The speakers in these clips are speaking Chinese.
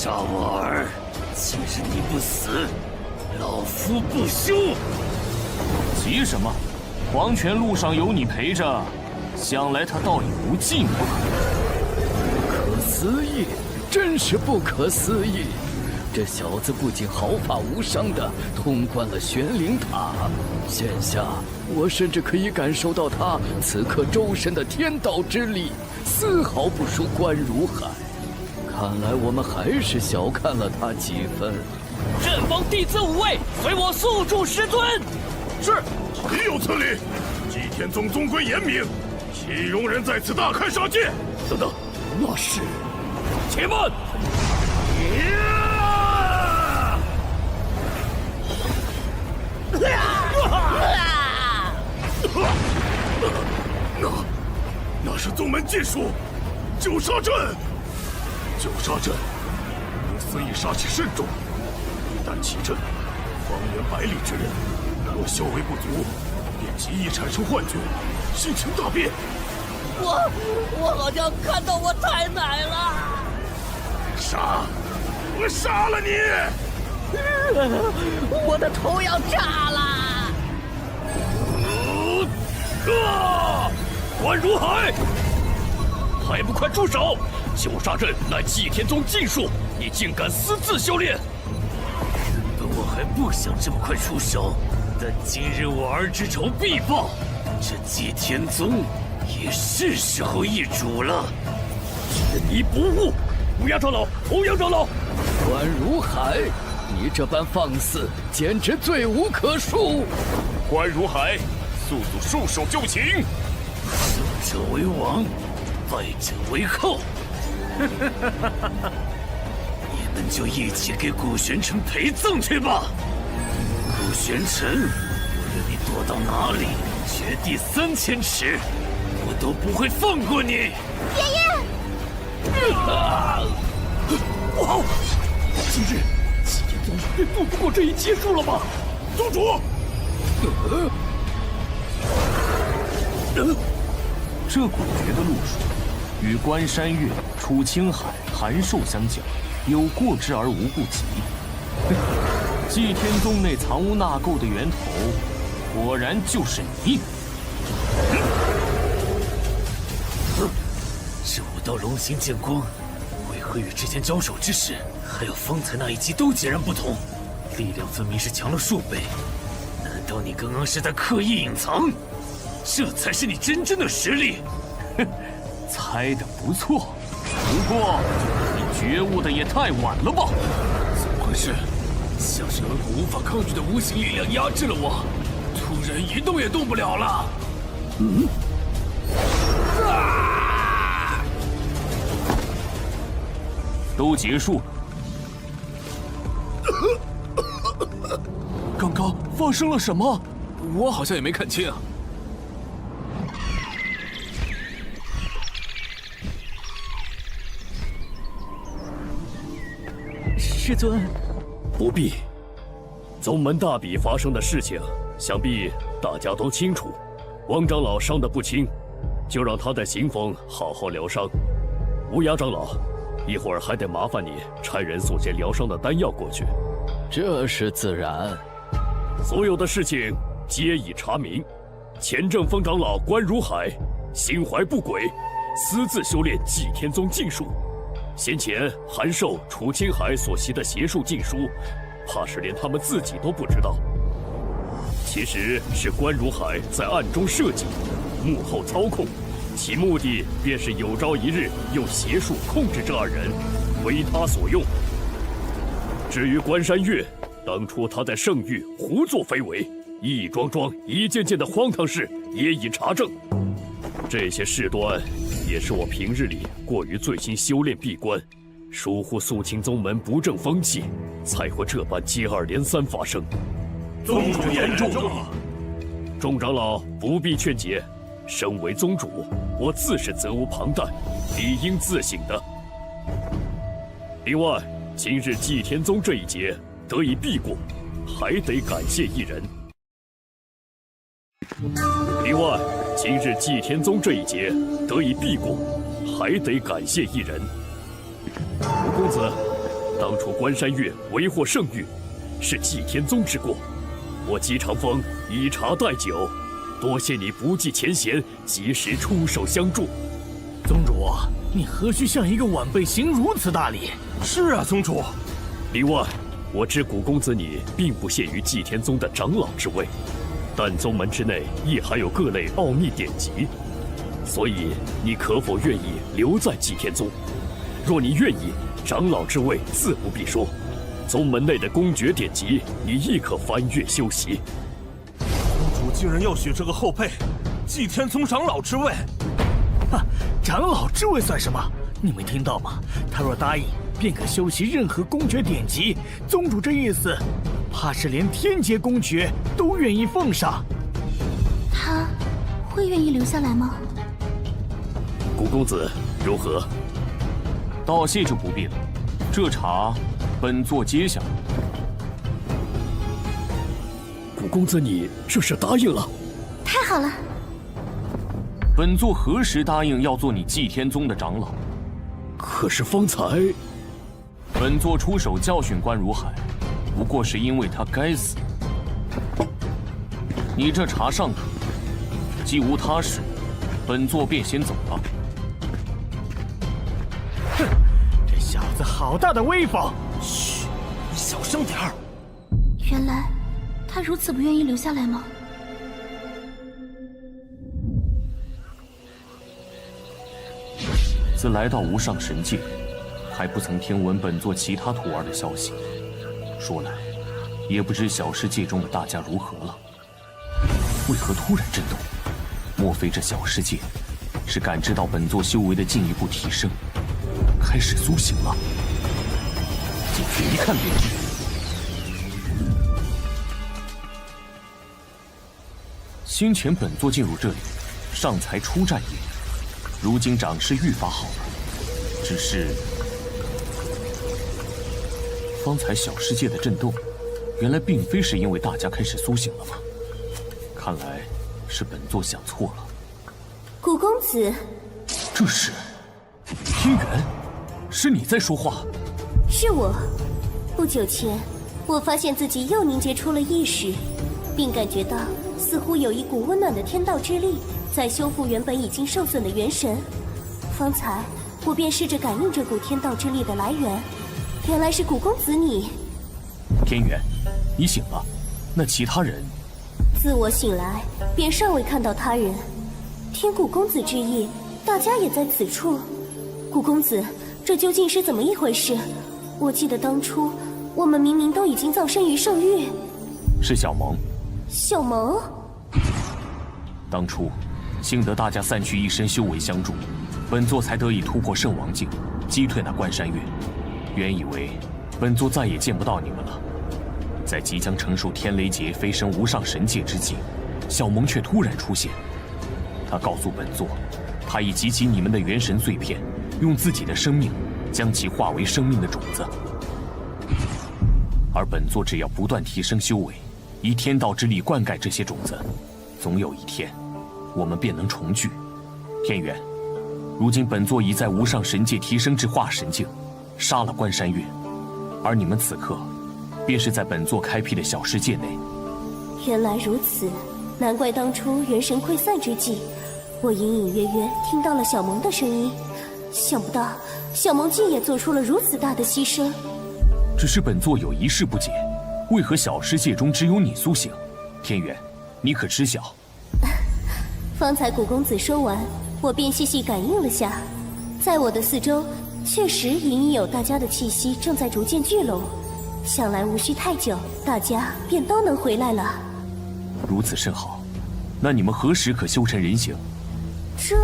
杀我儿！今日你不死，老夫不休！急什么？黄泉路上有你陪着，想来他倒也无尽不可。不可思议，真是不可思议！这小子不仅毫发无伤地通关了玄灵塔，现下我甚至可以感受到他此刻周身的天道之力，丝毫不输关如海。看来我们还是小看了他几分。阵方弟子5位，随我速助师尊。是，岂有此理！祭天宗宗规严明，岂容人在此大开杀戒？等等，那是……且慢！那是宗门禁术，九杀阵。九杀阵，如此以杀气甚重，一旦起阵，方圆百里之人，若修为不足，便极易产生幻觉，心情大变。我好像看到我太奶了。杀！我杀了你！我的头要炸了！关如海，还不快住手！九杀阵乃祭天宗禁术，你竟敢私自修炼！原本我还不想这么快出手，但今日我儿之仇必报，这祭天宗也是时候易主了。天衣不误！乌鸦长老，欧阳长老，关如海，你这般放肆，简直罪无可恕！关如海，速束手就擒！胜者为王，败者为后。你们就一起给古玄尘陪葬去吧。古玄尘，无论你躲到哪里，绝地3000尺，我都不会放过你。爷爷。不好！今日祭天宗便躲不过这一劫数了吧？宗主！这诡谲的路数，与关山月、楚青海、韩寿相较，有过之而无不及。祭天宗内藏污纳垢的源头，果然就是你。这武道龙形剑光，为何与之前交手之时，还有方才那一击都截然不同？力量分明是强了数倍。难道你刚刚是在刻意隐藏？这才是你真正的实力。哼，猜得不错，不过你觉悟的也太晚了吧？怎么回事？像是有股无法抗拒的无形力量压制了我，突然一动也动不了了。都结束了。刚刚发生了什么？我好像也没看清啊。师尊，不必。宗门大比发生的事情，想必大家都清楚。王长老伤得不轻，就让他在行坊好好疗伤。乌鸦长老，一会儿还得麻烦你差人送些疗伤的丹药过去。这是自然。所有的事情皆已查明。前正风长老关如海心怀不轨，私自修炼祭天宗禁术。先前韩寿、楚青海所习的邪术禁书，怕是连他们自己都不知道。其实是关如海在暗中设计，幕后操控，其目的便是有朝一日用邪术控制这二人，为他所用。至于关山月，当初他在圣域胡作非为，一桩桩、一件件的荒唐事也已查证。这些事端也是我平日里过于醉心修炼闭关，疏忽肃清宗门不正风气，才会这般接二连三发生。宗主言重了。众长老不必劝解，身为宗主，我自是责无旁贷，理应自省的。另外，今日祭天宗这一劫得以避过，还得感谢一人。另外，今日祭天宗这一劫得以避过，还得感谢一人。吴公子，当初关山月为获圣域，是祭天宗之过。我姬长风以茶代酒，多谢你不计前嫌，及时出手相助。宗主，你何须向一个晚辈行如此大礼？是啊，宗主。另外，我知古公子你并不屑于祭天宗的长老之位，但宗门之内亦含有各类奥秘典籍，所以你可否愿意留在祭天宗？若你愿意，长老之位自不必说，宗门内的公爵典籍你亦可翻阅修习。宗主竟然要许这个后辈祭天宗长老之位！长老之位算什么？你没听到吗？他若答应，便可修习任何公爵典籍。宗主这意思，怕是连天阶公爵都愿意奉上。他会愿意留下来吗？古公子如何？道谢就不必了，这茶本座接下。古公子你这是答应了？太好了！本座何时答应要做你祭天宗的长老？可是方才，本座出手教训关如海，不过是因为他该死。你这茶尚可，既无他事，本座便先走了。哼，这小子好大的威风！嘘，你小声点儿。原来他如此不愿意留下来吗？自来到无上神界，还不曾听闻本座其他徒儿的消息。说来，也不知小世界中的大家如何了。为何突然震动？莫非这小世界是感知到本座修为的进一步提升，开始苏醒了？进去一看便知。先前本座进入这里，尚才初战也。如今长势愈发好了，只是方才小世界的震动，原来并非是因为大家开始苏醒了吗？看来是本座想错了。古公子，这是天元，是你在说话？是我。不久前，我发现自己又凝结出了意识，并感觉到似乎有一股温暖的天道之力在修复原本已经受损的元神。方才我便试着感应这股天道之力的来源，原来是古公子你。天元，你醒了，那其他人？自我醒来，便尚未看到他人。听古公子之意，大家也在此处。古公子，这究竟是怎么一回事？我记得当初我们明明都已经葬身于圣域。是小萌。小萌？当初幸得大家散去一身修为相助，本座才得以突破圣王境，击退那关山月。原以为本座再也见不到你们了，在即将承受天雷劫飞升无上神界之际，小萌却突然出现。他告诉本座，他已集齐你们的元神碎片，用自己的生命将其化为生命的种子。而本座只要不断提升修为，以天道之力灌溉这些种子，总有一天，我们便能重聚。天元，如今本座已在无上神界提升至化神境，杀了关山月，而你们此刻，便是在本座开辟的小世界内。原来如此，难怪当初元神溃散之际，我隐隐约约听到了小萌的声音。想不到小萌竟也做出了如此大的牺牲。只是本座有一事不解，为何小世界中只有你苏醒？天元，你可知晓？方才古公子说完，我便细细感应了下，在我的四周，确实隐隐有大家的气息正在逐渐聚拢。想来无需太久，大家便都能回来了。如此甚好，那你们何时可修成人形？这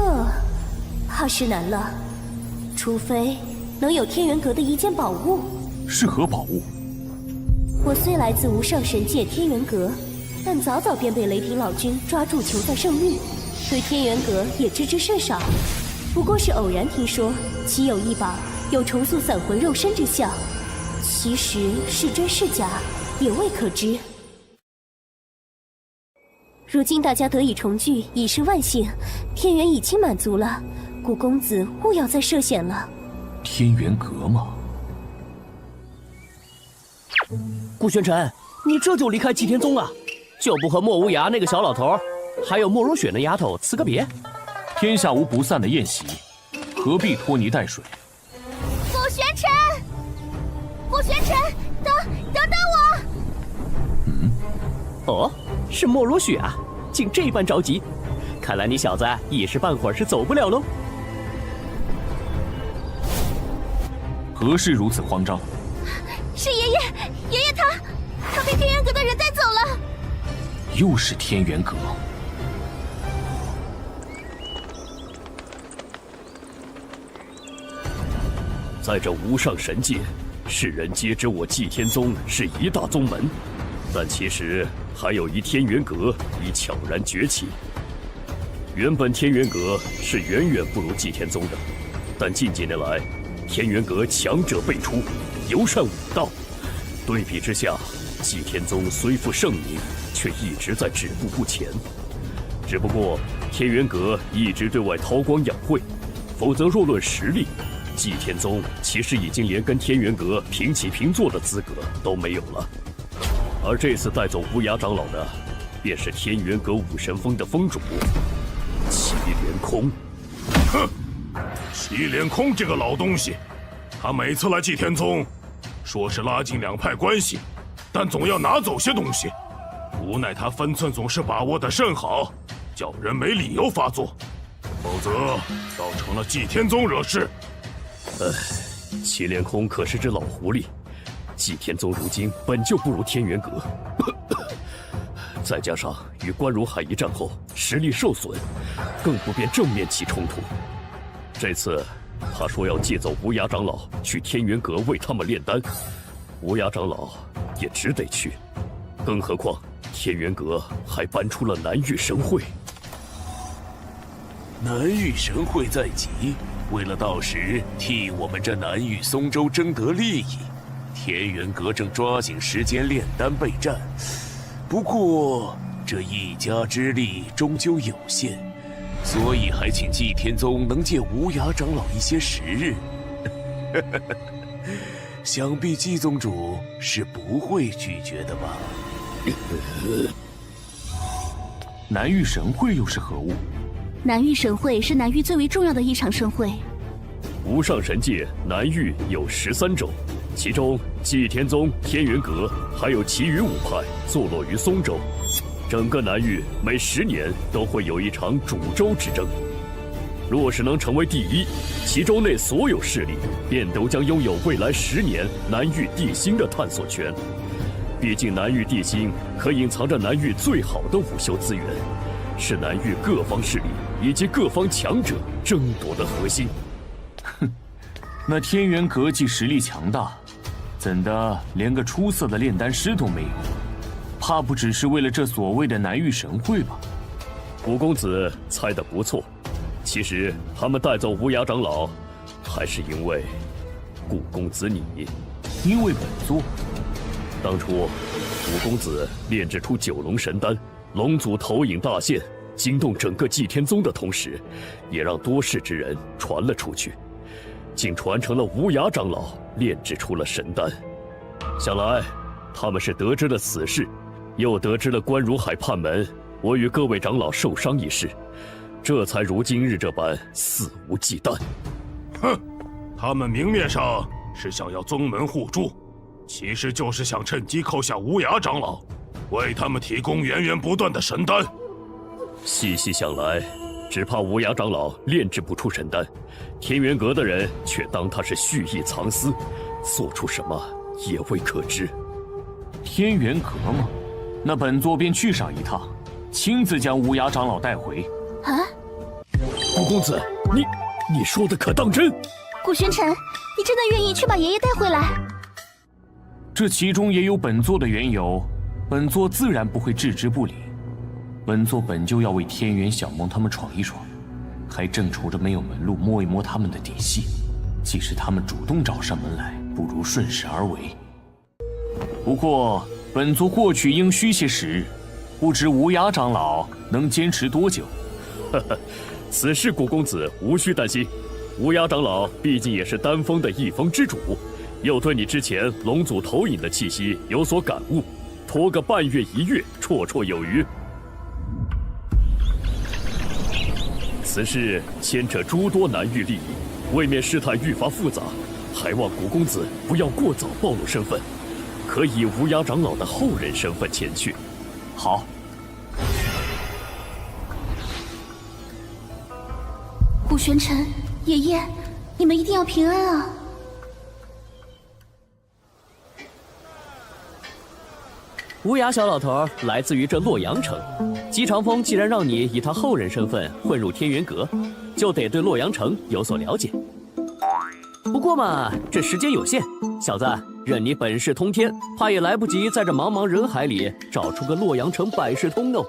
怕是难了，除非能有天元阁的一件宝物。是何宝物？我虽来自无上神界天元阁，但早早便被雷霆老君抓住囚在圣域，对天元阁也知之甚少。不过是偶然听说，其有一把有重塑散魂肉身之效，其实是真是假，也未可知。如今大家得以重聚，已是万幸。天元已经满足了，古公子勿要再涉险了。天元阁吗？顾玄尘，你这就离开祭天宗啊？就不和莫无涯那个小老头，还有莫如雪那丫头辞个别？天下无不散的宴席，何必拖泥带水？顾玄尘，顾玄尘，等我！哦，是莫如雪啊，竟这般着急，看来你小子一时半会儿是走不了喽。何事如此慌张？是爷爷他被天元阁的人带走了。又是天元阁。在这无上神界，世人皆知我祭天宗是一大宗门，但其实还有一天元阁已悄然崛起。原本天元阁是远远不如祭天宗的，但近几年来，天元阁强者辈出，尤善武道。对比之下，祭天宗虽负盛名，却一直在止步不前。只不过天元阁一直对外韬光养晦，否则若论实力，祭天宗其实已经连跟天元阁平起平坐的资格都没有了。而这次带走无涯长老的，便是天元阁武神峰的峰主祁连空。哼，祁连空这个老东西，他每次来祭天宗，说是拉近两派关系，但总要拿走些东西。无奈他分寸总是把握得甚好，叫人没理由发作，否则造成了祭天宗惹事。祁连空可是只老狐狸，祭天宗如今本就不如天元阁，再加上与关如海一战后实力受损，更不便正面起冲突。这次他说要借走无涯长老去天元阁为他们炼丹，无涯长老也只得去，更何况天元阁还搬出了南域神会。南域神会在即，为了到时替我们这南域松州争得利益，天元阁正抓紧时间炼丹备战。不过这一家之力终究有限，所以还请祭天宗能借无涯长老一些时日。想必祭宗主是不会拒绝的吧？南域神会又是何物？南域神会是南域最为重要的一场盛会。无上神界南域有13州，其中祭天宗、天元阁还有其余5派坐落于松州。整个南域每10年都会有一场主州之争，若是能成为第一，其州内所有势力便都将拥有未来10年南域地心的探索权。毕竟南域地心可隐藏着南域最好的武修资源，是南域各方势力以及各方强者争夺的核心。那天元阁既实力强大，怎的连个出色的炼丹师都没有？怕不只是为了这所谓的南域神会吧？古公子猜得不错，其实他们带走无涯长老，还是因为古公子你。因为本座。当初古公子炼制出9龙神丹，龙族头影大现，惊动整个祭天宗的同时，也让多事之人传了出去，竟传承了无涯长老炼制出了神丹。想来他们是得知了此事，又得知了关如海叛门我与各位长老受伤一事，这才如今日这般肆无忌惮。哼，他们明面上是想要宗门互助，其实就是想趁机扣下无涯长老，为他们提供源源不断的神丹。细细想来，只怕无涯长老炼制不出神丹，天元阁的人却当他是蓄意藏私，做出什么也未可知。天元阁吗？那本座便去上一趟，亲自将无涯长老带回。啊！古公子，你说的可当真？顾玄尘，你真的愿意去把爷爷带回来？这其中也有本座的缘由，本座自然不会置之不理。本座本就要为天元小梦他们闯一闯，还正愁着没有门路摸一摸他们的底细。既是他们主动找上门来，不如顺势而为。不过本座过去应需些时日，不知无涯长老能坚持多久？此事古公子无需担心，无涯长老毕竟也是丹峰的一峰之主，又对你之前龙祖投影的气息有所感悟，拖个半月1月，绰绰有余。此事牵扯诸多南域利益，为免事态愈发复杂，还望古公子不要过早暴露身份，可以无涯长老的后人身份前去。好。古玄尘，爷爷，你们一定要平安啊！无涯小老头来自于这洛阳城，姬长风既然让你以他后人身份混入天元阁，就得对洛阳城有所了解。不过嘛，这时间有限，小子，任你本事通天，怕也来不及在这茫茫人海里找出个洛阳城百事通哦。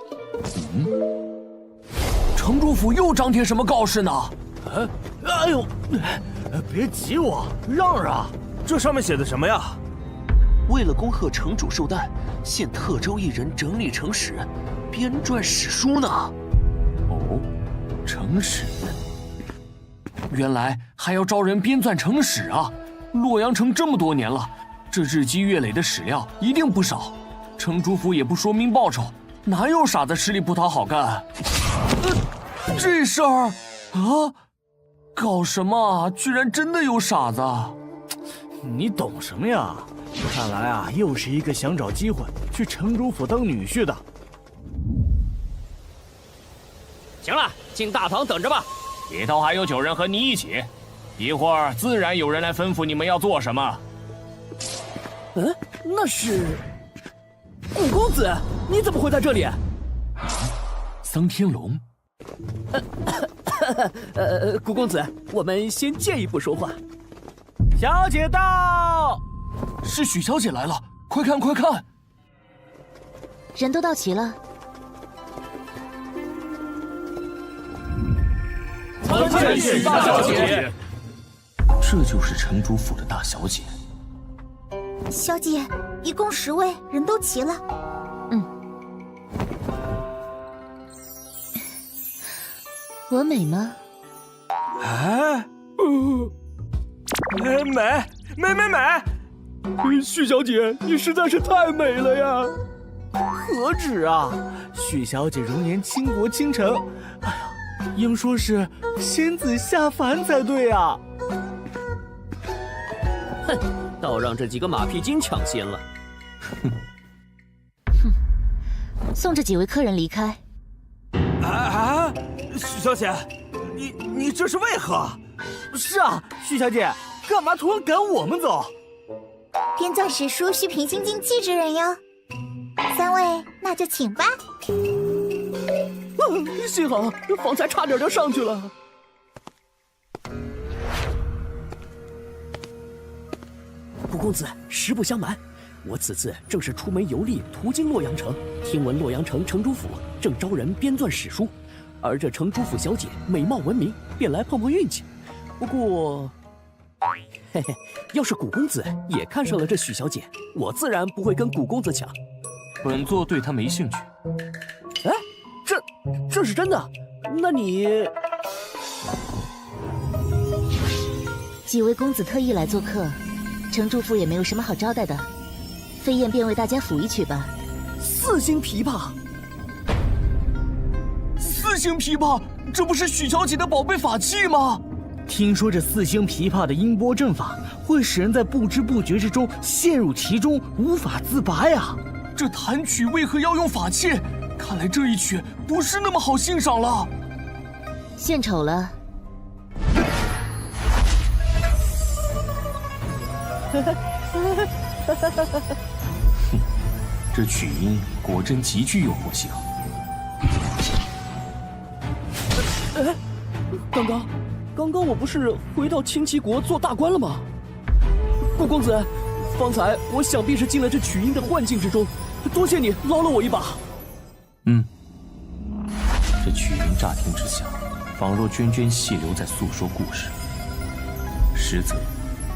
城主府又张贴什么告示呢？哎呦，别急我，让让。这上面写的什么呀？为了恭贺城主寿诞，现特招一人整理城史，编撰史书呢。哦，城史。原来还要招人编纂城史啊！洛阳城这么多年了，这日积月累的史料一定不少。城主府也不说明报酬，哪有傻子吃力不讨好干？这事儿啊，搞什么？居然真的有傻子！你懂什么呀？看来啊，又是一个想找机会去城主府当女婿的。行了，进大堂等着吧。里头还有9人和你一起，一会儿自然有人来吩咐你们要做什么。那是古公子，你怎么会在这里？桑天龙。古公子，我们先借一步说话。小姐到，是许小姐来了，快看快看！人都到齐了。参见许大小姐。这就是城主府的大小姐。小姐，一共10位，人都齐了。我美吗？美！许小姐，你实在是太美了呀！何止啊，许小姐容颜倾国倾城，哎呀，应说是仙子下凡才对啊！哼，倒让这几个马屁精抢先了。送这几位客人离开。许小姐，你这是为何？是啊，许小姐，干嘛突然赶我们走？编纂史书需平心静气之人哟。3位，那就请吧。幸好方才差点就上去了。古公子，实不相瞒，我此次正是出门游历，途经洛阳城，听闻洛阳城城主府正招人编纂史书，而这城主府小姐美貌闻名，便来碰碰运气。不过，嘿嘿，要是古公子也看上了这许小姐，我自然不会跟古公子抢。本座对她没兴趣。哎，这是真的？那你……几位公子特意来做客，城主府也没有什么好招待的，飞燕便为大家抚一曲吧。4星琵琶，4星琵琶，这不是许小姐的宝贝法器吗？听说这4星琵琶的音波阵法会使人在不知不觉之中陷入其中，无法自拔呀！这弹曲为何要用法器？看来这一曲不是那么好欣赏了。献丑了。这曲音果真极具诱惑性。刚刚我不是回到清齐国做大官了吗？顾公子，方才我想必是进了这曲音的幻境之中，多谢你捞了我一把。这曲音乍听之下，仿若涓涓细流在诉说故事，实则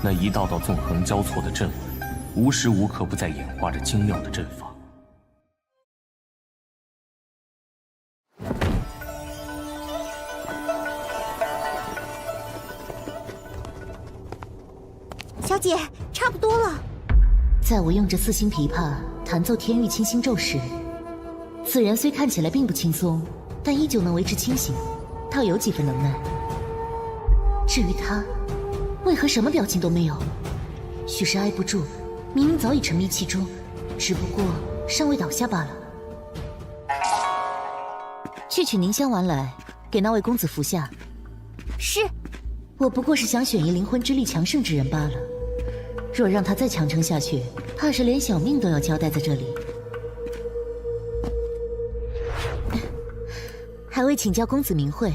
那一道道纵横交错的阵纹，无时无刻不在演化着精妙的阵法。小小姐，差不多了。在我用着四星琵琶弹奏天域清心咒时，此人虽看起来并不轻松，但依旧能维持清醒，倒有几分能耐。至于他，为何什么表情都没有？许是挨不住，明明早已沉迷其中，只不过尚未倒下罢了。去取凝香丸来，给那位公子服下。是。我不过是想选一灵魂之力强盛之人罢了。若让他再强撑下去，怕是连小命都要交代在这里。还未请教公子名讳。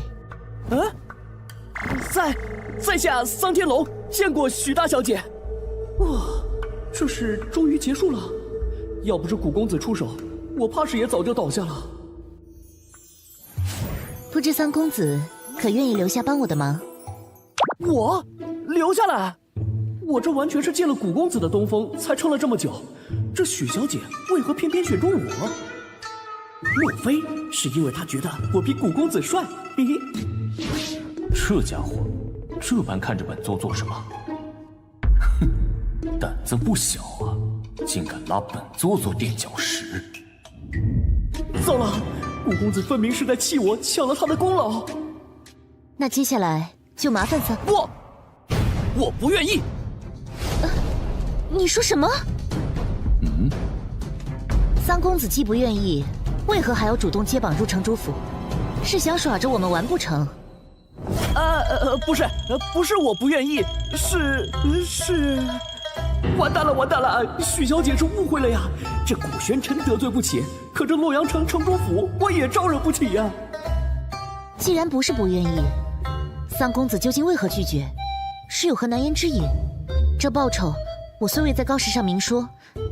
在下桑天龙，见过许大小姐。哇，这事终于结束了。要不是古公子出手，我怕是也早就倒下了。不知三公子可愿意留下帮我的忙？我留下来？我这完全是借了古公子的东风才撑了这么久，这许小姐为何偏偏选中我？莫非是因为她觉得我比古公子帅？嘿嘿。这家伙这般看着本座做什么？哼，胆子不小啊，竟敢拉本座做垫脚石！糟了，古公子分明是在气我抢了他的功劳。那接下来就麻烦三……我不愿意。你说什么？三公子既不愿意，为何还要主动接榜入城主府？是想耍着我们玩不成？不是我不愿意，是……完蛋了！许小姐是误会了呀！这古玄尘得罪不起，可这洛阳城城主府我也招惹不起呀。既然不是不愿意，三公子究竟为何拒绝？是有何难言之隐？这报酬我虽未在告示上明说，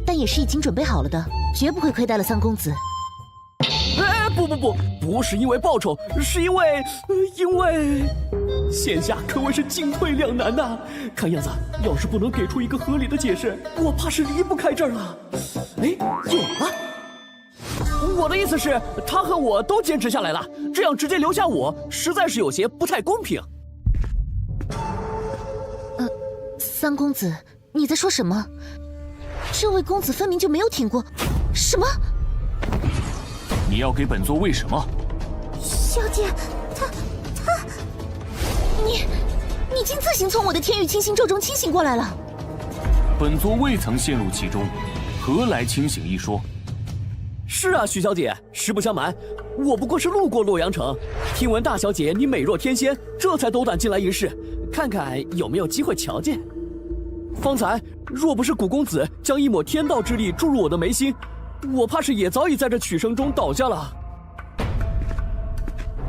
但也是已经准备好了的，绝不会亏待了三公子。不是因为报酬，是因为现下可谓是进退两难呐。看样子，要是不能给出一个合理的解释，我怕是离不开这儿了。有了！我的意思是，他和我都坚持下来了，这样直接留下我，实在是有些不太公平。三公子，你在说什么？这位公子分明就没有挺过。什么？你要给本座为什么？小姐，你竟自行从我的天域清心咒中清醒过来了。本座未曾陷入其中，何来清醒一说？是啊，许小姐，实不相瞒，我不过是路过洛阳城，听闻大小姐你美若天仙，这才斗胆进来一试，看看有没有机会瞧见。方才若不是古公子将一抹天道之力注入我的眉心，我怕是也早已在这曲声中倒下了。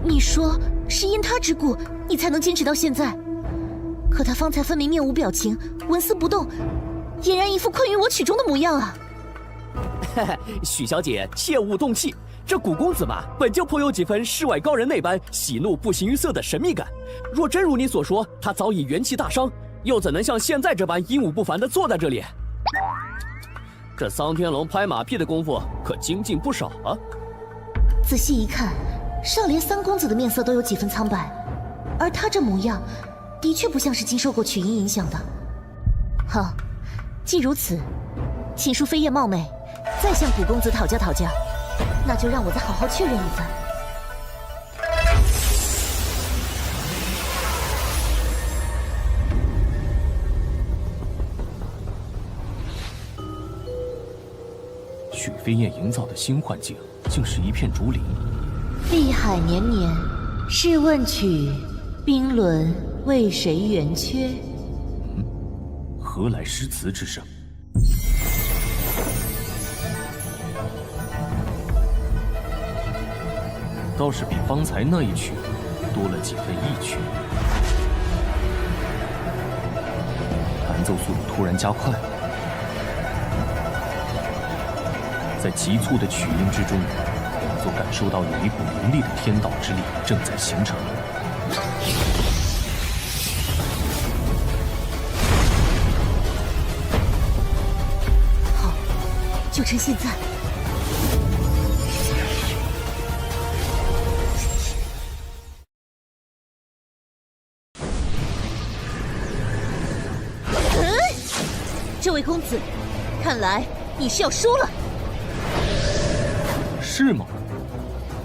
你说是因他之故，你才能坚持到现在？可他方才分明面无表情，纹丝不动，俨然一副困于我曲中的模样啊！许小姐切勿动气，这古公子嘛，本就颇有几分世外高人那般喜怒不形于色的神秘感。若真如你所说，他早已元气大伤，又怎能像现在这般英武不凡地坐在这里？这桑天龙拍马屁的功夫可精进不少啊！仔细一看，少连三公子的面色都有几分苍白，而他这模样，的确不像是经受过曲音影响的。好，既如此，请恕飞燕冒昧，再向古公子讨教讨教，那就让我再好好确认一番。许飞燕营造的新幻境，竟是一片竹林。碧海年年，试问曲，冰轮为谁圆缺？何来诗词之声？倒是比方才那一曲多了几分意趣。弹奏速度突然加快了，在急促的曲音之中，我所感受到有一股凌厉的天道之力正在形成。好，就趁现在。这位公子，看来你是要输了。是吗？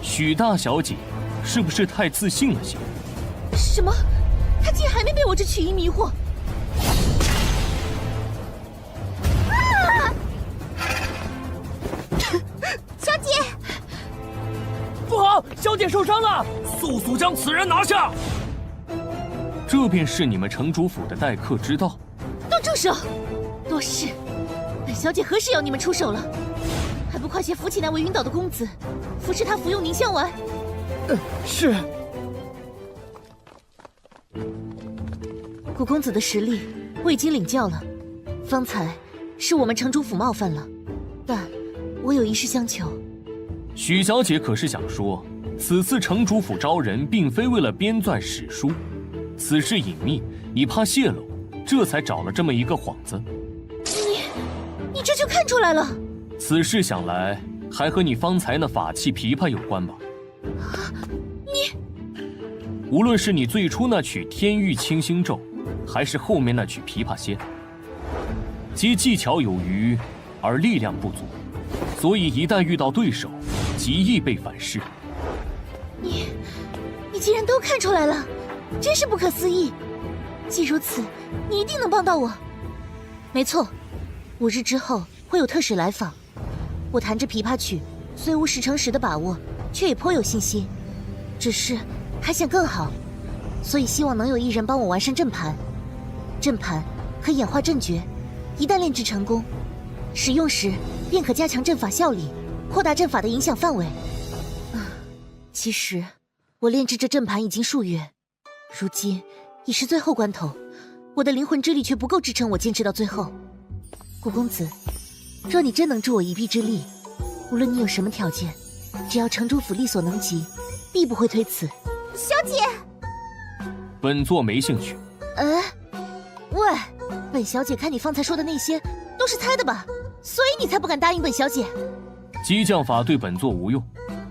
许大小姐，是不是太自信了些？什么？他竟然还没被我这曲音迷惑！小姐，不好，小姐受伤了，速速将此人拿下！这便是你们城主府的待客之道。都住手！多事！本小姐何时要你们出手了？还不快些扶起那位晕倒的公子，扶持他服用凝香丸。是。古公子的实力我已经领教了，方才是我们城主府冒犯了，但我有一事相求。许小姐可是想说，此次城主府招人并非为了编纂史书，此事隐秘，你怕泄露，这才找了这么一个幌子。你这就看出来了？此事想来还和你方才那法器琵琶有关吧？无论是你最初那曲天域清心咒，还是后面那曲琵琶仙，皆技巧有余，而力量不足，所以一旦遇到对手，极易被反噬。你竟然都看出来了，真是不可思议。既如此，你一定能帮到我。没错，5日之后会有特使来访。我弹着琵琶曲，虽无10成10的把握，却也颇有信心。只是还想更好，所以希望能有一人帮我完善阵盘。阵盘可演化阵诀，一旦炼制成功，使用时便可加强阵法效力，扩大阵法的影响范围。其实我炼制这阵盘已经数月，如今已是最后关头，我的灵魂之力却不够支撑我坚持到最后。古公子，若你真能助我一臂之力，无论你有什么条件，只要城主府力所能及，必不会推辞。小姐，本座没兴趣。喂，本小姐看你方才说的那些都是猜的吧？所以你才不敢答应本小姐。激将法对本座无用，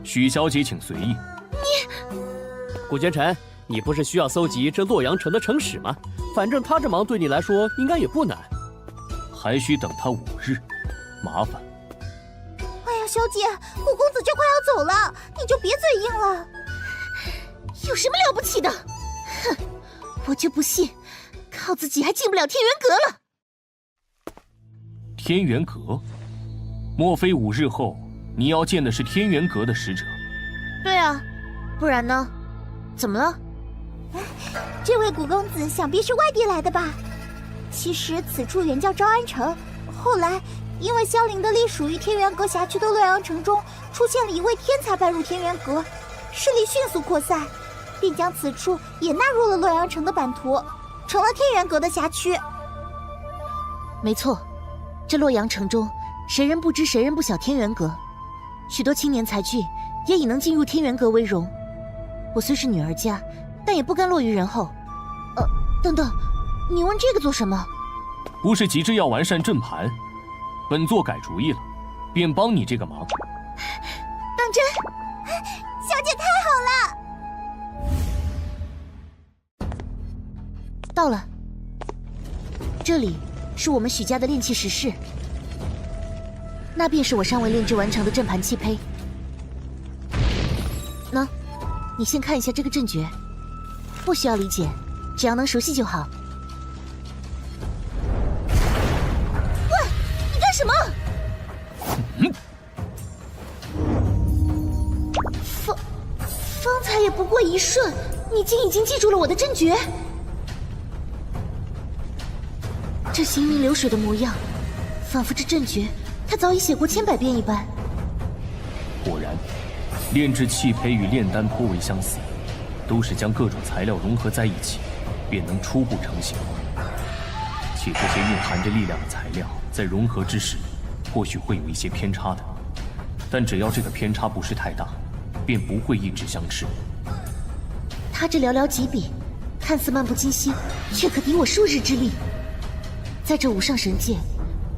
许小姐请随意。古奸臣，你不是需要搜集这洛阳城的城史吗？反正他这忙对你来说应该也不难。还需等他5日，麻烦。哎呀，小姐，古公子就快要走了，你就别嘴硬了。有什么了不起的？哼，我就不信，靠自己还进不了天元阁了。天元阁？莫非5日后你要见的是天元阁的使者？对啊，不然呢？怎么了？这位古公子想必是外地来的吧？其实此处原叫招安城，后来因为萧凌的隶属于天元阁辖区的洛阳城中出现了一位天才拜入天元阁，势力迅速扩散，并将此处也纳入了洛阳城的版图，成了天元阁的辖区。没错，这洛阳城中谁人不知谁人不晓天元阁，许多青年才俊也以能进入天元阁为荣。我虽是女儿家，但也不甘落于人后。等等，你问这个做什么？不是急着要完善阵盘，本座改主意了，便帮你这个忙。当真？小姐太好了！到了，这里是我们许家的炼器石室，那便是我尚未炼制完成的阵盘器胚。喏，你先看一下这个阵诀，不需要理解，只要能熟悉就好。喂，你干什么？方才也不过一瞬，你竟已经记住了我的阵诀。这行云流水的模样，仿佛这阵诀他早已写过千百遍一般。果然，炼制器胚与炼丹颇为相似，都是将各种材料融合在一起，便能初步成型。且这些蕴含着力量的材料，在融合之时，或许会有一些偏差的，但只要这个偏差不是太大，便不会一直相斥。他这寥寥几笔，看似漫不经心，却可敌我数日之力。在这5上神界，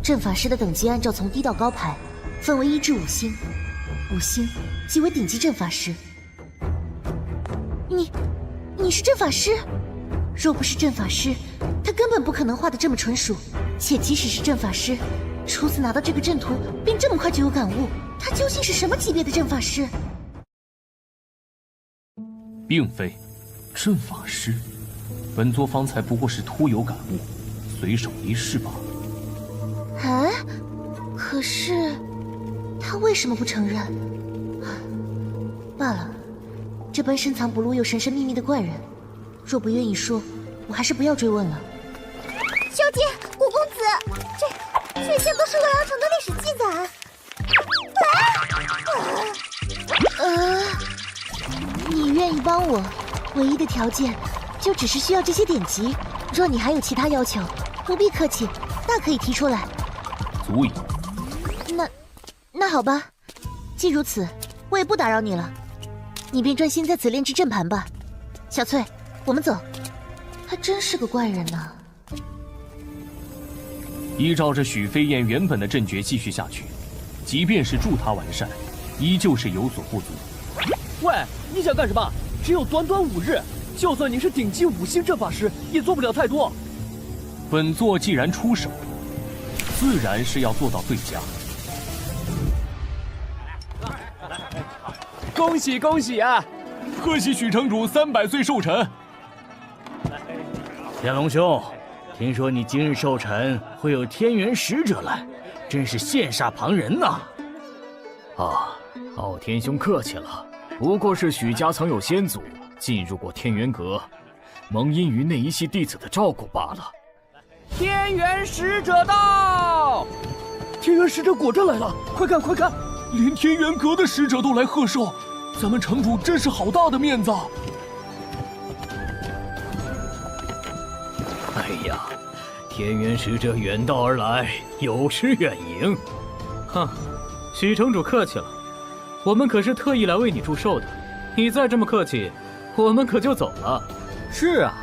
阵法师的等级按照从低到高排，分为1至5星，5星即为顶级阵法师。你是阵法师？若不是阵法师，他根本不可能画得这么纯熟。且即使是阵法师，初次拿到这个阵图，便这么快就有感悟，他究竟是什么级别的阵法师？并非，阵法师，本座方才不过是突有感悟，随手一试罢了。哎，可是他为什么不承认？罢了，这般深藏不露又神神秘秘的怪人，若不愿意说，我还是不要追问了。小姐，古公子，这些都是洛阳城的历史记载。你愿意帮我，唯一的条件就只是需要这些典籍。若你还有其他要求，不必客气，大可以提出来。足矣。那好吧，既如此，我也不打扰你了，你便专心在此炼制阵盘吧。小翠，我们走。他真是个怪人呐。依照着许飞燕原本的阵诀继续下去，即便是助他完善，依旧是有所不足。喂，你想干什么？只有短短5日，就算你是顶级5星阵法师，也做不了太多。本座既然出手，自然是要做到最佳。恭喜恭喜啊！贺喜许城主300岁寿辰。天龙兄，听说你今日寿辰会有天元使者来，真是羡煞旁人呐！傲天兄客气了，不过是许家曾有先祖进入过天元阁，蒙因于那一系弟子的照顾罢了。天元使者到！天元使者果真来了，快看快看，连天元阁的使者都来贺寿，咱们城主真是好大的面子。哎呀，天元使者远道而来，有失远迎。哼，许城主客气了，我们可是特意来为你祝寿的，你再这么客气，我们可就走了。是啊，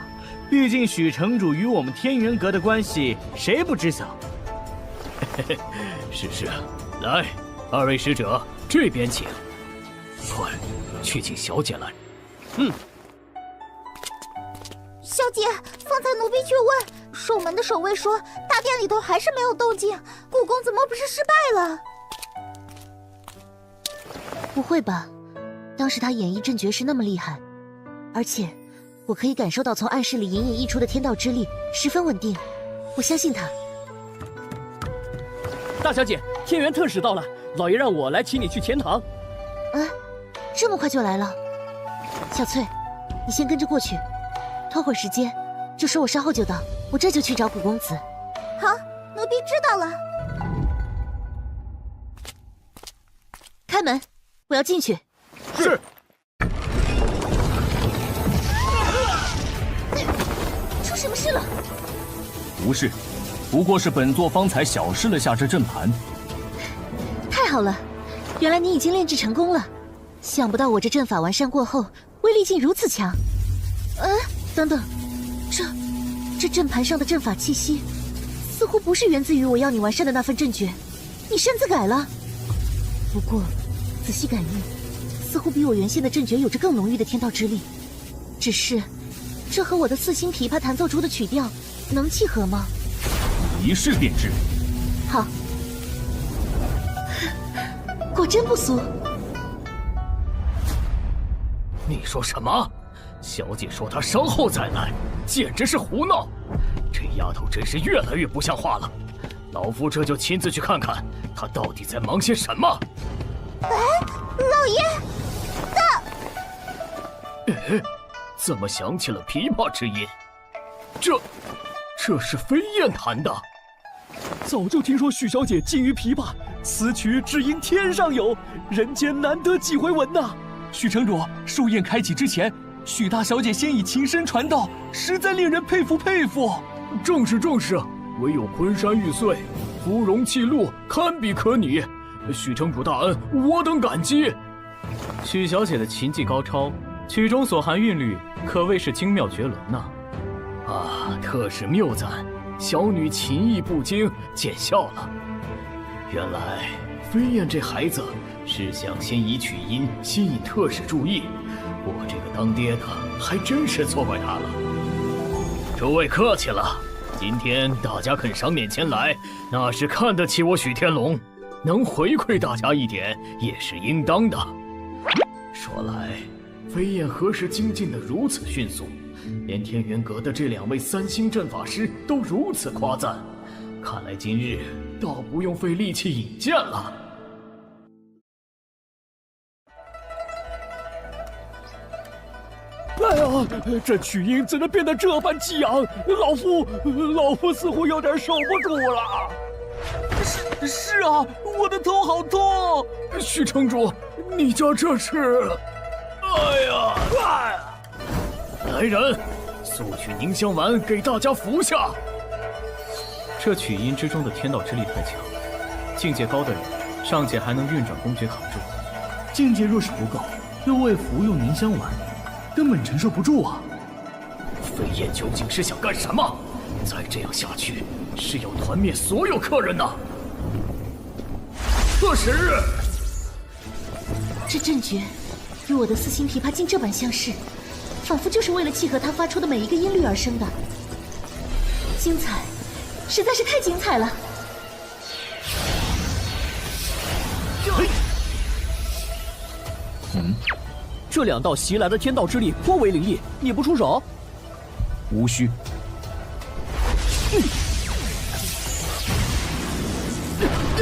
毕竟许城主与我们天元阁的关系，谁不知晓？是，来，2位使者这边请。快，去请小姐来。小姐，方才奴婢去问，守门的守卫说，大殿里头还是没有动静，古公子莫不是失败了？不会吧？当时他演绎阵诀是那么厉害，而且我可以感受到从暗室里隐隐溢出的天道之力十分稳定，我相信他。大小姐，天元特使到了，老爷让我来请你去前堂。这么快就来了？小翠，你先跟着过去，拖会儿时间，就说我稍后就到，我这就去找古公子。好，奴婢知道了。开门，我要进去。是。出什么事了？无事，不过是本座方才小试了下这阵盘。太好了，原来你已经炼制成功了。想不到我这阵法完善过后，威力竟如此强。等等，这阵盘上的阵法气息，似乎不是源自于我要你完善的那份阵诀，你擅自改了。不过仔细感应，似乎比我原先的阵诀有着更浓郁的天道之力。只是，这和我的4星琵琶弹奏出的曲调能契合吗？一试便知。好，果真不俗。你说什么？小姐说她稍后再来，简直是胡闹！这丫头真是越来越不像话了。老夫这就亲自去看看，她到底在忙些什么。老爷，怎么响起了琵琶之音？这是飞燕弹的。早就听说许小姐精于琵琶，此曲只应天上有，人间难得几回闻呐。许城主，寿宴开启之前，许大小姐先以琴声传道，实在令人佩服佩服。正是，唯有昆山玉碎，芙蓉泣露，堪比可拟。许城主大恩，我等感激。许小姐的琴技高超，曲中所含韵律可谓是精妙绝伦呐。特使谬赞，小女琴艺不精，见笑了。原来飞燕这孩子是想先以曲音吸引特使注意，我这个当爹的还真是错怪他了。诸位客气了，今天大家肯赏脸前来，那是看得起我许天龙，能回馈大家一点也是应当的。说来，飞燕何时精进得如此迅速？连天元阁的这2位3星阵法师都如此夸赞，看来今日倒不用费力气引荐了。哎呀，这曲音怎能变得这般激昂？老夫似乎有点受不住了。是啊，我的头好痛。许城主，你家这是？哎呀！来人，速取凝香丸给大家服下。这曲音之中的天道之力太强，境界高的人尚且还能运转公爵扛住，境界若是不够，又未服用凝香丸，根本承受不住啊！飞燕究竟是想干什么？再这样下去，是要团灭所有客人的。特使，这阵诀与我的4星琵琶竟这般相似，仿佛就是为了契合它发出的每一个音律而生的。精彩，实在是太精彩了！这2道袭来的天道之力颇为凌厉，你不出手？无需。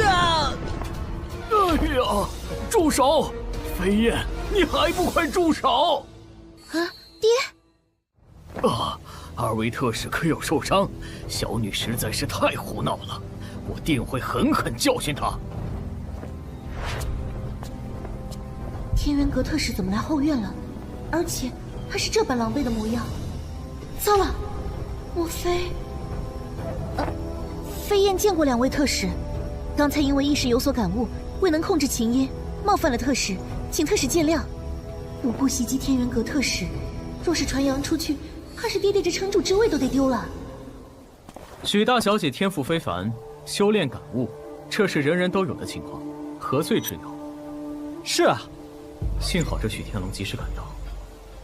哎呀！住手！飞燕，你还不快住手！啊，爹！啊，2位特使可有受伤？小女实在是太胡闹了，我定会狠狠教训她。天元阁特使怎么来后院了？而且还是这般狼狈的模样。糟了，莫非……飞燕见过2位特使，刚才因为一时有所感悟，未能控制琴音，冒犯了特使，请特使见谅。无故袭击天元阁特使，若是传扬出去，怕是爹爹这城主之位都得丢了。许大小姐天赋非凡，修炼感悟，这是人人都有的情况，何罪之有？是啊，幸好这许天龙及时赶到，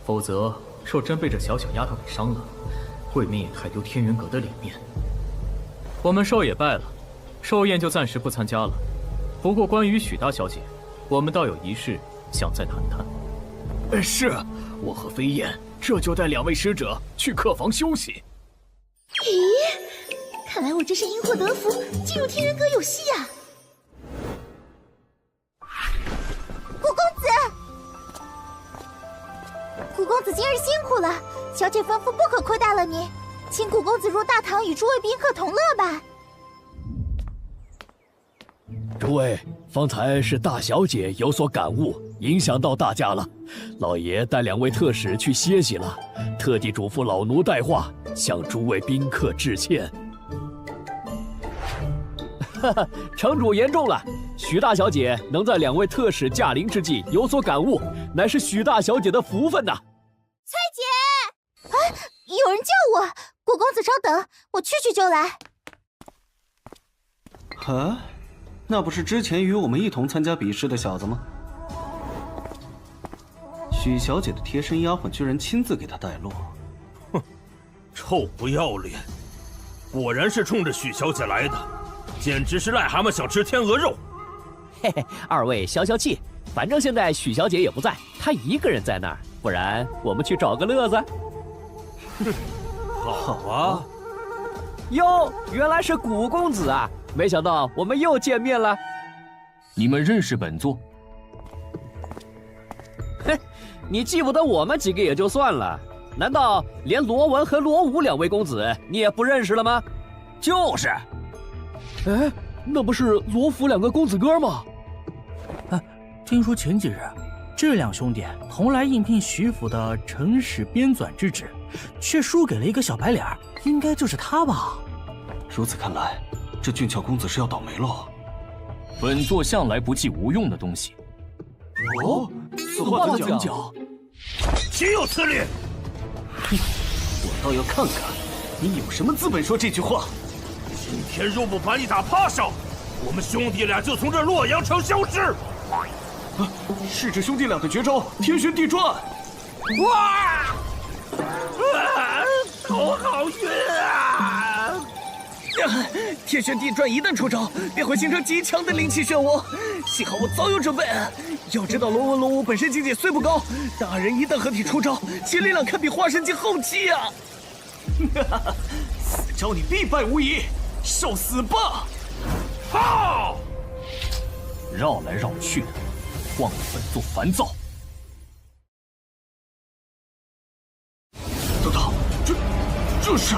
否则若真被这小丫头给伤了，未免也太丢天元阁的脸面。我们寿也拜了，寿宴就暂时不参加了。不过关于许大小姐，我们倒有一事想再谈谈。是，我和飞燕这就带2位使者去客房休息。咦，看来我这是因祸得福，进入天元阁有戏呀！谷公子，谷公子今日辛苦了，小姐吩咐不可亏待了你，请谷公子入大堂与诸位宾客同乐吧。诸位，方才是大小姐有所感悟，影响到大家了。老爷带2位特使去歇息了，特地嘱咐老奴带话，向诸位宾客致歉。哈哈，城主言重了。许大小姐能在2位特使驾临之际有所感悟，乃是许大小姐的福分呐。翠姐，哎，有人叫我，谷公子稍等，我去就来。啊，那不是之前与我们一同参加比试的小子吗？许小姐的贴身丫鬟居然亲自给她带路，哼，臭不要脸！果然是冲着许小姐来的，简直是癞蛤蟆想吃天鹅肉。嘿嘿，2位消消气，反正现在许小姐也不在，她一个人在那儿，不然我们去找个乐子。好啊！哟，原来是谷公子啊！没想到我们又见面了。你们认识本座？嘿，你记不得我们几个也就算了，难道连罗文和罗武2位公子你也不认识了吗？就是。哎，那不是罗府2个公子哥吗？听说前几日这2兄弟同来应聘徐府的城使编纂之职，却输给了一个小白脸，应该就是他吧？如此看来，这俊俏公子是要倒霉喽。本座向来不记无用的东西。哦，此话怎讲？岂有此理！我倒要看看你有什么资本说这句话。今天若不把你打趴下，我们兄弟俩就从这洛阳城消失。是这兄弟俩的绝招天旋地转。哇！头好晕啊！天旋地转一旦出招，便会形成极强的灵气漩涡。幸好我早有准备。要知道龙文龙武本身境界虽不高，但二人一旦合体出招，其力量堪比化神境后期啊！此招你必败无疑，受死吧！好！绕来绕去的，晃得本座烦躁。等等，这是……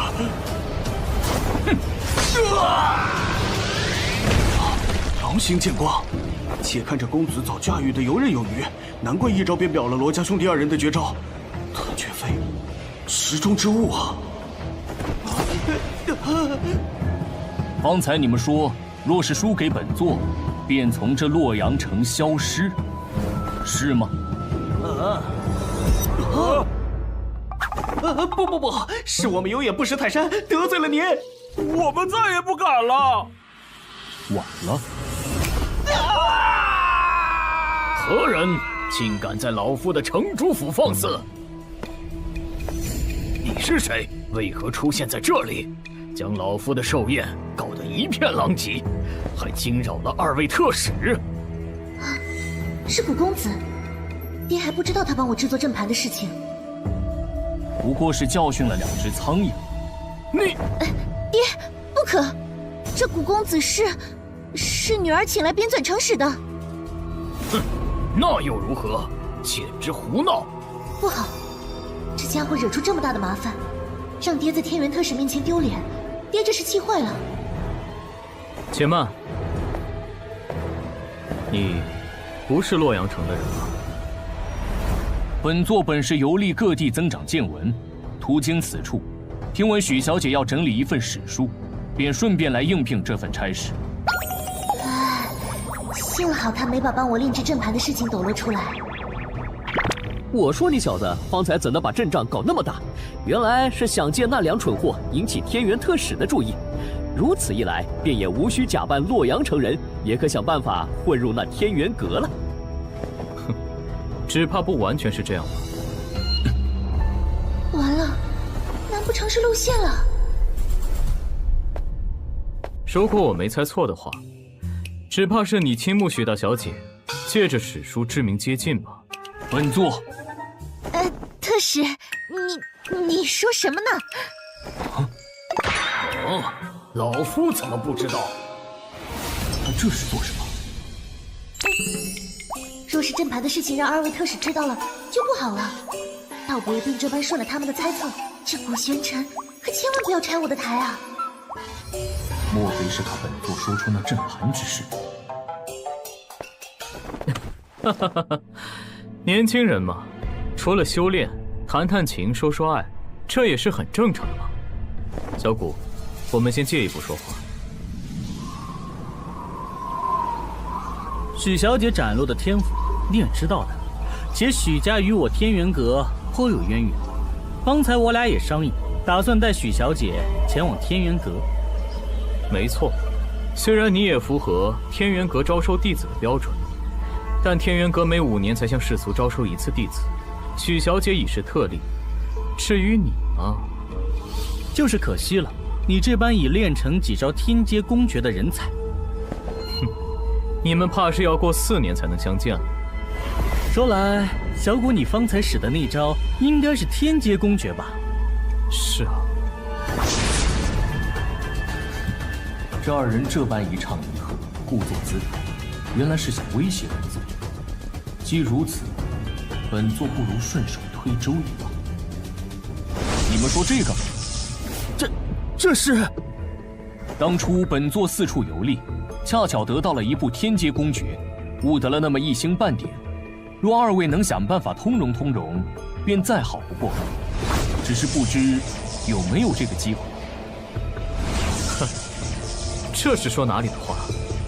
狼星剑光，且看这公子早驾驭的游刃有余，难怪一招便秒了罗家兄弟二人的绝招。特绝飞，池中之物啊！方才你们说，若是输给本座，便从这洛阳城消失，是吗？不，是我们有眼不识泰山，得罪了您，我们再也不敢了。晚了。何人竟敢在老夫的城主府放肆？你是谁？为何出现在这里？将老夫的寿宴搞得一片狼藉，还惊扰了二位特使。是古公子，爹还不知道他帮我制作阵盘的事情。不过是教训了2只苍蝇。你，爹，不可！这古公子是女儿请来边钻城使的。哼，那又如何？简直胡闹！不好，这家伙惹出这么大的麻烦，让爹在天元特使面前丢脸，爹这是气坏了。且慢，你不是洛阳城的人吧？本座本是游历各地增长见闻，途经此处，听闻许小姐要整理一份史书，便顺便来应聘这份差事。幸好他没把帮我炼制阵盘的事情抖露出来。我说你小子方才怎能把阵仗搞那么大？原来是想借那2蠢货引起天元特使的注意。如此一来，便也无需假扮洛阳城人，也可想办法混入那天元阁了。哼，只怕不完全是这样吧。完了，难不成是露馅了？如果我没猜错的话，只怕是你倾慕许大小姐，借着史书之名接近吧。本座，特使，你说什么呢？老夫怎么不知道？他这是做什么？若是阵盘的事情让2位特使知道了，就不好了。倒不一定这般顺了他们的猜测，这古玄尘可千万不要拆我的台啊！莫非是他本座说出那阵盘之事？哈哈哈哈，年轻人嘛，除了修炼，谈谈情，说说爱，这也是很正常的嘛。小谷，我们先借一步说话。许小姐展露的天赋，你也知道的，且许家与我天元阁颇有渊源。方才我俩也商议，打算带许小姐前往天元阁。没错，虽然你也符合天元阁招收弟子的标准，但天元阁每5年才向世俗招收1次弟子，许小姐已是特例。至于你嘛，就是可惜了，你这般已练成几招天阶公诀的人才。哼，你们怕是要过4年才能相见了。说来，小谷，你方才使的那招应该是天阶公诀吧？是啊。这2人这般一唱一和，故作姿态，原来是想威胁本座。既如此，本座不如顺手推舟一把。你们说这个？这是……当初本座4处游历，恰巧得到了一部天阶公诀，悟得了那么1星半点。若2位能想办法通融通融，便再好不过。只是不知有没有这个机会。哼，这是说哪里的话？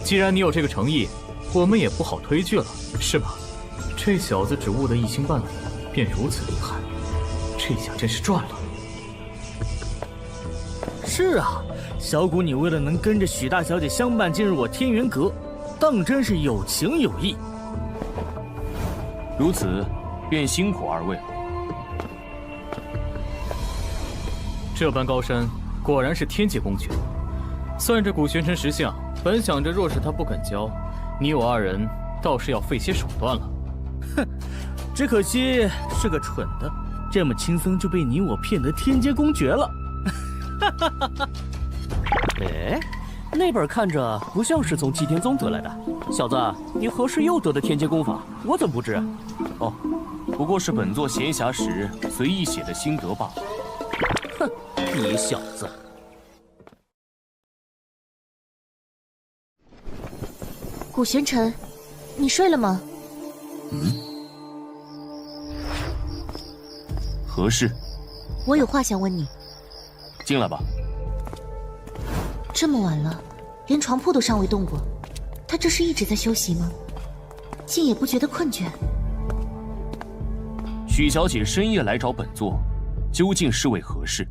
既然你有这个诚意，我们也不好推拒了，是吧？这小子只悟得1星半点，便如此厉害，这下真是赚了。是啊，小谷，你为了能跟着许大小姐相伴进入我天元阁，当真是有情有义。如此，便辛苦2位了。这般高山，果然是天阶公诀。算这古玄尘识相，本想着若是他不肯教，你我二人倒是要费些手段了。哼，只可惜是个蠢的，这么轻松就被你我骗得天阶公爵了。哈哈哈哈！哎，那本看着不像是从祭天宗得来的。小子，你何时又得的天阶功法？我怎么不知？哦，不过是本座闲暇时随意写的心得罢了。哼，你小子！古玄尘，你睡了吗？何事？我有话想问你。进来吧。这么晚了，连床铺都尚未动过，他这是一直在休息吗？竟也不觉得困倦。许小姐深夜来找本座，究竟是为何事？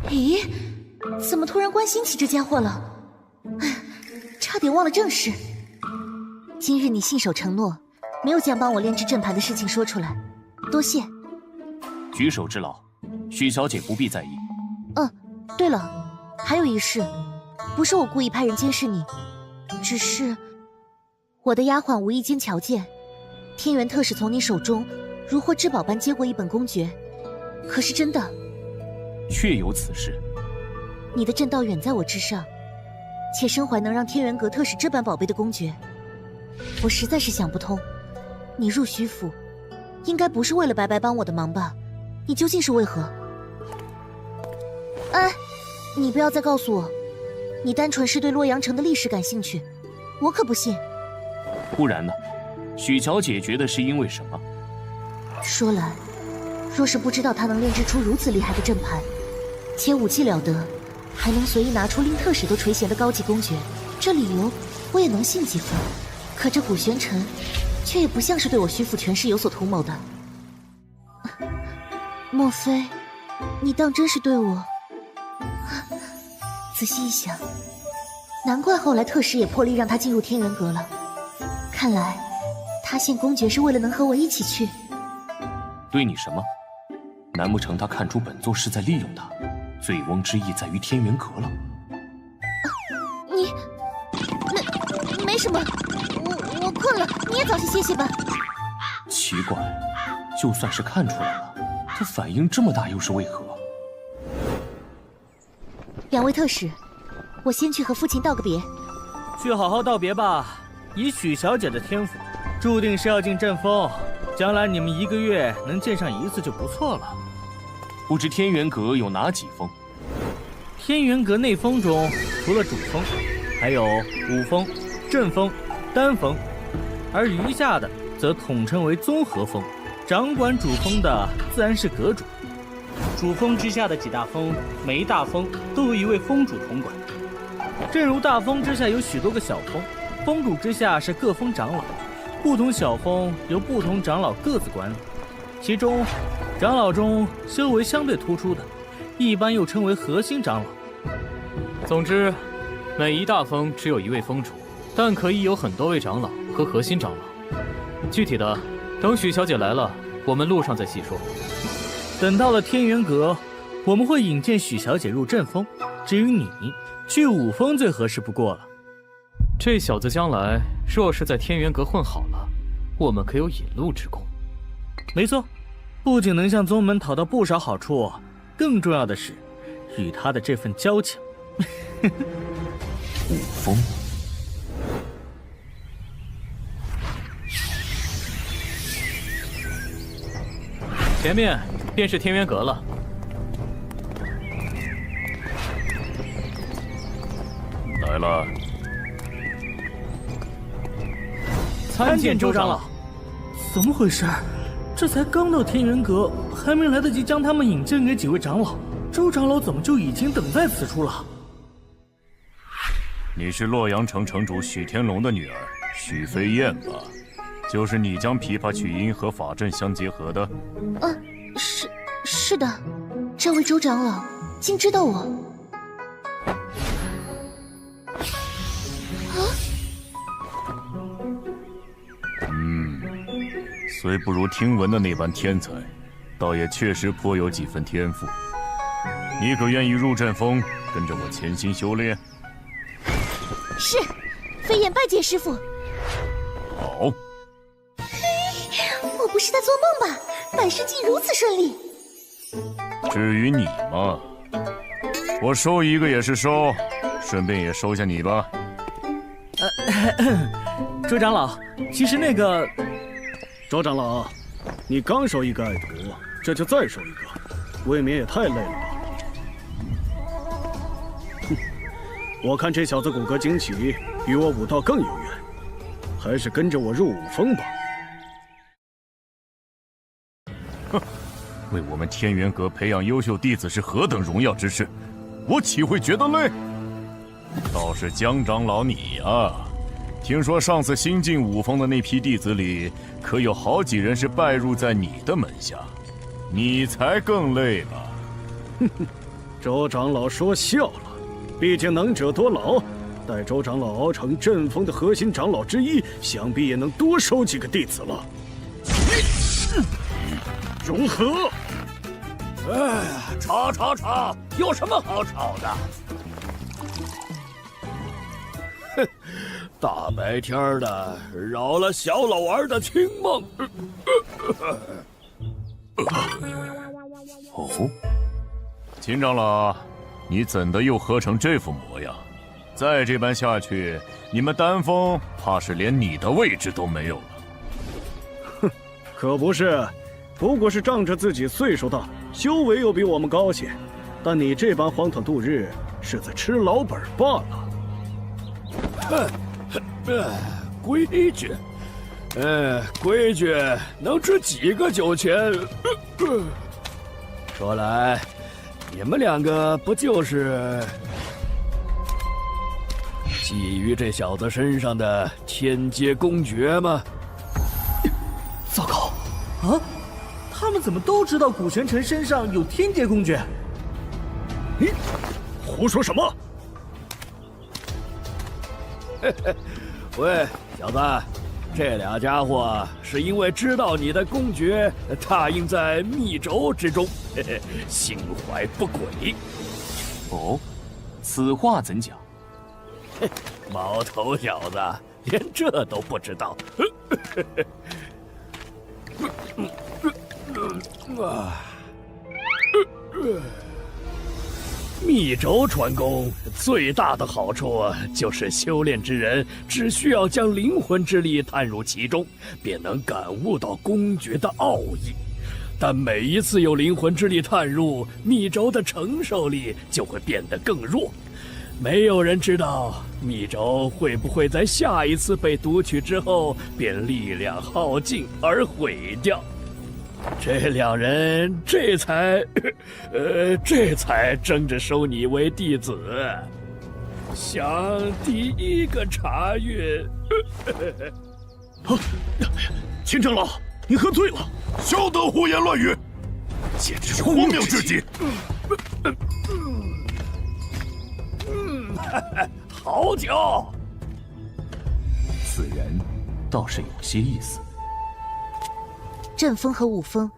咦，怎么突然关心起这家伙了？哎，差点忘了正事。今日你信守承诺，没有将帮我炼制阵盘的事情说出来，多谢。举手之劳，许小姐不必在意。对了，还有一事，不是我故意派人监视你，只是我的丫鬟无意间瞧见天元特使从你手中如获至宝般接过一本公诀，可是真的？确有此事。你的阵道远在我之上，且身怀能让天元阁特使这般宝贝的公诀，我实在是想不通，你入徐府，应该不是为了白白帮我的忙吧？你究竟是为何？哎，你不要再告诉我，你单纯是对洛阳城的历史感兴趣，我可不信。不然呢？许小姐觉得是因为什么？说来，若是不知道他能炼制出如此厉害的阵盘，且武器了得，还能随意拿出令特使都垂涎的高级公诀，这理由我也能信几分。可这古玄尘，却也不像是对我徐府权势有所图谋的。莫非，你当真是对我？仔细一想，难怪后来特使也破例让他进入天元阁了。看来，他献公爵是为了能和我一起去。对你什么？难不成他看出本座是在利用他？醉翁之意在于天元阁了。你，没什么，我困了，你也早些歇歇吧。奇怪，就算是看出来了，他反应这么大又是为何？两位特使，我先去和父亲道个别。去好好道别吧。以许小姐的天赋，注定是要进阵风，将来你们1个月能见上一次就不错了。不知天元阁有哪几峰？天元阁内峰中，除了主峰，还有武峰、正峰、丹峰，而余下的则统称为综合峰。掌管主峰的自然是阁主。主峰之下的几大峰，每一大峰都有一位峰主统管。正如大峰之下有许多个小峰，峰主之下是各峰长老，不同小峰由不同长老各自管理。其中，长老中修为相对突出的，一般又称为核心长老。总之，每一大峰只有一位峰主，但可以有很多位长老和核心长老。具体的，等许小姐来了，我们路上再细说。等到了天元阁，我们会引荐许小姐入阵风。至于你，去武峰最合适不过了。这小子将来若是在天元阁混好了，我们可有引路之功。没错，不仅能向宗门讨到不少好处，更重要的是，与他的这份交情。武峰。前面便是天元阁了。来了。参见周长老。怎么回事？这才刚到天元阁，还没来得及将他们引荐给几位长老，周长老怎么就已经等在此处了？你是洛阳城城主许天龙的女儿许飞燕吧？就是你将琵琶曲音和法阵相结合的？是的，这位周长老竟知道我。虽不如听闻的那般天才，倒也确实颇有几分天赋。你可愿意入阵风，跟着我潜心修炼？是，飞燕拜见师傅。好。我不是在做梦吧？百事竟如此顺利。至于你嘛，我收一个也是收，顺便也收下你吧。周长老，其实那个……周长老，你刚收一个爱徒，这就再收一个，未免也太累了吧？哼，我看这小子骨骼惊奇，与我武道更有缘，还是跟着我入武峰吧。哼，为我们天元阁培养优秀弟子是何等荣耀之事，我岂会觉得累？倒是江长老你啊，听说上次新进武峰的那批弟子里，可有好几人是拜入在你的门下，你才更累吧？哼哼，周长老说笑了，毕竟能者多劳，待周长老熬成阵风的核心长老之一，想必也能多收几个弟子了。融合！哎呀，吵，有什么好吵的？哼，大白天的扰了小老儿的清梦。哦，秦长老，你怎的又喝成这副模样？再这般下去，你们丹峰怕是连你的位置都没有了。哼，可不是。不过是仗着自己岁数大，修为又比我们高些，但你这般荒唐度日，是在吃老本罢了。规矩，规矩能值几个酒钱？说来，你们两个不就是觊觎这小子身上的天阶公爵吗？糟糕，啊！他们怎么都知道古玄尘身上有天阶公爵？你胡说什么？喂，小子，这俩家伙是因为知道你的公爵踏印在密轴之中，心怀不轨。哦，此话怎讲？毛头小子，连这都不知道。密轴传功最大的好处就是修炼之人只需要将灵魂之力探入其中，便能感悟到公爵的奥义。但每一次有灵魂之力探入，密轴的承受力就会变得更弱。没有人知道密轴会不会在下一次被读取之后便力量耗尽而毁掉。这两人这才争着收你为弟子，想第一个查阅。秦长老，你喝醉了，休得胡言乱语，简直荒谬至极！好酒，此人倒是有些意思。阵风和武峰，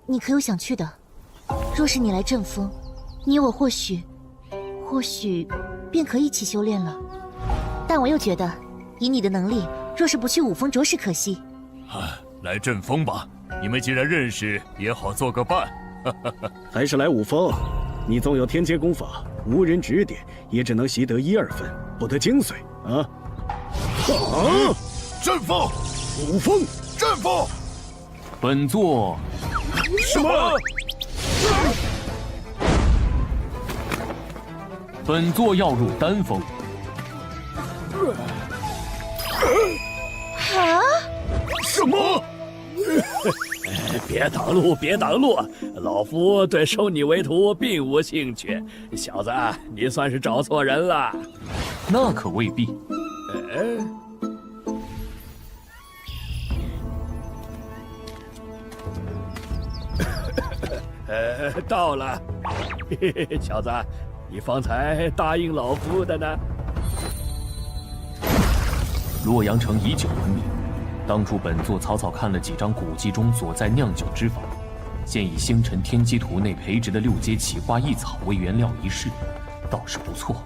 你可有想去的？若是你来阵风，你我或许便可一起修炼了。但我又觉得，以你的能力，若是不去武峰，着实可惜。来阵风吧，你们既然认识，也好做个伴。还是来武峰，你纵有天阶功法，无人指点，也只能习得1、2分，不得精髓啊！阵风，武峰，阵风。本座什么？本座要入丹峰。啊？什么？别挡路，别挡路！老夫对收你为徒并无兴趣，小子，你算是找错人了。那可未必。到了，小子，你方才答应老夫的呢？洛阳城以酒闻名，当初本座草草看了几张古籍中所在酿酒之法，现以星辰天机图内培植的6阶奇花异草为原料一试，倒是不错。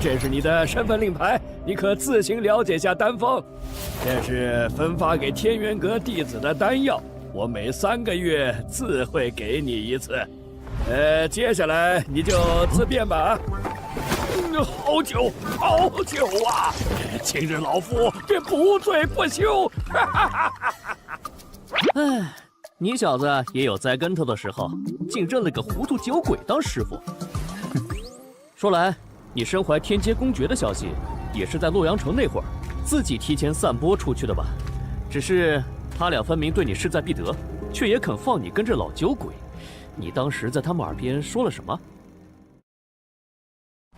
这是你的身份令牌，你可自行了解下丹方。这是分发给天元阁弟子的丹药，我每3个月自会给你一次。接下来你就自便吧。好酒，好酒啊！今日老夫便不醉不休。唉，你小子也有栽跟头的时候，竟认了个糊涂酒鬼当师傅。说来，你身怀天阶公爵的消息，也是在洛阳城那会儿自己提前散播出去的吧？只是他俩分明对你势在必得，却也肯放你跟着老酒鬼。你当时在他们耳边说了什么？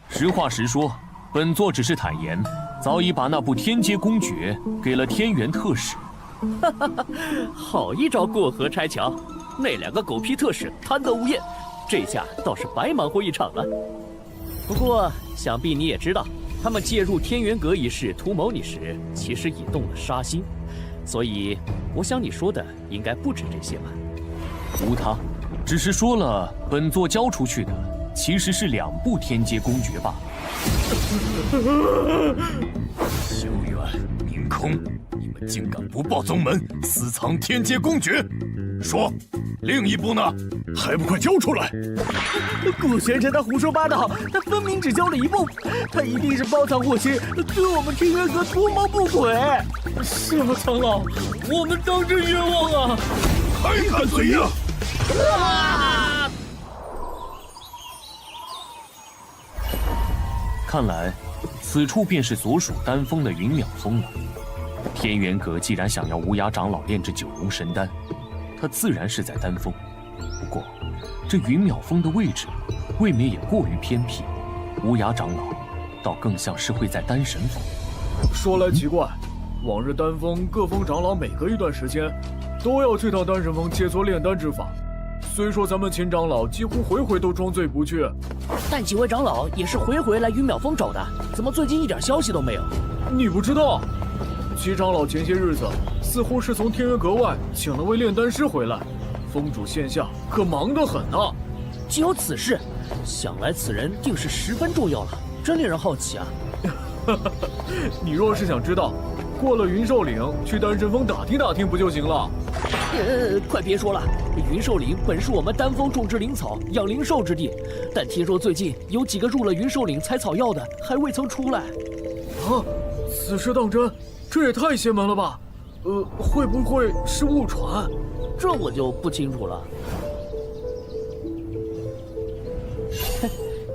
实话实说，本座只是坦言，早已把那部天阶公爵给了天元特使。好一招过河拆桥！那2个狗屁特使贪得无厌，这下倒是白忙活一场了。不过，想必你也知道，他们介入天元阁一事图谋你时，其实已动了杀心。所以，我想你说的应该不止这些吧？无他，只是说了本座交出去的其实是2部天阶公爵罢了。萧远、明空，你们竟敢不报宗门，私藏天阶公爵！说，另一部呢？还不快交出来！顾玄尘他胡说八道，他分明只交了1部，他一定是包藏祸心，对我们天元阁图谋不轨。是啊，长老，我们当真冤枉啊！还敢嘴硬！看来，此处便是所属丹峰的云淼峰了。天元阁既然想要无涯长老炼制9龙神丹，他自然是在丹峰。不过，这云淼峰的位置，未免也过于偏僻。无涯长老，倒更像是会在丹神峰。说来奇怪，往日丹峰各峰长老每隔一段时间，都要去趟丹神峰切磋炼丹之法。虽说咱们秦长老几乎回回都装醉不去，但几位长老也是回回来云淼峰找的，怎么最近一点消息都没有？你不知道？齐长老前些日子似乎是从天元阁外请了位炼丹师回来，峰主线下可忙得很啊。既有此事，想来此人定是十分重要了，真令人好奇啊。你若是想知道，过了云兽岭去丹神峰打听打听不就行了？快别说了，云兽岭本是我们丹峰种植灵草、养灵兽之地，但听说最近有几个入了云兽岭采草药的还未曾出来。啊，此事当真？这也太邪门了吧！会不会是误传？这我就不清楚了。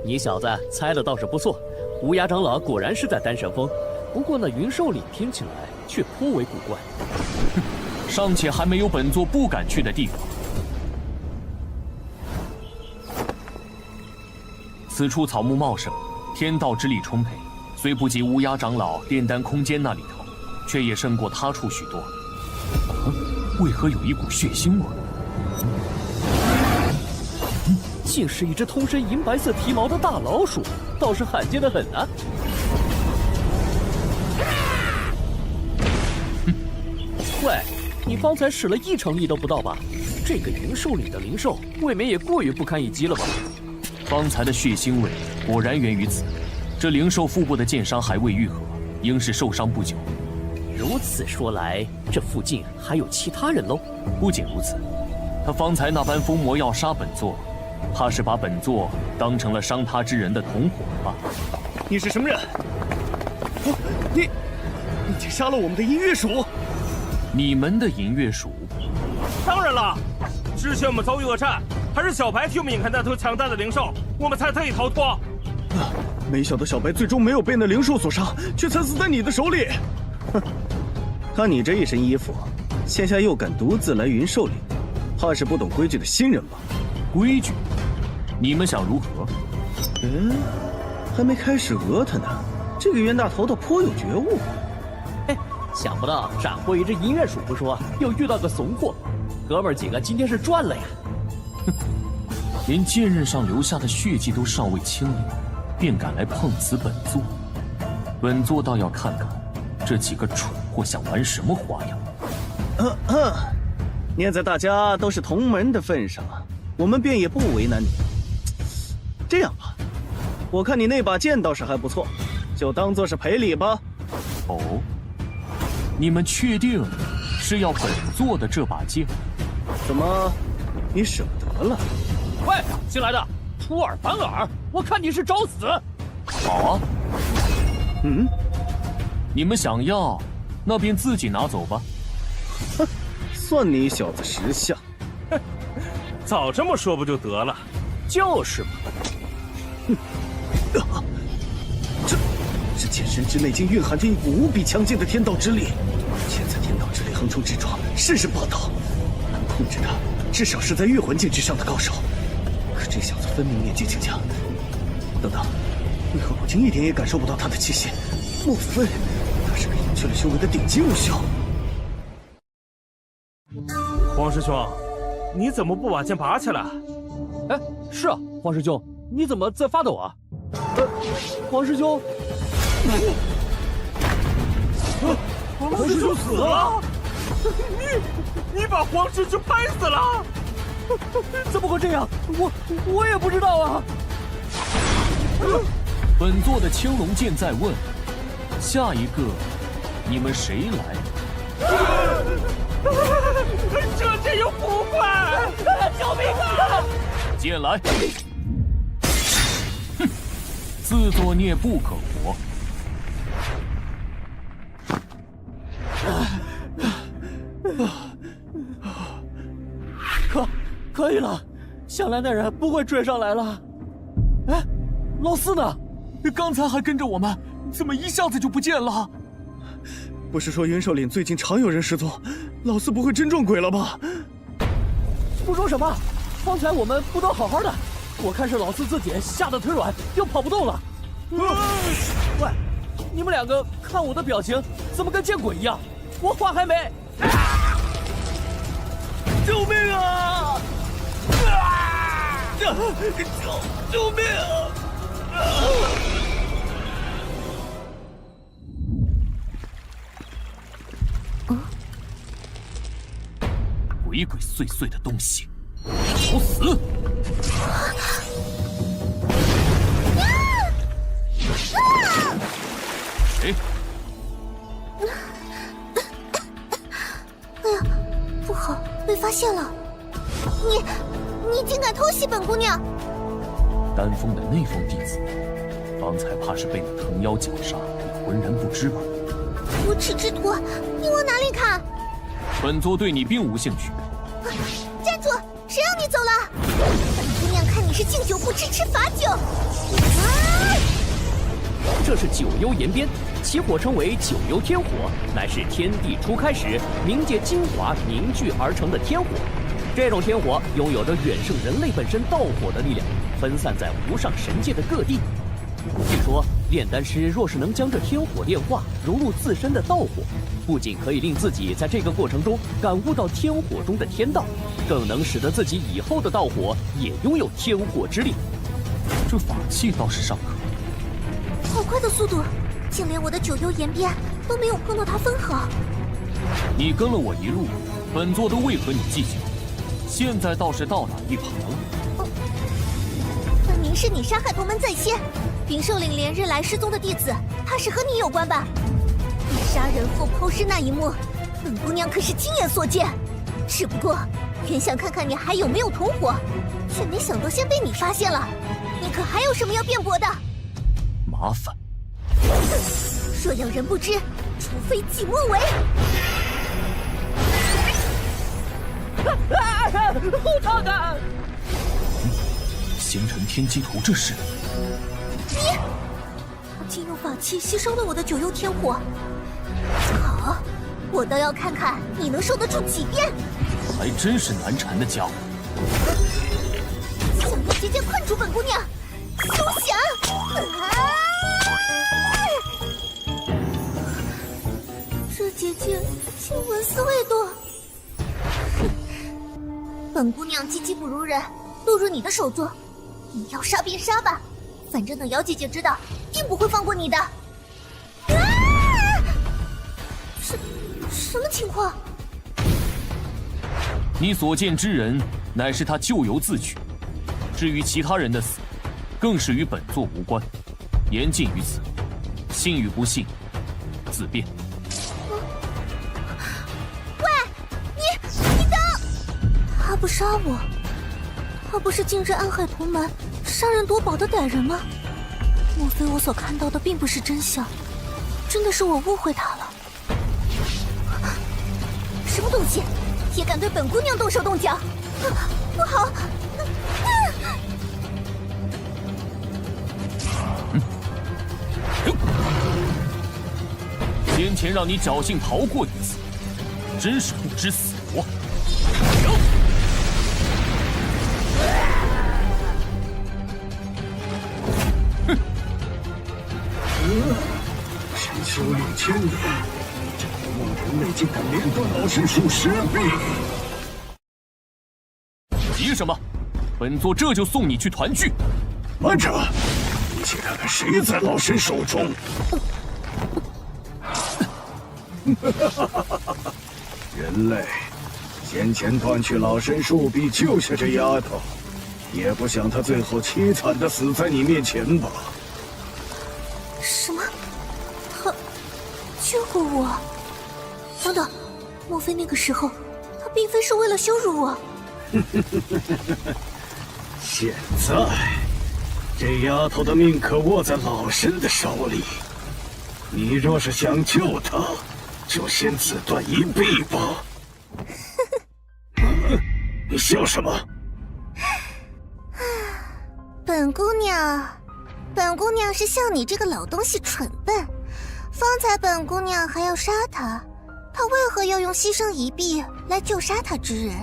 你小子猜的倒是不错，无涯长老果然是在丹神峰，不过那云兽岭听起来却颇为古怪。尚且还没有本座不敢去的地方。此处草木茂盛，天道之力充沛，虽不及无涯长老炼丹空间那里头，却也胜过他处许多。为何有一股血腥味？竟是一只通身银白色皮毛的大老鼠，倒是罕见的很啊！喂，你方才使了1成力都不到吧？这个云兽里的灵兽，未免也过于不堪一击了吧？方才的血腥味果然源于此。这灵兽腹部的剑伤还未愈合，应是受伤不久。如此说来，这附近还有其他人喽？不仅如此，他方才那般疯魔要杀本座，怕是把本座当成了伤他之人的同伙吧？你是什么人？你竟杀了我们的银月鼠！你们的银月鼠？当然了，之前我们遭遇恶战，还是小白替我们引开那头强大的灵兽，我们才得以逃脱。没想到小白最终没有被那灵兽所杀，却惨死在你的手里。哼，看你这一身衣服，现下又敢独自来云兽岭，怕是不懂规矩的新人吧？规矩？你们想如何？还没开始讹他呢，这个冤大头倒颇有觉悟。嘿，想不到斩获一只银月鼠不说，又遇到个怂货，哥们儿几个今天是赚了呀！哼，连剑刃上留下的血迹都尚未清理，便敢来碰瓷本座，本座倒要看看这几个蠢货想玩什么花样。念在大家都是同门的份上，我们便也不为难你。这样吧，我看你那把剑倒是还不错，就当做是赔礼吧。哦，你们确定是要本座的这把剑？怎么，你舍不得了？喂，新来的，出尔反尔，我看你是找死！好啊。你们想要，那便自己拿走吧。哼，算你小子识相。早这么说不就得了？就是嘛。这剑身之内竟蕴含着一股无比强劲的天道之力，现在天道之力横冲直撞，甚是霸道。能控制的，至少是在月魂境之上的高手。可这小子分明年纪轻轻。等等，为何我竟一点也感受不到他的气息？莫非他是个隐去了修为的顶级武修？黄师兄，你怎么不把剑拔起来？哎，是啊，黄师兄，你怎么在发抖啊？黄师兄，黄师兄死了！你把黄师兄拍死了？怎么会这样？我也不知道啊。本座的青龙剑在问，下一个你们谁来？这剑有古怪！救命啊！剑来！哼，自作孽不可活。可以了，想来的人不会追上来了。哎，老四呢？刚才还跟着我们，怎么一下子就不见了？不是说云兽岭最近常有人失踪，老四不会真撞鬼了吧？不说什么，方才我们不都好好的？我看是老四自己吓得腿软，又跑不动了。喂，你们两个看我的表情，怎么跟见鬼一样？我话还没。救命啊！救命啊！鬼鬼祟祟的东西，找死！谁？哎呀，不好，被发现了！你竟敢偷袭本姑娘！丹峰的内封弟子，方才怕是被你藤妖绞杀，你浑然不知吧？无耻之徒，你往哪里看？本座对你并无兴趣。站住！谁让你走了？本姑娘看你是敬酒不吃吃罚酒。这是九幽炎鞭，其火称为九幽天火，乃是天地初开始冥界精华凝聚而成的天火。这种天火拥有着远胜人类本身道火的力量，分散在无上神界的各地。据说炼丹师若是能将这天火炼化，融入自身的道火，不仅可以令自己在这个过程中感悟到天火中的天道，更能使得自己以后的道火也拥有天火之力。这法器倒是尚可。好快的速度，竟连我的九幽炎鞭都没有碰到它分毫。你跟了我一路，本座都未和你计较，现在倒是倒打一耙了。分明是你杀害同门在先，云兽岭连日来失踪的弟子，怕是和你有关吧？你杀人后抛尸那一幕，本姑娘可是亲眼所见。只不过原想看看你还有没有同伙，却没想到先被你发现了。你可还有什么要辩驳的？麻烦。若要人不知，除非己莫为。后头的！星辰天机图，这是？你，他竟用法器吸收了我的九幽天火。好，我倒要看看你能受得住几遍。还真是难缠的家伙。想要直接困住本姑娘，休想！这结界竟纹丝未动。本姑娘技技不如人，落入你的手中，你要杀便杀吧，反正等姚姐姐知道，定不会放过你的。什么情况？你所见之人，乃是他咎由自取。至于其他人的死，更是与本座无关，言尽于此。信与不信，自便。喂，你等！他不杀我，他不是进入暗海图门杀人夺宝的歹人吗？莫非我所看到的并不是真相？真的是我误会他了？什么东西，也敢对本姑娘动手动脚？不好！先前让你侥幸逃过一次，真是不知死活！哼！神修炼千年，这个梦人类竟敢连断老神术10臂！急什么？本座这就送你去团聚。慢着，一起看看谁在老神手中。人类，先前断去老神术臂救下这丫头，也不想她最后凄惨的死在你面前吧？什么？他救过我？等等，莫非那个时候他并非是为了羞辱我？现在，这丫头的命可握在老身的手里。你若是想救她，就先自断一臂吧。你笑什么？本姑娘是笑你这个老东西蠢笨。方才本姑娘还要杀他，她为何要用牺牲一臂来救杀他之人？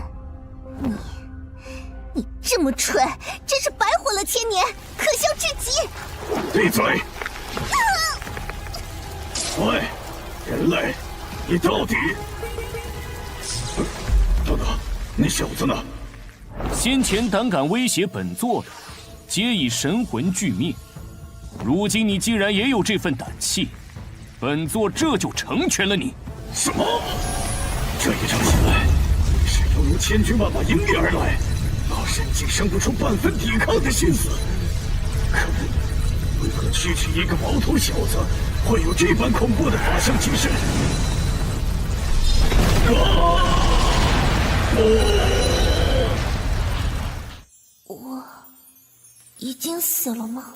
你这么蠢，真是白活了千年，可笑至极！闭嘴！喂，人类，你到底……等等，那小子呢？先前胆敢威胁本座的，皆已神魂俱灭。如今你既然也有这份胆气，本座这就成全了你。什么？这一仗下来，你是犹如千军万马迎面而来，老身竟生不出半分抵抗的心思。可恶，为何区区一个毛头小子会有这般恐怖的法相精神？我已经死了吗？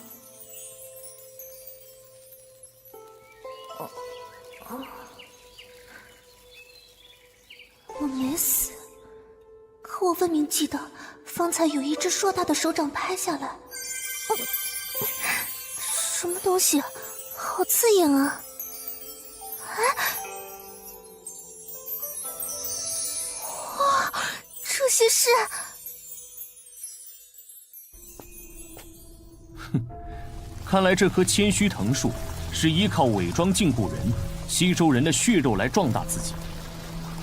我没死，可我分明记得方才有一只硕大的手掌拍下来。什么东西，好刺眼啊！哇，这些是……看来这棵千须藤树是依靠伪装禁锢人，吸收人的血肉来壮大自己。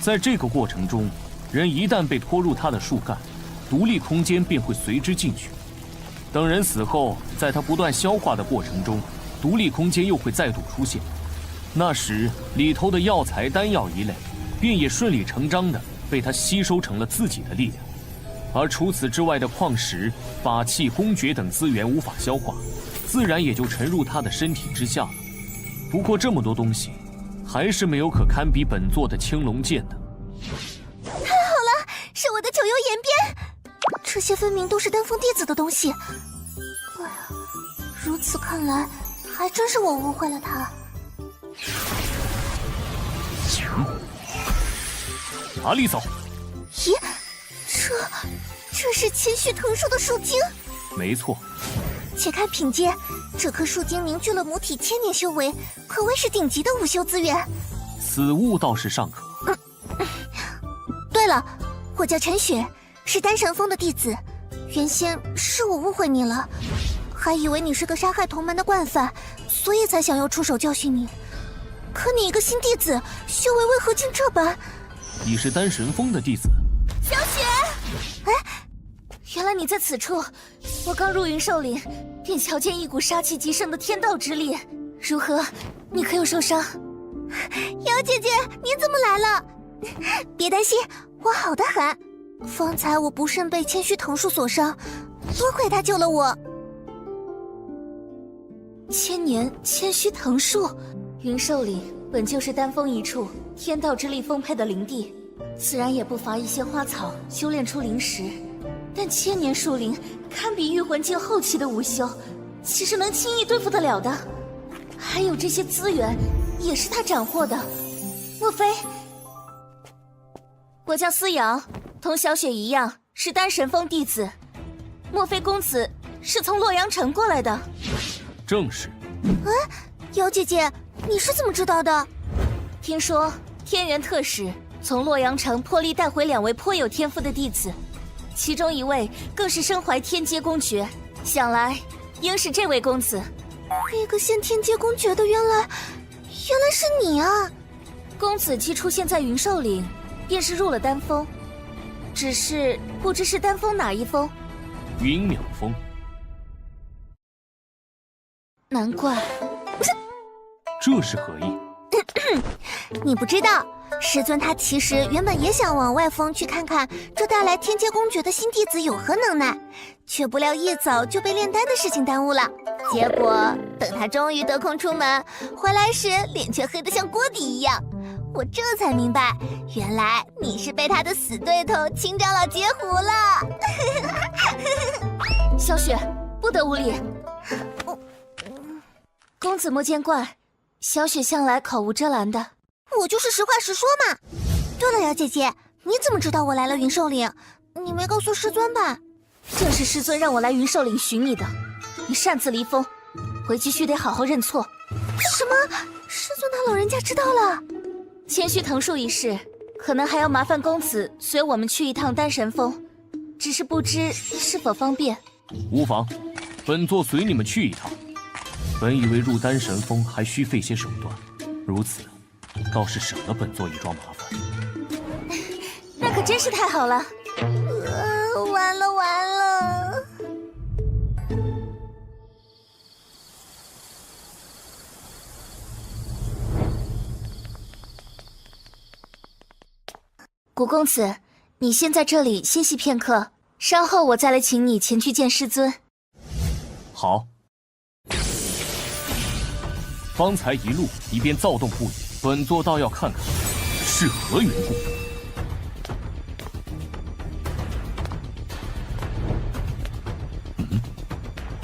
在这个过程中，人一旦被拖入它的树干，独立空间便会随之进去。等人死后，在它不断消化的过程中，独立空间又会再度出现。那时里头的药材、丹药一类，便也顺理成章地被它吸收成了自己的力量。而除此之外的矿石、法器、公爵等资源无法消化，自然也就沉入他的身体之下了。不过这么多东西，还是没有可堪比本座的青龙剑的。太好了，是我的九幽岩鞭，这些分明都是丹峰弟子的东西。哎呀，如此看来，还真是我误会了他。哪里走？咦，这是千须藤树的树精？没错。且看品阶，这棵树精凝聚了母体千年修为，可谓是顶级的武修资源。此物倒是尚可。对了，我叫陈雪，是丹神峰的弟子。原先是我误会你了，还以为你是个杀害同门的惯犯，所以才想要出手教训你。可你一个新弟子，修为为何竟这般？你是丹神峰的弟子？小雪，哎，原来你在此处。我刚入云兽岭，便瞧见一股杀气极盛的天道之力。如何？你可有受伤？瑶姐姐，你怎么来了？别担心，我好得很。方才我不慎被千须藤树所伤，多亏他救了我。千年千须藤树。云兽岭本就是丹峰一处天道之力丰沛的灵地，自然也不乏一些花草修炼出灵石。但千年树林堪比御魂境后期的武修，岂是能轻易对付得了的？还有这些资源，也是他斩获的。莫非？我叫思瑶，同小雪一样是丹神峰弟子。莫非公子是从洛阳城过来的？正是。哎，瑶姐姐，你是怎么知道的？听说天元特使从洛阳城破例带回2位颇有天赋的弟子，其中一位更是身怀天阶公爵，想来应是这位公子。那个现天阶公爵的原来是你啊！公子既出现在云兽岭，便是入了丹峰，只是不知是丹峰哪一峰。云淼峰。难怪。这是何意？你不知道，师尊他其实原本也想往外峰去看看这带来天阶公爵的新弟子有何能耐，却不料一早就被炼丹的事情耽误了。结果等他终于得空出门回来时，脸却黑得像锅底一样。我这才明白，原来你是被他的死对头青长老截胡了。小雪，不得无礼。公子莫见怪，小雪向来口无遮拦的。我就是实话实说嘛。对了，瑶姐姐，你怎么知道我来了云兽岭？你没告诉师尊吧？正是师尊让我来云兽岭寻你的。你擅自离峰，回去须得好好认错。什么？师尊他老人家知道了？千须藤树一事，可能还要麻烦公子随我们去一趟丹神峰，只是不知是否方便。无妨，本座随你们去一趟。本以为入丹神峰还需费些手段，如此倒是省了本座一桩麻烦。那可真是太好了。完了完了。古公子，你先在这里歇息片刻，稍后我再来请你前去见师尊。好。方才一路一边躁动不已，本座倒要看看是何缘故。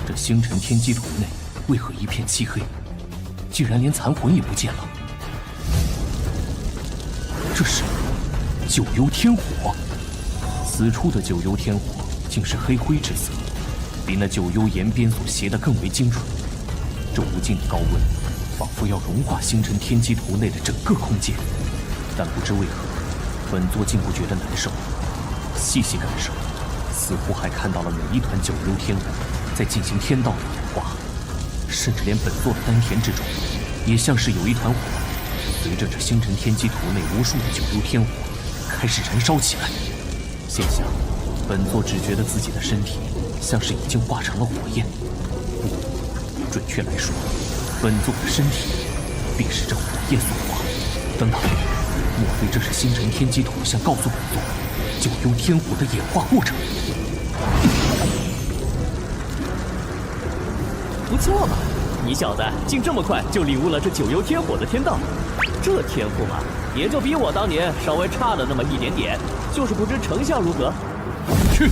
这星辰天机图内为何一片漆黑？竟然连残魂也不见了。这是九幽天火，此处的九幽天火竟是黑灰之色，比那九幽岩边所携的更为精纯。这无尽的高温，仿佛要融化星辰天机图内的整个空间。但不知为何，本座竟不觉得难受。细细感受，似乎还看到了每一团九幽天火在进行天道的演化，甚至连本座的丹田之中，也像是有一团火，随着这星辰天机图内无数的九幽天火开始燃烧起来。现下，本座只觉得自己的身体像是已经化成了火焰。不，准确来说，本座的身体便是这火焰所化。等等，莫非这是星辰天机图想告诉本座九幽天火的演化过程？不错嘛，你小子竟这么快就领悟了这九幽天火的天道，这天赋嘛，也就比我当年稍微差了那么一点点，就是不知成效如何。去！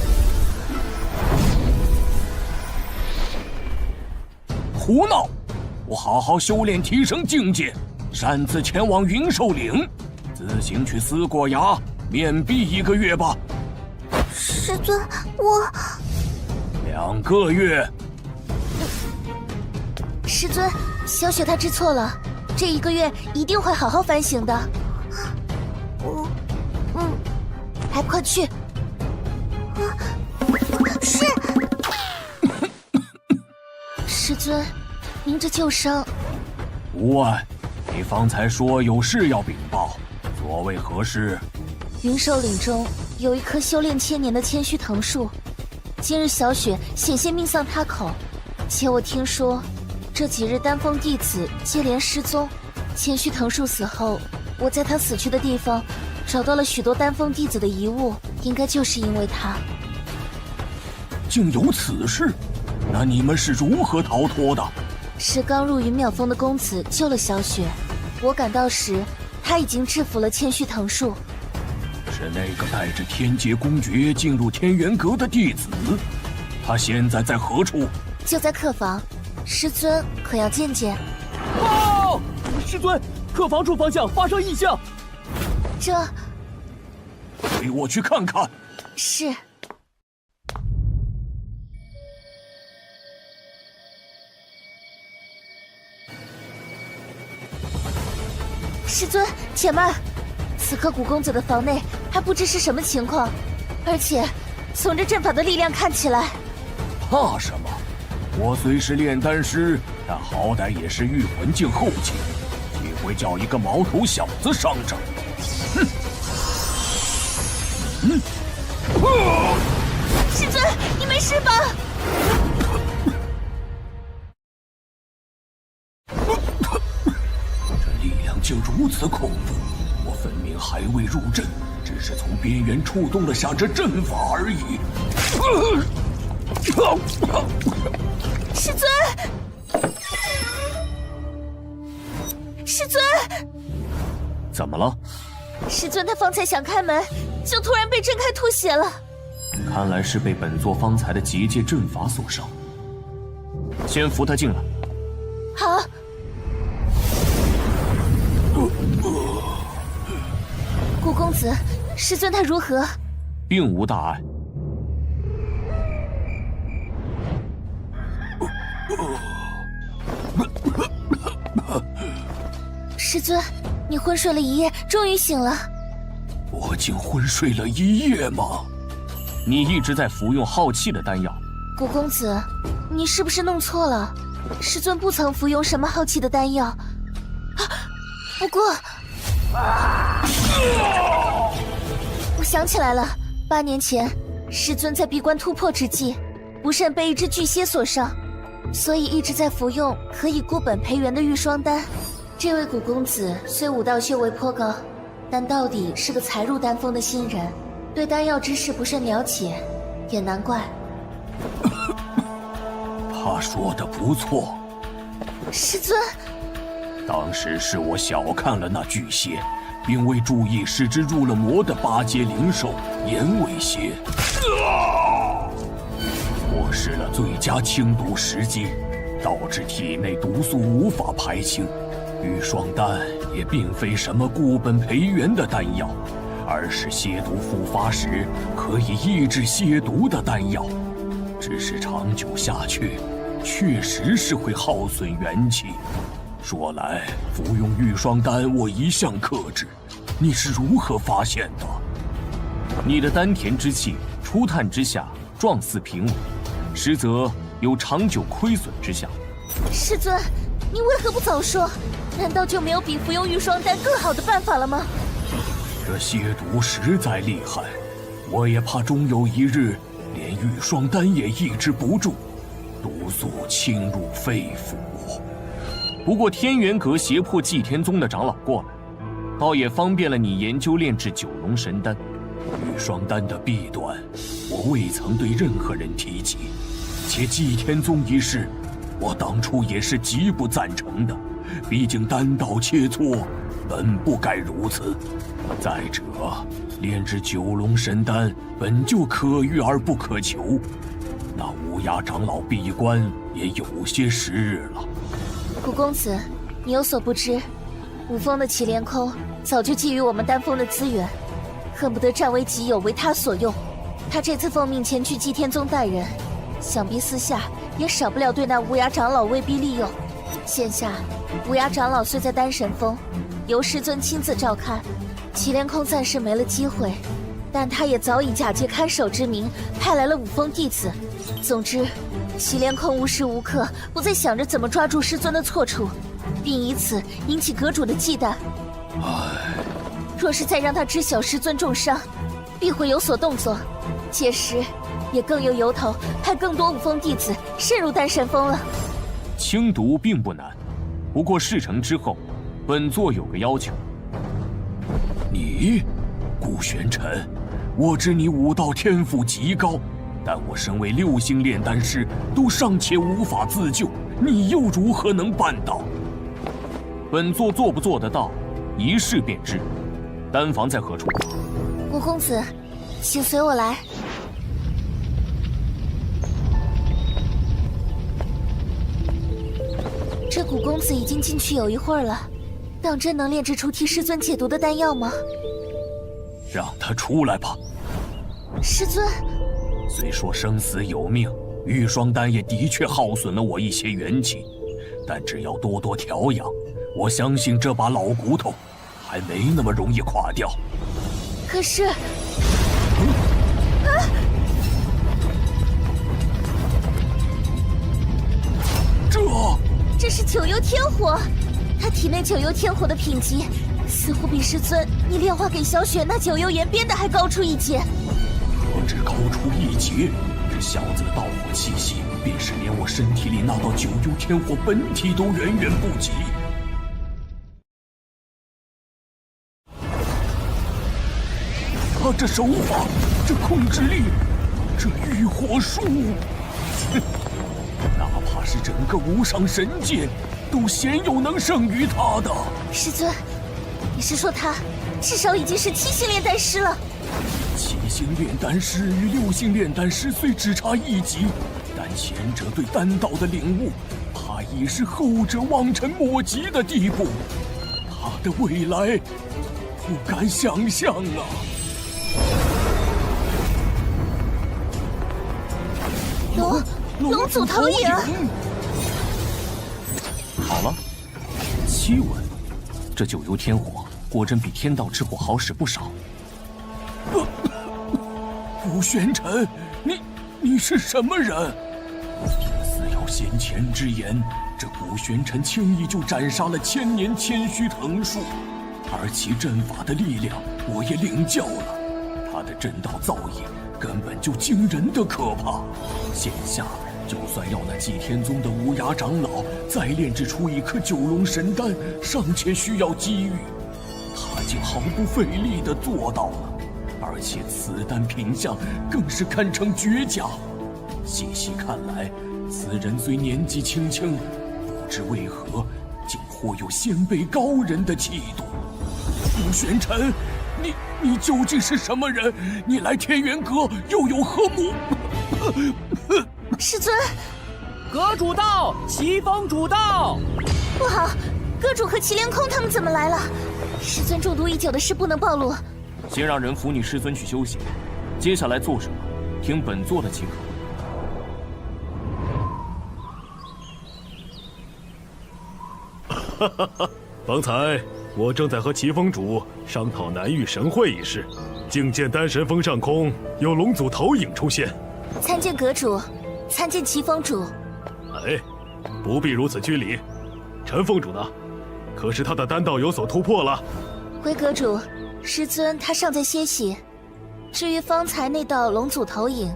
胡闹！我好好修炼，提升境界，擅自前往云兽岭，自行去思过崖，面壁1个月吧。师尊，我2个月。师尊，小雪她知错了，这1个月一定会好好反省的。还不快去！是。师尊，您这旧伤。无碍，你方才说有事要禀报，所谓何事？云兽岭中有一棵修炼千年的千须藤树，今日小雪险些命丧他口，且我听说这几日丹峰弟子接连失踪。千须藤树死后，我在他死去的地方找到了许多丹峰弟子的遗物，应该就是因为他。竟有此事？那你们是如何逃脱的？是刚入云淼峰的公子救了小雪。我赶到时，他已经制服了千须藤树。是那个带着天劫公爵进入天元阁的弟子，他现在在何处？就在客房，师尊可要见见？报！师尊，客房处方向发生异象。这，随我去看看。是。师尊，且慢！此刻古公子的房内还不知是什么情况，而且从这阵法的力量看起来，怕什么？我虽是炼丹师，但好歹也是御魂境后期，岂会叫一个毛头小子伤着？哼！师尊，你没事吧？竟如此恐怖！我分明还未入阵，只是从边缘触动了下这阵法而已。师尊，师尊，怎么了？师尊，他方才想开门，就突然被震开吐血了。看来是被本座方才的结界阵法所伤。先扶他进来。好。古公子，师尊他如何？并无大碍。师尊，你昏睡了一夜，终于醒了。我竟昏睡了一夜吗？你一直在服用耗气的丹药。古公子，你是不是弄错了？师尊不曾服用什么耗气的丹药。不过，我想起来了，8年前，师尊在闭关突破之际，不慎被一只巨蝎所伤，所以一直在服用可以固本培元的玉霜丹。这位古公子虽武道修为颇高，但到底是个才入丹峰的新人，对丹药知识不甚了解，也难怪。他说的不错。师尊。当时是我小看了那巨蝎，并未注意是只入了魔的8阶灵兽岩尾蝎，错失了最佳清毒时机，导致体内毒素无法排清。玉霜丹也并非什么固本培元的丹药，而是蝎毒复发时可以抑制蝎毒的丹药，只是长久下去，确实是会耗损元气。说来，服用玉霜丹我一向克制，你是如何发现的？你的丹田之气初探之下状似平稳，实则有长久亏损之象。师尊，你为何不早说？难道就没有比服用玉霜丹更好的办法了吗？这蝎毒实在厉害，我也怕终有一日连玉霜丹也抑制不住，毒素侵入肺腑。不过天元阁胁迫祭天宗的长老过来，倒也方便了你研究炼制九龙神丹。玉霜丹的弊端，我未曾对任何人提及，且祭天宗一事，我当初也是极不赞成的。毕竟丹道切磋，本不该如此。再者，炼制九龙神丹本就可遇而不可求，那乌鸦长老闭关也有些时日了。古公子，你有所不知，五峰的祁连空早就觊觎我们丹峰的资源，恨不得占为己有，为他所用。他这次奉命前去祭天宗带人，想必私下也少不了对那无涯长老威逼利诱。现下无涯长老虽在丹神峰，由师尊亲自照看，祁连空暂时没了机会，但他也早已假借看守之名，派来了五峰弟子。总之，祁连空无时无刻不在想着怎么抓住师尊的错处，并以此引起阁主的忌惮。若是再让他知晓师尊重伤，必会有所动作，届时也更有由头派更多五峰弟子深入丹神峰了。清毒并不难，不过事成之后，本座有个要求。你，顾玄尘，我知你武道天赋极高，但我身为6星炼丹师，都尚且无法自救，你又如何能办到？本座做不做得到，一试便知。丹房在何处？五公子，请随我来。这古公子已经进去有一会儿了，当真能炼制出替师尊解毒的丹药吗？让他出来吧。师尊，虽说生死有命，玉霜丹也的确耗损了我一些元气，但只要多多调养，我相信这把老骨头还没那么容易垮掉。可是，这是九幽天火，他体内九幽天火的品级，似乎比师尊你炼化给小雪那九幽岩边的还高出一截。何止高出一截，这小子的道火气息，便是连我身体里那道九幽天火本体都远远不及。他这手法，这控制力，这御火术，哪怕是整个无上神界，都鲜有能胜于他的。师尊，你是说他至少已经是7星炼丹师了？7星炼丹师与6星炼丹师虽只差一级，但前者对丹道的领悟，怕已是后者望尘莫及的地步。他的未来，不敢想象啊！龙祖投影。好了，7文，这九幽天火果真比天道之火好使不少。古玄尘，你是什么人？似有先前之言，这古玄尘轻易就斩杀了千年千虚藤树，而其阵法的力量我也领教了，他的阵道造诣根本就惊人的可怕。现下就算要那祭天宗的无涯长老再炼制出一颗九龙神丹，尚且需要机遇，他竟毫不费力地做到了。而且此丹品相更是堪称绝佳。细细看来，此人虽年纪轻轻，不知为何竟颇有先辈高人的气度。古玄尘，你究竟是什么人？你来天元阁又有何目？师尊，阁主到，齐峰主到。不好，阁主和祁连空他们怎么来了？师尊中毒已久的事不能暴露。先让人扶你师尊去休息，接下来做什么，听本座的即可。方才我正在和齐峰主商讨南域神会一事，竟见丹神峰上空有龙祖投影出现。参见阁主，参见齐峰主。哎，不必如此拘礼。陈峰主呢？可是他的丹道有所突破了？回阁主，师尊他尚在歇息。至于方才那道龙祖投影，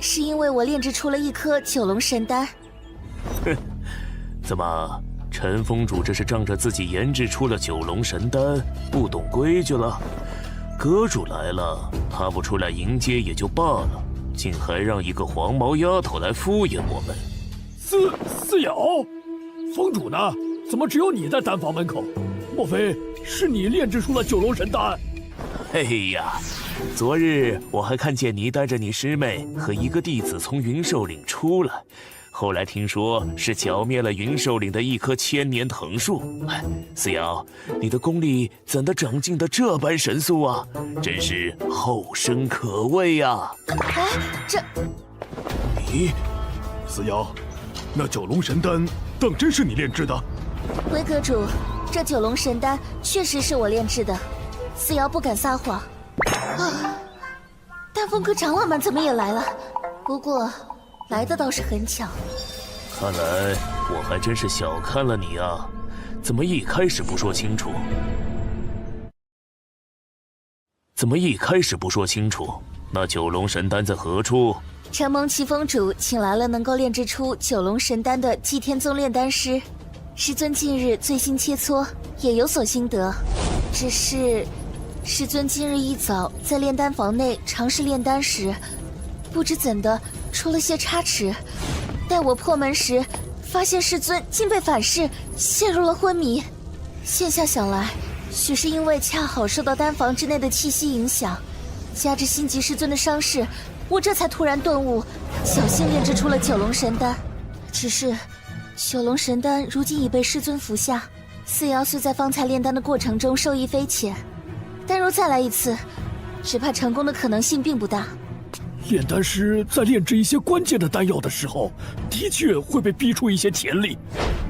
是因为我炼制出了一颗九龙神丹。哼，怎么？陈峰主这是仗着自己研制出了九龙神丹，不懂规矩了？阁主来了，他不出来迎接也就罢了，竟还让一个黄毛丫头来敷衍我们。四友，峰主呢？怎么只有你在丹房门口？莫非是你炼制出了九龙神丹？嘿呀，昨日我还看见你带着你师妹和一个弟子从云兽岭出来。后来听说是剿灭了云兽岭的一棵千年藤树。四瑶，你的功力怎的长进得这般神速啊？真是后生可畏呀！哎，这……你，四瑶，那九龙神丹当真是你炼制的？回阁主，这九龙神丹确实是我炼制的，四瑶不敢撒谎。啊，丹峰阁长老们怎么也来了？不过。来的倒是很巧，看来我还真是小看了你啊！怎么一开始不说清楚？那九龙神丹在何处？承蒙齐峰主请来了能够炼制出九龙神丹的祭天宗炼丹师，师尊近日最新切磋，也有所心得。只是，师尊今日一早在炼丹房内尝试炼丹时，不知怎的出了些差池，待我破门时，发现师尊竟被反噬，陷入了昏迷。现下想来，许是因为恰好受到丹房之内的气息影响，加之心急师尊的伤势，我这才突然顿悟，侥幸炼制出了九龙神丹。只是，九龙神丹如今已被师尊服下，四瑶虽在方才炼丹的过程中受益匪浅，但若再来一次，只怕成功的可能性并不大。炼丹师在炼制一些关键的丹药的时候，的确会被逼出一些潜力。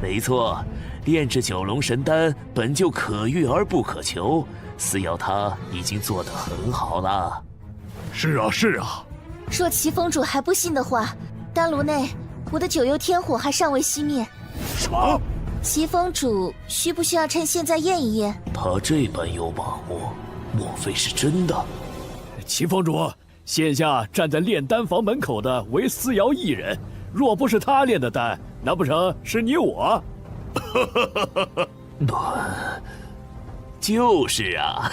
没错，炼制九龙神丹本就可遇而不可求，四瑶他已经做得很好了。是啊，是啊。若齐峰主还不信的话，丹炉内我的九幽天火还尚未熄灭。什么？齐峰主需不需要趁现在验一验？他这般有把握，莫非是真的？齐峰主，现下站在炼丹房门口的唯思瑶一人，若不是他炼的丹，难不成是你我？就是啊。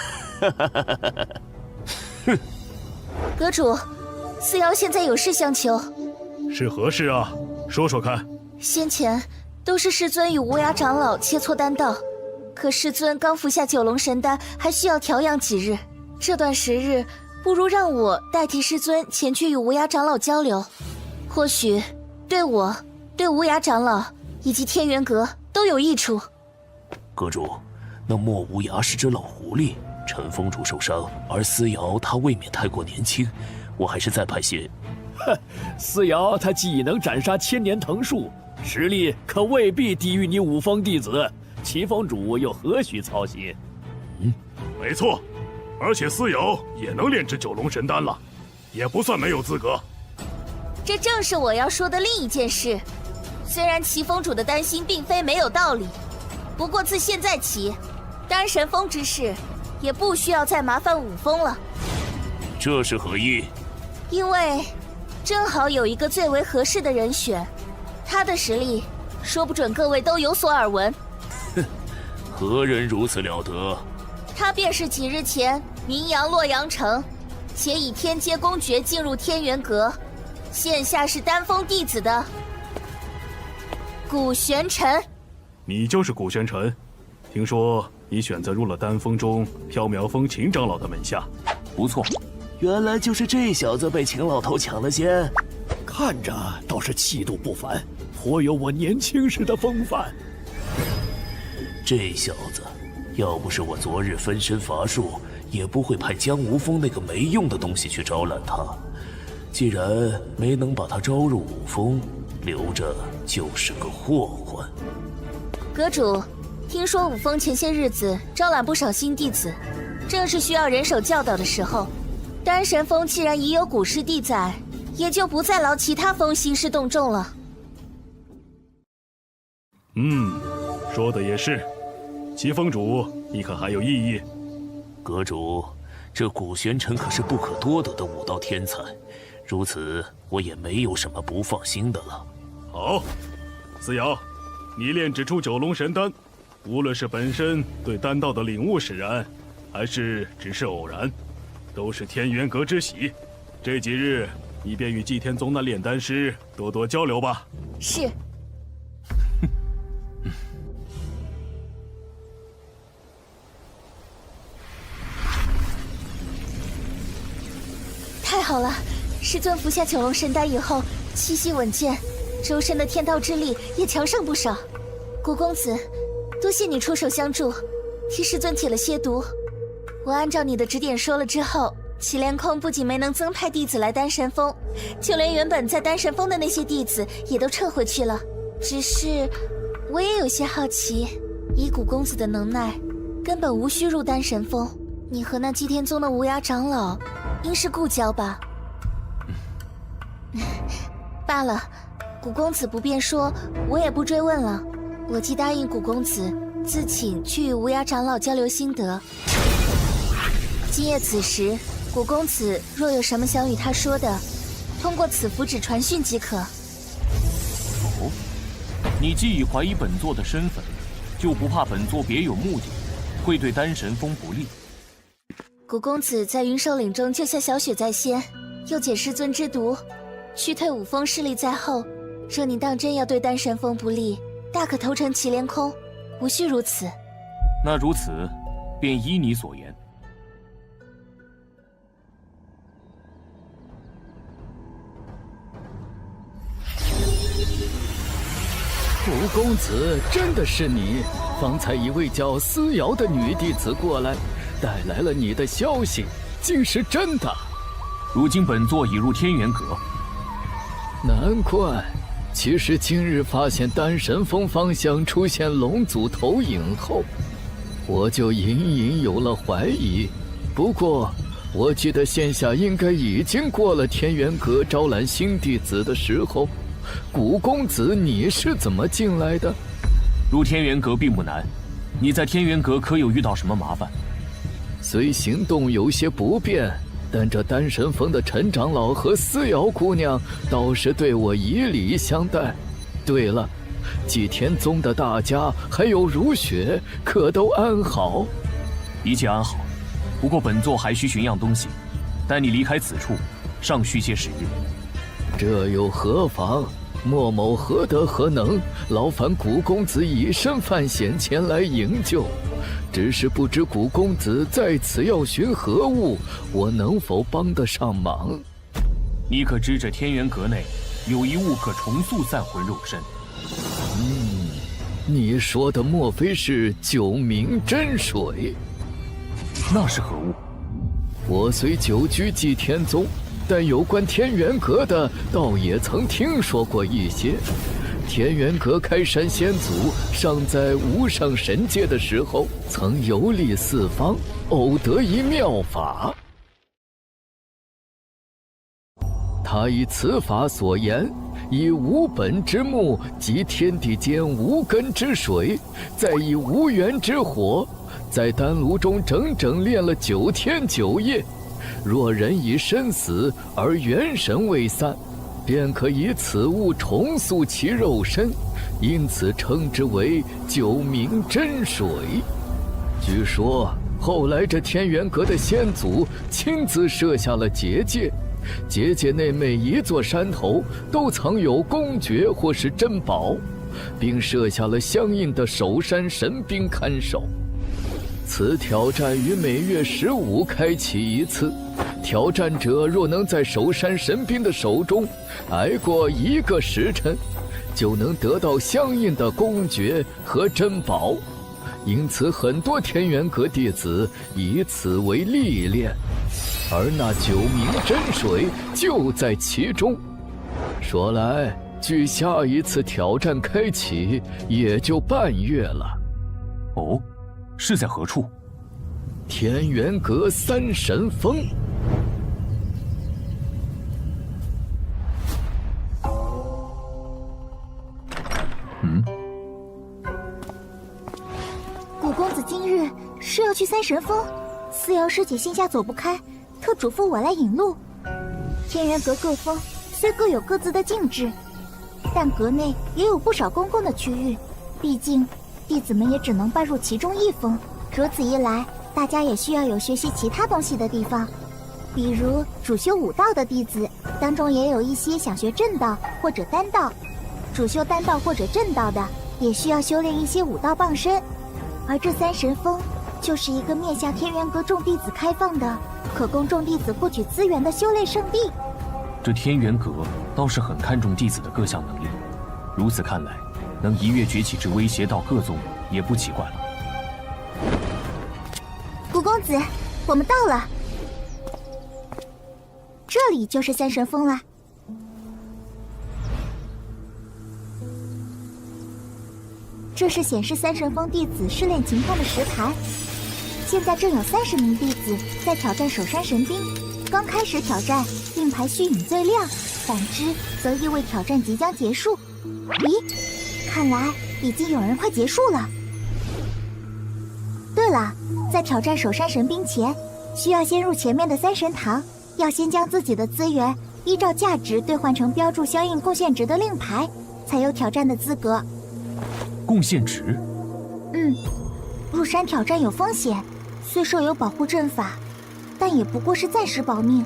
哼。阁主，思瑶现在有事相求。是何事啊？说说看。先前都是师尊与无涯长老切磋丹道，可师尊刚服下九龙神丹，还需要调养几日。这段时日，不如让我代替师尊前去与无涯长老交流，或许对我、对无涯长老以及天元阁都有益处。阁主，那莫无涯是只老狐狸，陈峰主受伤，而思瑶她未免太过年轻，我还是再派些。哼，思瑶她既能斩杀千年藤树，实力可未必低于你五峰弟子，齐峰主又何须操心？没错，而且思瑶也能炼制九龙神丹了，也不算没有资格。这正是我要说的另一件事。虽然齐峰主的担心并非没有道理，不过自现在起，丹神峰之事也不需要再麻烦五峰了。这是何意？因为正好有一个最为合适的人选，他的实力说不准各位都有所耳闻。哼，何人如此了得？他便是几日前名扬洛阳城，且以天阶公爵进入天元阁，现下是丹峰弟子的古玄尘。你就是古玄尘？听说你选择入了丹峰中缥缈峰秦长老的门下。不错，原来就是这小子被秦老头抢了先。看着倒是气度不凡，颇有我年轻时的风范。这小子，要不是我昨日分身乏术，也不会派江无风那个没用的东西去招揽他。既然没能把他招入五峰，留着就是个祸患。阁主，听说五峰前些日子招揽不少新弟子，正是需要人手教导的时候。丹神峰既然已有古师弟在，也就不再劳其他峰兴师动众了。说的也是。齐峰主，你可还有异议？阁主，这古玄尘可是不可多得的武道天才，如此我也没有什么不放心的了。好，思瑶，你炼制出九龙神丹，无论是本身对丹道的领悟使然，还是只是偶然，都是天元阁之喜。这几日你便与祭天宗那炼丹师多多交流吧。是。太好了！师尊服下九龙神丹以后，气息稳健，周身的天道之力也强盛不少。古公子，多谢你出手相助，替师尊解了些毒。我按照你的指点说了之后，祁连空不仅没能增派弟子来丹神峰，就连原本在丹神峰的那些弟子也都撤回去了。只是我也有些好奇，以古公子的能耐，根本无需入丹神峰。你和那祭天宗的无涯长老应是故交吧？罢了，古公子不便说，我也不追问了。我既答应古公子自请去与无涯长老交流心得。今夜此时，古公子若有什么想与他说的，通过此符纸传讯即可。哦，你既已怀疑本座的身份，就不怕本座别有目的，会对丹神峰不利？古公子在云兽岭中救下小雪在先，又解师尊之毒，驱退五峰势力在后，若你当真要对丹神峰不利，大可投诚祁连空，无需如此。那如此，便依你所言。蒲公子，真的是你！方才一位叫思瑶的女弟子过来，带来了你的消息，竟是真的。如今本座已入天元阁。难怪，其实今日发现丹神峰方向出现龙族投影后，我就隐隐有了怀疑。不过，我记得现下应该已经过了天元阁招揽新弟子的时候。古公子，你是怎么进来的？入天元阁并不难，你在天元阁可有遇到什么麻烦？虽行动有些不便，但这丹神峰的陈长老和思瑶姑娘倒是对我以礼相待。对了，祭天宗的大家还有如雪，可都安好？一切安好，不过本座还需寻样东西，待你离开此处，尚需些时日。这又何妨？莫某何德何能，劳烦古公子以身犯险前来营救。只是不知古公子在此要寻何物，我能否帮得上忙？你可知这天元阁内有一物可重塑散魂肉身？你说的莫非是九冥真水？那是何物？我虽久居祭天宗，但有关天元阁的，倒也曾听说过一些。天元阁开山先祖尚在无上神界的时候，曾游历四方，偶得一妙法。他以此法所言，以无本之木及天地间无根之水，再以无源之火，在丹炉中整整炼了9天9夜。若人已身死而元神未散，便可以此物重塑其肉身，因此称之为九冥真水。据说后来这天元阁的先祖亲自设下了结界，结界内每一座山头都藏有公爵或是珍宝，并设下了相应的守山神兵看守。此挑战于每月15开启一次，挑战者若能在守山神兵的手中挨过1个时辰，就能得到相应的公爵和珍宝。因此很多天元阁弟子以此为历练，而那九冥真水就在其中。说来，距下一次挑战开启也就半月了。哦，是在何处？天元阁三神峰。古公子今日是要去三神峰？思瑶师姐心下走不开，特嘱咐我来引路。天元阁各峰虽各有各自的禁制，但阁内也有不少公共的区域，毕竟弟子们也只能拜入其中一峰。如此一来，大家也需要有学习其他东西的地方。比如主修武道的弟子当中，也有一些想学正道或者丹道；主修丹道或者正道的，也需要修炼一些武道傍身。而这三神峰就是一个面向天元阁众弟子开放的，可供众弟子获取资源的修炼圣地。这天元阁倒是很看重弟子的各项能力，如此看来，能一跃崛起至威胁到各宗也不奇怪了。古公子，我们到了，这里就是三神峰了。这是显示三神峰弟子试炼情况的石牌，现在正有30名弟子在挑战守山神兵。刚开始挑战，令牌虚影最亮，反之则意味挑战即将结束。咦，看来已经有人快结束了。对了，在挑战守山神兵前，需要先入前面的三神堂，要先将自己的资源依照价值兑换成标注相应贡献值的令牌，才有挑战的资格。贡献值？入山挑战有风险，虽设有保护阵法，但也不过是暂时保命，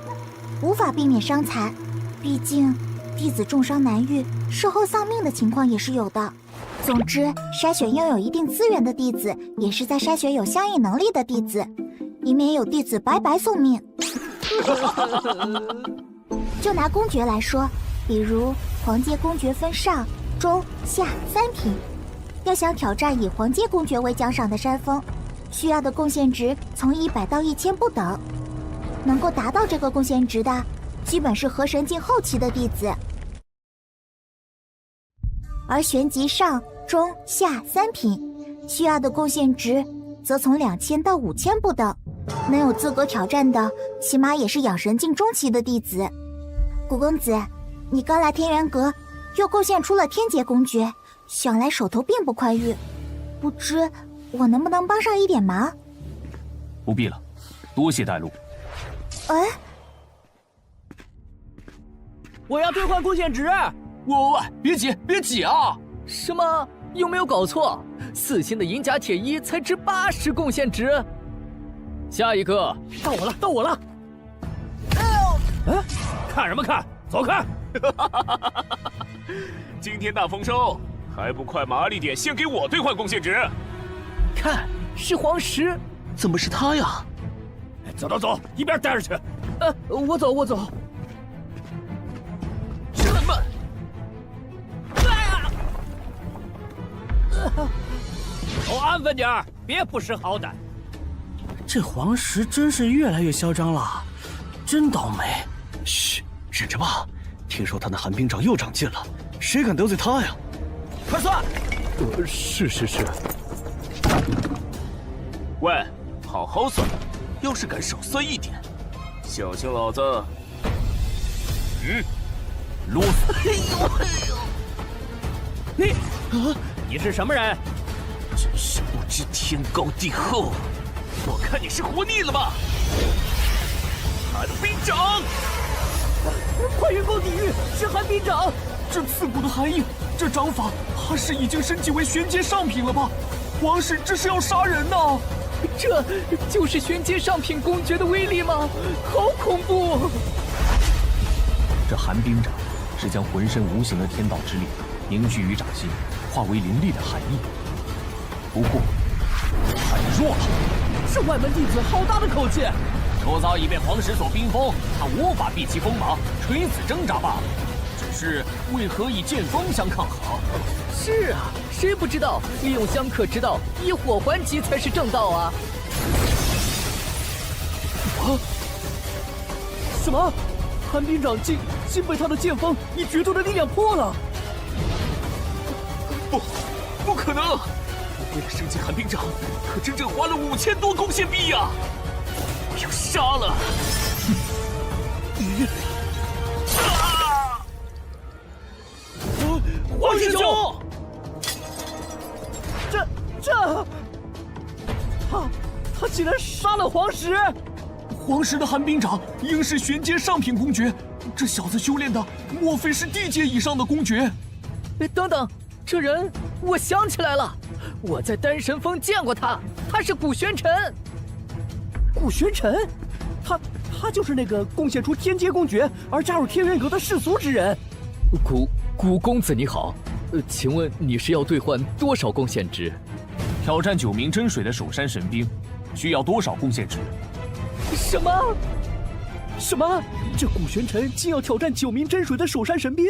无法避免伤残。毕竟弟子重伤难愈，事后丧命的情况也是有的。总之，筛选拥有一定资源的弟子，也是在筛选有相应能力的弟子，以免有弟子白白送命。就拿公爵来说，比如黄阶公爵分上、中、下3品，要想挑战以黄阶公爵为奖赏的山峰，需要的贡献值从100到1000不等。能够达到这个贡献值的，基本是河神境后期的弟子。而旋级上、中、下3品，需要的贡献值则从2000到5000不等。能有资格挑战的，起码也是养神境中期的弟子。古公子，你刚来天元阁，又贡献出了天劫公爵，想来手头并不宽裕，不知我能不能帮上一点忙？不必了，多谢带路。哎，我要兑换贡献值！喂，别挤啊！什么？有没有搞错？4星的银甲铁衣才值80贡献值。下一个，到我了！哎，看什么看？走开！今天大丰收，还不快麻利点，先给我兑换贡献值！看，是黄石，怎么是他呀？走，一边待着去！我走。这么慢！都安分点，别不识好歹。这黄石真是越来越嚣张了，真倒霉。嘘，忍着吧。听说他那寒冰掌又长进了，谁敢得罪他呀？快算！是。喂，好好算，要是敢少算一点，小心老子……啰嗦！你是什么人？真是不知天高地厚！我看你是活腻了吧？寒冰掌！快云沟地狱是寒冰掌！这刺骨的寒意，这掌法怕是已经升级为玄阶上品了吧？皇室这是要杀人呐！这就是玄阶上品公爵的威力吗？好恐怖！这寒冰掌是将浑身无形的天道之力凝聚于掌心，化为凌厉的寒意。不过太弱了。这外门弟子好大的口气！周遭已被皇石所冰封，他无法避其锋芒，垂死挣扎罢了。只是为何以剑锋相抗衡？是啊，谁不知道利用相克之道，以火还击才是正道啊！什么？寒冰掌竟被他的剑锋以绝对的力量破了！不可能！为了升级寒冰掌，可真正花了5000多贡献币呀！我要杀了！黄师兄，他竟然杀了黄石！黄石的寒冰掌应是玄阶上品公爵，这小子修炼的莫非是地阶以上的公爵？等等，这人我想起来了，我在丹神峰见过他，他是古玄尘。古玄尘，他就是那个贡献出天阶公爵而加入天元阁的世俗之人。古公子你好，请问你是要兑换多少贡献值？挑战9名真水的守山神兵，需要多少贡献值？什么？这古玄尘竟要挑战9名真水的守山神兵？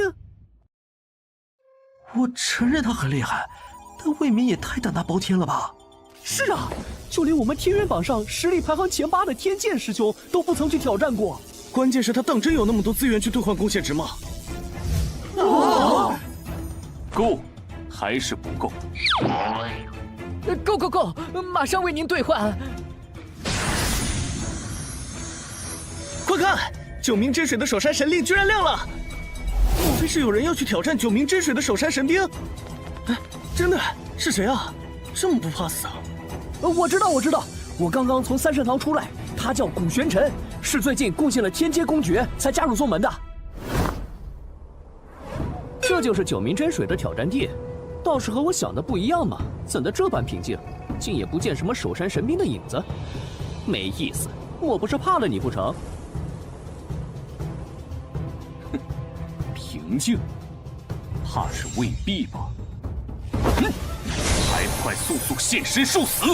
我承认他很厉害，但未免也太胆大包天了吧？是啊，就连我们天元榜上实力排行前8的天剑师兄都不曾去挑战过。关键是他当真有那么多资源去兑换贡献值吗？够，还是不够？够，马上为您兑换。快看，9名真水的守山神令居然亮了！莫非是有人要去挑战9名真水的守山神兵？哎，真的是谁啊？这么不怕死啊？我知道，我刚刚从三圣堂出来，他叫古玄尘，是最近贡献了天阶公爵才加入宗门的。这就是9名真水的挑战地，倒是和我想的不一样嘛，怎的这般平静，竟也不见什么守山神兵的影子，没意思，莫不是怕了你不成？平成就，怕是未必吧？快快速速现身受死！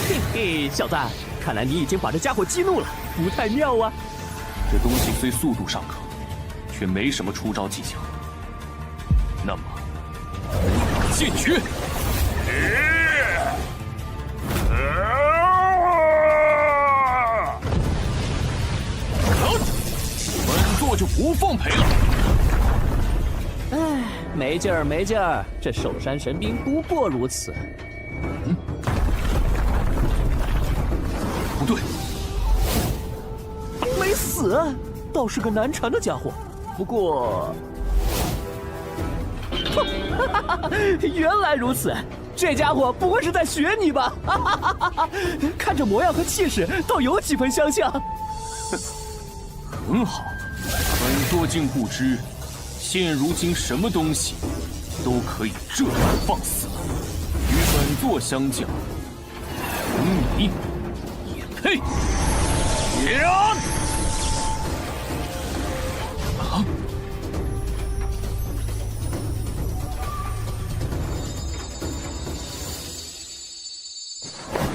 嘿嘿，小子，看来你已经把这家伙激怒了，不太妙啊！这东西虽速度尚可，却没什么出招技巧。那么，剑诀！本座就不奉陪了。唉，没劲儿，没劲儿，这守山神兵不过如此。不对，没死，倒是个难缠的家伙。不过，原来如此，这家伙不会是在学你吧？看这模样和气势，倒有几分相像。很好，本座竟不知，现如今什么东西都可以这般放肆，与本座相较，你也配？呀！啊！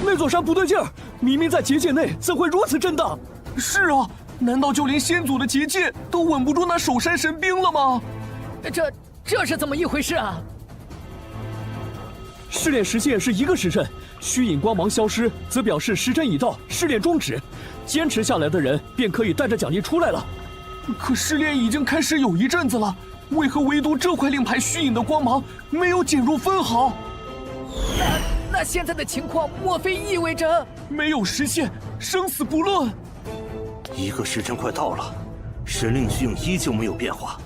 那座山不对劲儿，明明在结界内，怎会如此震荡？是啊，难道就连先祖的结界都稳不住那守山神兵了吗？这是怎么一回事啊？试炼时限是1个时辰，虚影光芒消失，则表示时辰已到，试炼终止。坚持下来的人便可以带着奖励出来了。可试炼已经开始有一阵子了，为何唯独这块令牌虚影的光芒没有减弱分毫？那现在的情况，莫非意味着没有时限，生死不论？1个时辰快到了，神令虚影依旧没有变化，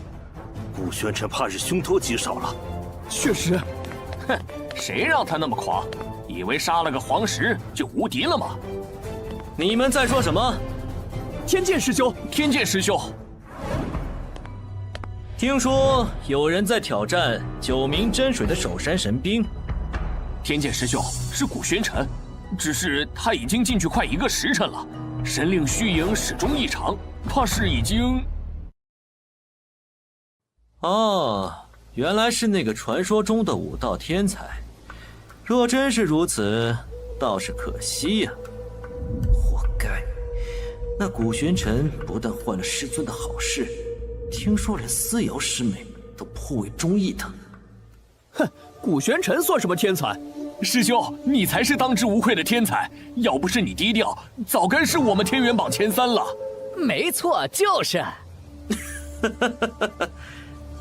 顾玄尘怕是凶多吉少了。确实，哼，谁让他那么狂？以为杀了个黄石就无敌了吗？你们在说什么？天剑师兄，天剑师兄，听说有人在挑战9名真水的守山神兵。天剑师兄是古玄尘，只是他已经进去快1个时辰了，神令虚影始终异常，怕是已经……哦，原来是那个传说中的武道天才。若真是如此，倒是可惜呀。活该！那古玄尘不但坏了师尊的好事，听说连思瑶师妹都颇为中意他。哼，古玄尘算什么天才？师兄，你才是当之无愧的天才！要不是你低调，早该是我们天元榜前3了。没错，就是。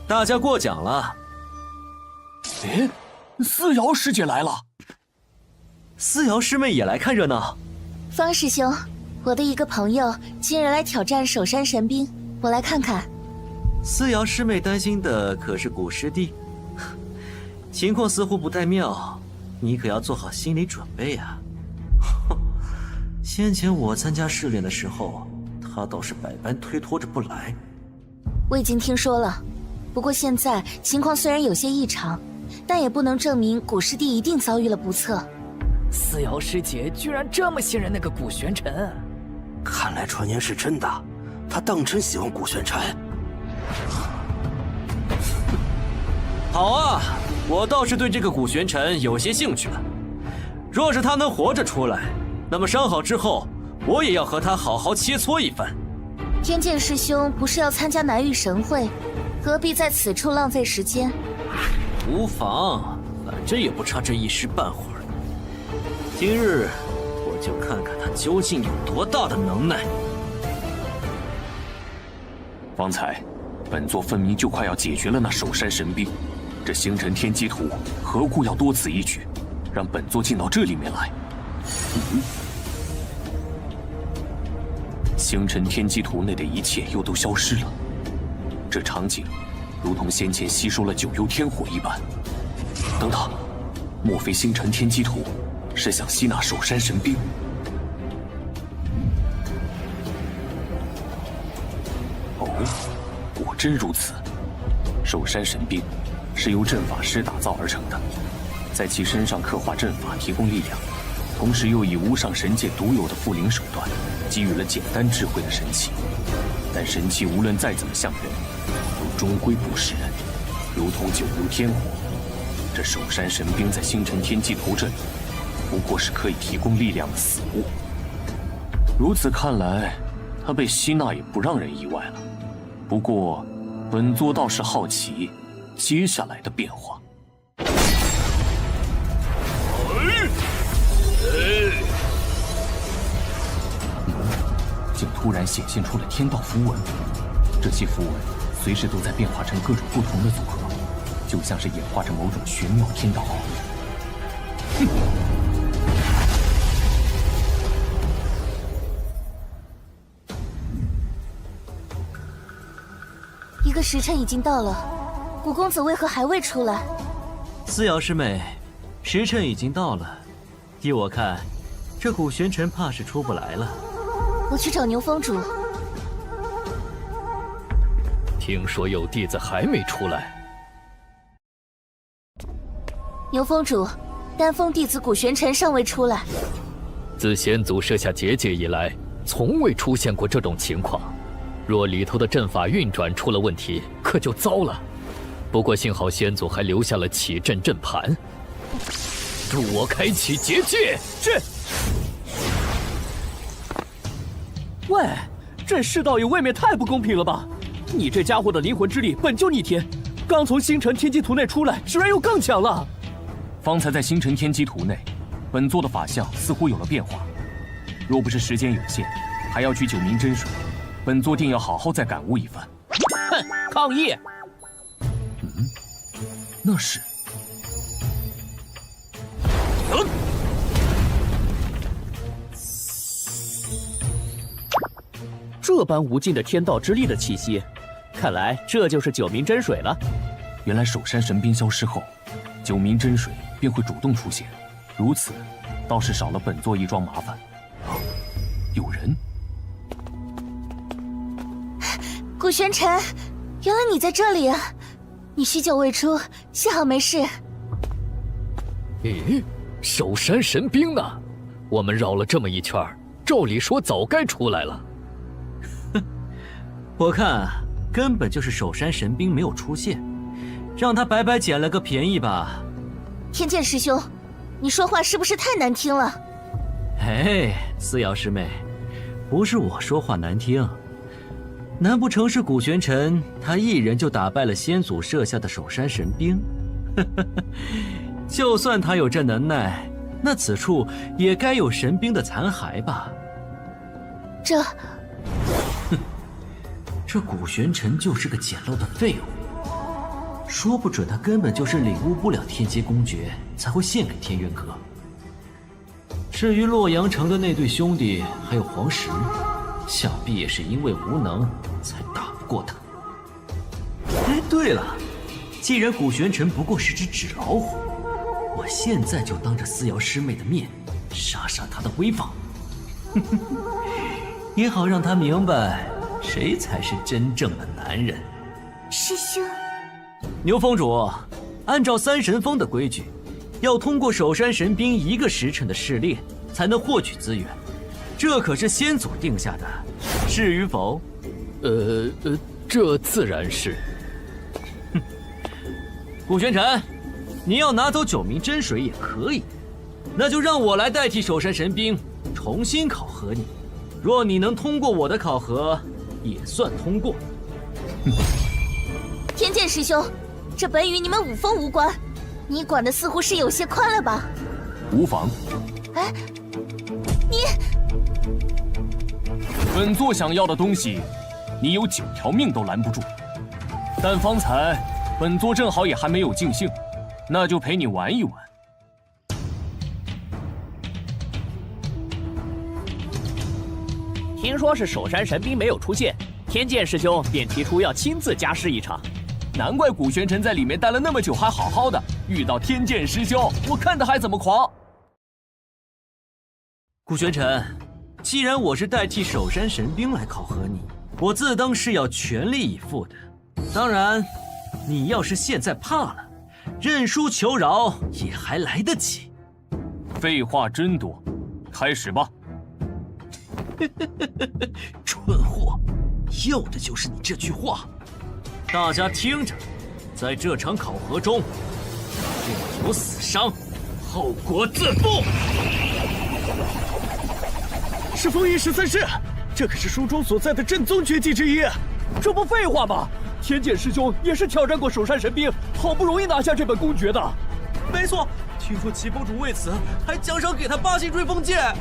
大家过奖了。哎，思瑶师姐来了。思瑶师妹也来看热闹。方师兄，我的一个朋友今日来挑战守山神兵，我来看看。思瑶师妹担心的可是古师弟，情况似乎不太妙，你可要做好心理准备啊。先前我参加试炼的时候，他倒是百般推脱着不来。我已经听说了，不过现在情况虽然有些异常，但也不能证明古师弟一定遭遇了不测。思瑶师姐居然这么信任那个古玄尘，看来传言是真的，他当真喜欢古玄尘。好啊，我倒是对这个古玄尘有些兴趣了。若是他能活着出来，那么伤好之后，我也要和他好好切磋一番。天剑师兄不是要参加南域神会，何必在此处浪费时间？无妨，反正也不差这一时半会儿。今日我就看看他究竟有多大的能耐。方才，本座分明就快要解决了那守山神兵，这星辰天机图何故要多此一举，让本座进到这里面来？星辰天机图内的一切又都消失了，这场景如同先前吸收了九幽天火一般。等等，莫非星辰天机图是想吸纳守山神兵？哦，果真如此。守山神兵是由阵法师打造而成的，在其身上刻画阵法，提供力量，同时又以无上神界独有的附灵手段，给予了简单智慧的神器。但神器无论再怎么像人，都终归不是人，如同九如天火。这守山神兵在星辰天际图这里，不过是可以提供力量的死物。如此看来，他被吸纳也不让人意外了。不过，本座倒是好奇接下来的变化。竟突然显现出了天道符文，这些符文随时都在变化成各种不同的组合，就像是演化着某种玄妙天道奥义。一个时辰已经到了，古公子为何还未出来？思瑶师妹，时辰已经到了，依我看，这古玄尘怕是出不来了。我去找牛峰主。听说有弟子还没出来。牛峰主，丹峰弟子古玄尘尚未出来。自先祖设下结界以来，从未出现过这种情况。若里头的阵法运转出了问题，可就糟了。不过幸好先祖还留下了启阵阵盘，助我开启结界。是。喂，这世道也未免太不公平了吧？你这家伙的灵魂之力本就逆天，刚从星辰天机图内出来，居然又更强了。方才在星辰天机图内，本座的法相似乎有了变化。若不是时间有限，还要取九冥真水，本座定要好好再感悟一番。哼，抗议！那是。这般无尽的天道之力的气息，看来这就是九冥真水了。原来守山神兵消失后，九冥真水便会主动出现，如此倒是少了本座一桩麻烦。有人。古玄尘，原来你在这里啊！你许久未出，幸好没事。咦，守山神兵呢？我们绕了这么一圈，照理说早该出来了。我看根本就是守山神兵没有出现，让他白白捡了个便宜吧。天剑师兄，你说话是不是太难听了？哎，思瑶师妹，不是我说话难听，难不成是古玄尘他一人就打败了先祖设下的守山神兵？就算他有这能耐，那此处也该有神兵的残骸吧？这古玄尘就是个简陋的废物，说不准他根本就是领悟不了天阶公诀，才会献给天元阁。至于洛阳城的那对兄弟还有黄石，想必也是因为无能才打不过他。哎，对了，既然古玄尘不过是只纸老虎，我现在就当着思瑶师妹的面杀杀他的威风，也好让他明白谁才是真正的男人。师兄，牛峰主，按照三神峰的规矩，要通过守山神兵1个时辰的试炼，才能获取资源。这可是先祖定下的，是与否？这自然是。哼，古玄尘，你要拿走九冥真水也可以，那就让我来代替守山神兵，重新考核你。若你能通过我的考核，也算通过。天剑师兄，这本与你们五峰无关，你管的似乎是有些宽了吧？无妨。哎，你……本座想要的东西，你有9条命都拦不住。但方才本座正好也还没有尽兴，那就陪你玩一玩。听说是守山神兵没有出现，天剑师兄便提出要亲自加试一场。难怪古玄尘在里面待了那么久还好好的，遇到天剑师兄，我看他还怎么狂。古玄尘，既然我是代替守山神兵来考核你，我自当是要全力以赴的。当然，你要是现在怕了，认输求饶也还来得及。废话真多，开始吧。蠢货，要的就是你这句话。大家听着，在这场考核中，若有死伤，后果自负。是风云13式，这可是书中所在的正宗绝技之一。这不废话吗？天剑师兄也是挑战过首山神兵，好不容易拿下这本公爵的。没错，听说齐峰主为此还奖赏给他8星追风剑。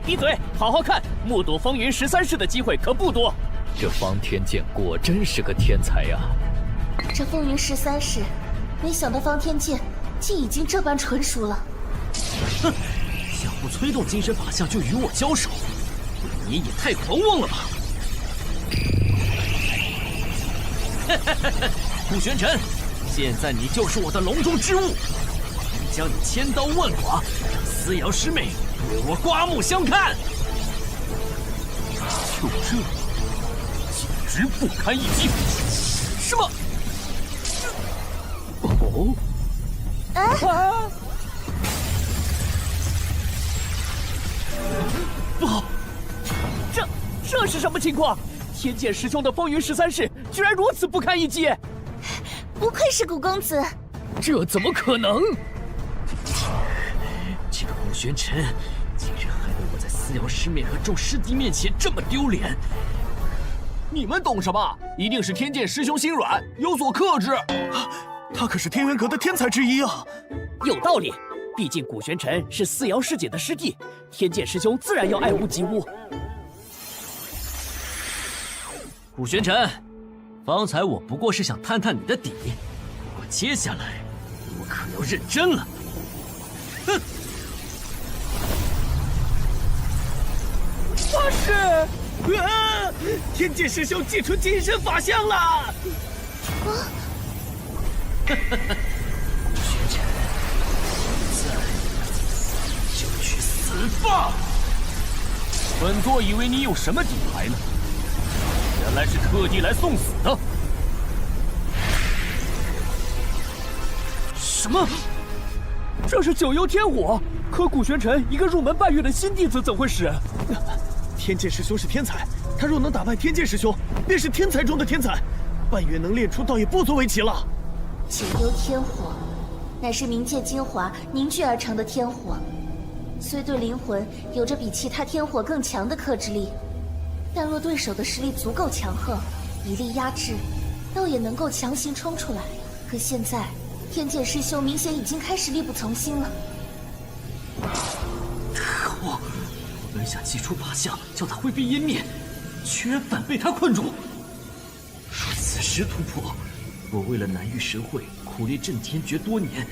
闭嘴，好好看，目睹风云13式的机会可不多。这方天剑果真是个天才呀！这风云13式，没想到方天剑竟已经这般纯熟了。哼，想不催动精神法相就与我交手，你也太狂妄了吧！顾玄尘，现在你就是我的笼中之物，将你千刀万剐，让思瑶师妹为我刮目相看。就这，简直不堪一击！什么？哦？啊！不好，这是什么情况？天剑师兄的风云13式居然如此不堪一击！不愧是古公子，这怎么可能？这个顾玄尘竟然害得我在思瑶师妹和众师弟面前这么丢脸！你们懂什么？一定是天剑师兄心软，有所克制。他可是天元阁的天才之一啊！有道理，毕竟古玄尘是思瑶师姐的师弟，天剑师兄自然要爱屋及乌。顾玄尘，方才我不过是想探探你的底，不过接下来我可要认真了。哼！发誓！天剑师兄祭出金身法相了！顾玄尘，现在就去死吧！本座以为你有什么底牌呢？原来是特地来送死的！什么？这是九幽天火，可古玄尘一个入门半月的新弟子怎会使？天剑师兄是天才，他若能打败天剑师兄，便是天才中的天才。半月能练出，倒也不足为奇了。九幽天火，乃是冥界精华凝聚而成的天火，虽对灵魂有着比其他天火更强的克制力。但若对手的实力足够强横，以力压制，倒也能够强行冲出来。可现在，天剑师兄明显已经开始力不从心了。可恶！我本想祭出法相，叫他灰飞烟灭，居然反被他困住。若此时突破，我为了南域神会苦练震天诀多年，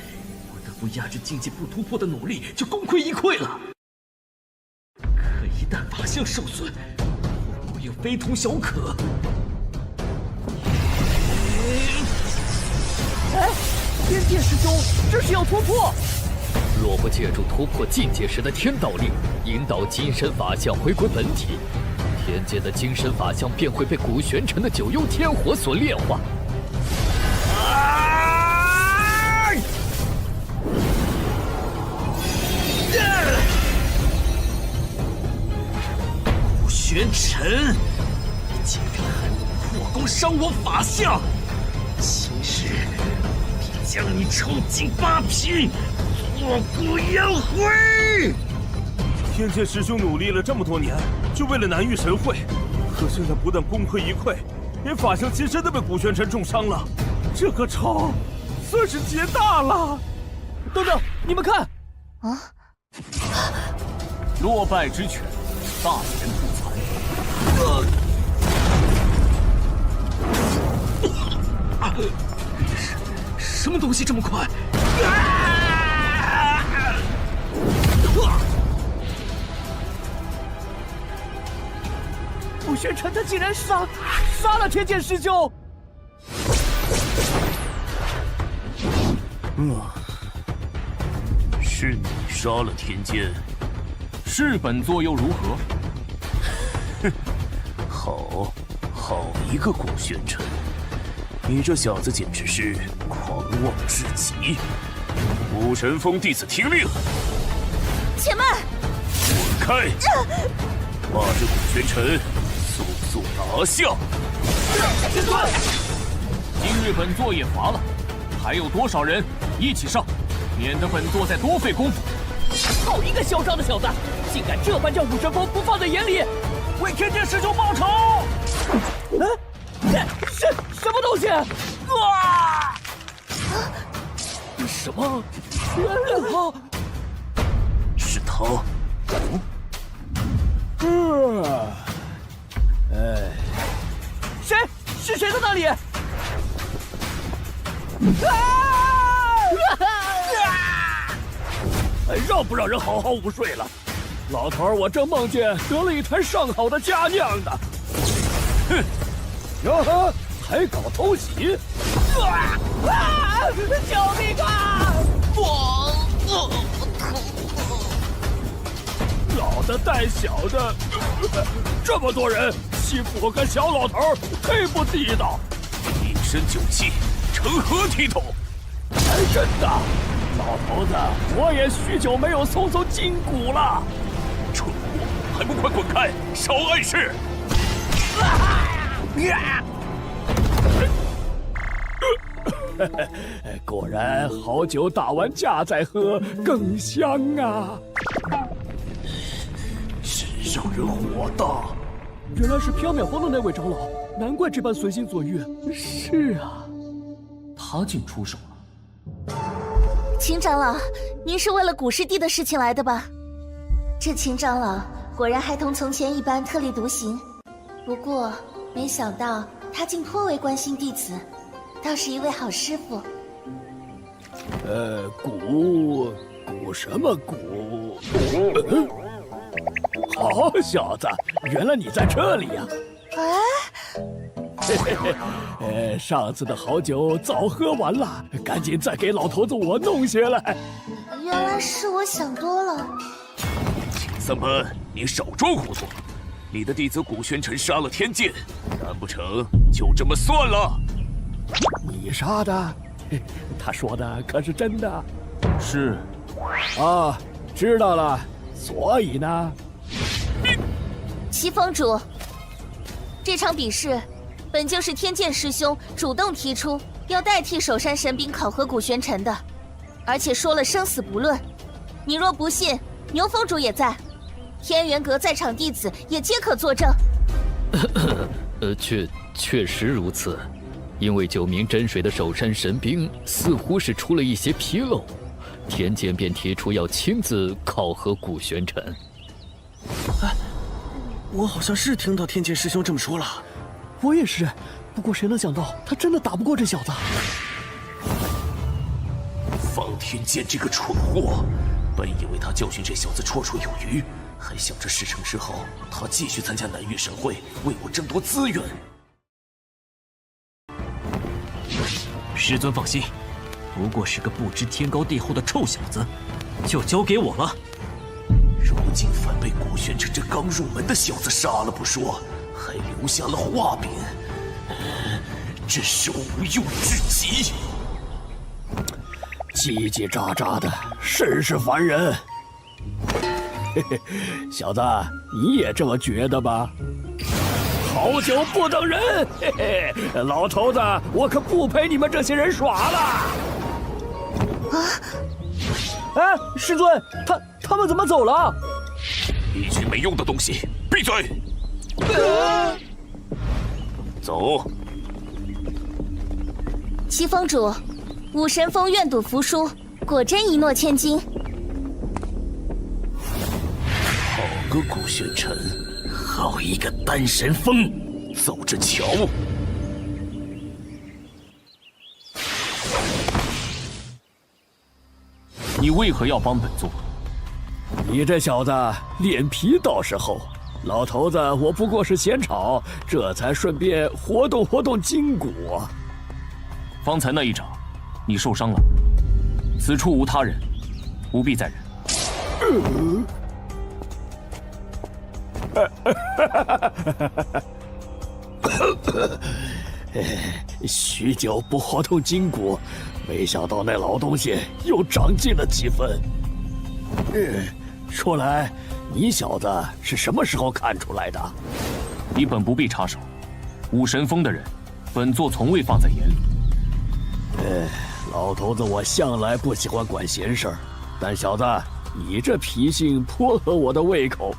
不得不压制境界不突破的努力就功亏一篑了。可一旦法相受损，我又非同小可。哎，天剑师兄，这是要突破！若不借助突破境界时的天道力，引导金身法相回归本体，天界的金身法相便会被古玄尘的九幽天火所炼化。古玄尘，你竟然还能破功伤我法相！今日必将你抽尽8品，挫骨扬灰！天剑师兄努力了这么多年，就为了南域神会，可现在不但功亏一篑，连法相金身都被古玄尘重伤了，这个仇算是结大了。等等，你们看！啊！落败之犬，大言不惭。什么东西这么快？古玄尘他竟然杀了天剑师兄！是你杀了天剑，是本座又如何？哼，好一个古玄尘！你这小子简直是狂妄至极！武神峰弟子听令！且慢！开！把这古玄尘速速拿下！师尊，今日本座也乏了，还有多少人一起上，免得本座再多费功夫。好一个嚣张的小子，竟敢这般将武神风不放在眼里，为天剑师兄报仇！什么东西？啊！什么？玄灵炮？是他。谁？是谁在那里？让不让人好好午睡了？老头儿，我正梦见得了一坛上好的佳酿呢。哼，哟呵，还搞偷袭！救命啊！老的带小的，这么多人欺负我个小老头儿，忒不地道。一身酒气，成何体统？还真的，老头子，我也许久没有松松筋骨了。蠢货，还不快滚开，少碍事！果然，好酒打完架再喝更香啊！真让人火大。原来是缥缈峰的那位长老，难怪这般随心所欲。是啊，他竟出手了。秦长老，您是为了古师弟的事情来的吧？这秦长老果然还同从前一般特立独行，不过没想到他竟颇为关心弟子，倒是一位好师傅。古什么古？好小子，原来你在这里呀！上次的好酒早喝完了，赶紧再给老头子我弄些来。原来是我想多了。秦三班，你少装糊涂！你的弟子古玄尘杀了天剑，难不成就这么算了？你杀的？他说的可是真的？是。啊，知道了。所以呢？齐峰主，这场比试本就是天剑师兄主动提出要代替守山神兵考核古玄尘的，而且说了生死不论。你若不信，牛峰主也在，天元阁在场弟子也皆可作证。确实如此，因为9名真水的守山神兵似乎是出了一些纰漏，天剑便提出要亲自考核古玄尘。我好像是听到天剑师兄这么说了。我也是，不过谁能想到他真的打不过这小子？方天剑这个蠢货，本以为他教训这小子绰绰有余，还想着事成之后他继续参加南域神会，为我争夺资源。师尊放心，不过是个不知天高地厚的臭小子，就交给我了。如今反被古玄尘这刚入门的小子杀了不说，还留下了画柄，真是无用至极。叽叽喳喳的，甚是烦人。嘿嘿，小子，你也这么觉得吧？好酒不等人，嘿嘿，老头子，我可不陪你们这些人耍了。哎，师尊，他们怎么走了？一群没用的东西，闭嘴！走。齐峰主，武神峰愿赌服输，果真一诺千金。好个古玄尘，好一个丹神峰，走着瞧！你为何要帮本座？你这小子脸皮倒是厚，老头子我不过是闲吵，这才顺便活动活动筋骨。方才那一掌，你受伤了，此处无他人，不必再忍。许久不活动筋骨，没想到那老东西又长进了几分。说来，你小子是什么时候看出来的？你本不必插手，武神峰的人，本座从未放在眼里。老头子，我向来不喜欢管闲事儿，但小子，你这脾性颇合我的胃口，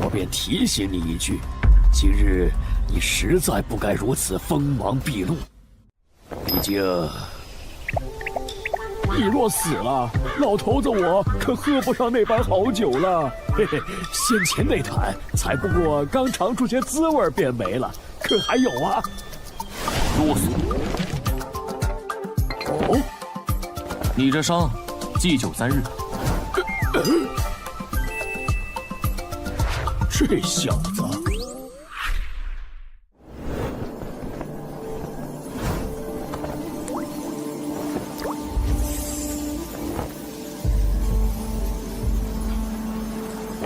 我便提醒你一句：今日你实在不该如此锋芒毕露。毕竟，你若死了，老头子我可喝不上那般好酒了。嘿嘿，先前那坛才不过刚尝出些滋味便没了，可还有啊？啰嗦。哦，你这伤，祭酒3日。这小子。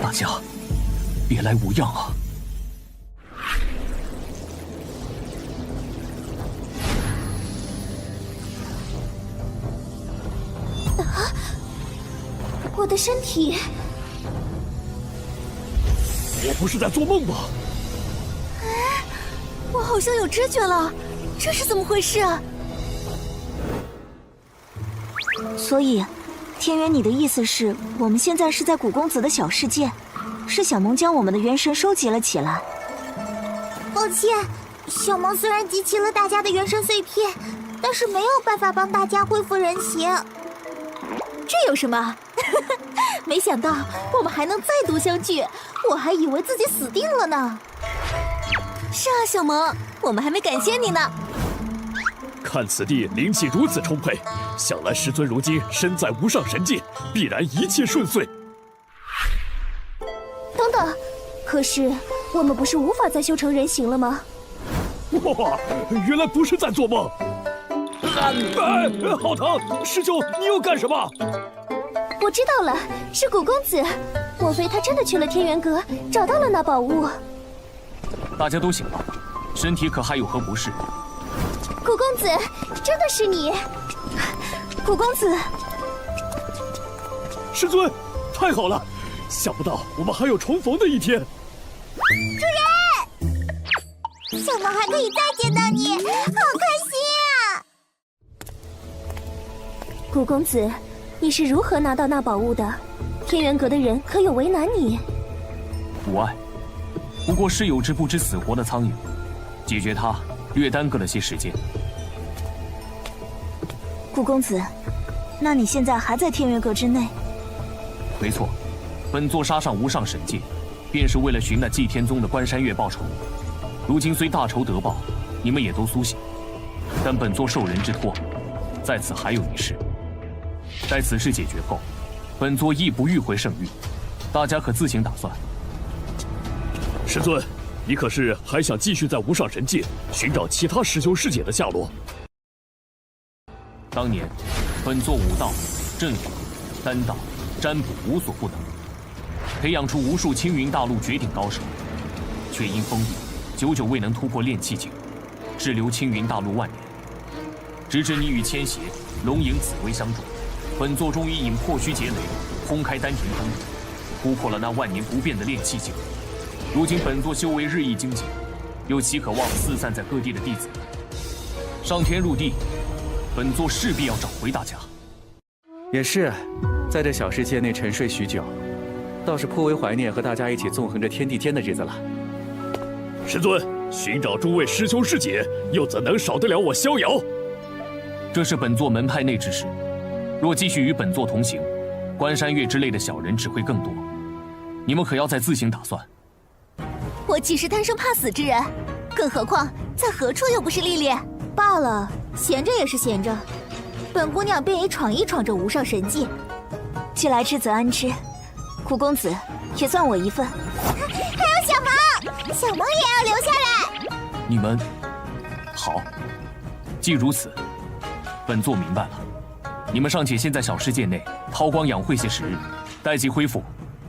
大家，别来无恙啊！我的身体，我不是在做梦吧？哎，我好像有知觉了，这是怎么回事啊？所以，天元，你的意思是我们现在是在古公子的小世界，是小萌将我们的元神收集了起来。抱歉，小萌虽然集齐了大家的元神碎片，但是没有办法帮大家恢复人形。这有什么？没想到我们还能再度相聚，我还以为自己死定了呢。是啊，小萌，我们还没感谢你呢。看此地灵气如此充沛，想来师尊如今身在无上神界，必然一切顺遂。等等，可是我们不是无法再修成人形了吗？哇，原来不是在做梦！好疼！师兄，你又干什么？我知道了，是古公子。莫非他真的去了天元阁，找到了那宝物？大家都醒了，身体可还有何不适？古公子，真的是你！古公子，师尊，太好了！想不到我们还有重逢的一天。主人，小萌还可以再见到你，好开心啊！古公子，你是如何拿到那宝物的？天元阁的人可有为难你？无碍，不过是有只不知死活的苍蝇，解决它略耽搁了些时间。古公子，那你现在还在天元阁之内？没错，本座杀上无上神界，便是为了寻那祭天宗的关山月报仇。如今虽大仇得报，你们也都苏醒，但本座受人之托，在此还有一事。待此事解决后，本座亦不欲回圣域，大家可自行打算。师尊，你可是还想继续在无上神界寻找其他师兄师姐的下落？当年，本座武道、阵法、丹道、占卜无所不能，培养出无数青云大陆绝顶高手，却因封印，久久未能突破炼气境，滞留青云大陆万年。直至你与千邪、龙影、紫薇相助，本座终于引破虚劫雷，轰开丹田通路，突破了那万年不变的炼气境。如今本座修为日益精进，又岂可忘四散在各地的弟子？上天入地，本座势必要找回大家。也是，在这小世界内沉睡许久，倒是颇为怀念和大家一起纵横着天地间的日子了。师尊，寻找诸位师兄师姐，又怎能少得了我逍遥？这是本座门派内之事，若继续与本座同行，关山月之类的小人只会更多。你们可要再自行打算。我岂是贪生怕死之人？更何况在何处又不是历练？罢了，闲着也是闲着，本姑娘便也闯一闯这无上神界。既来之则安之，古公子也算我一份。还有小萌，小萌也要留下来。你们好，既如此，本座明白了。你们尚且先在小世界内韬光养晦些时日，待其恢复，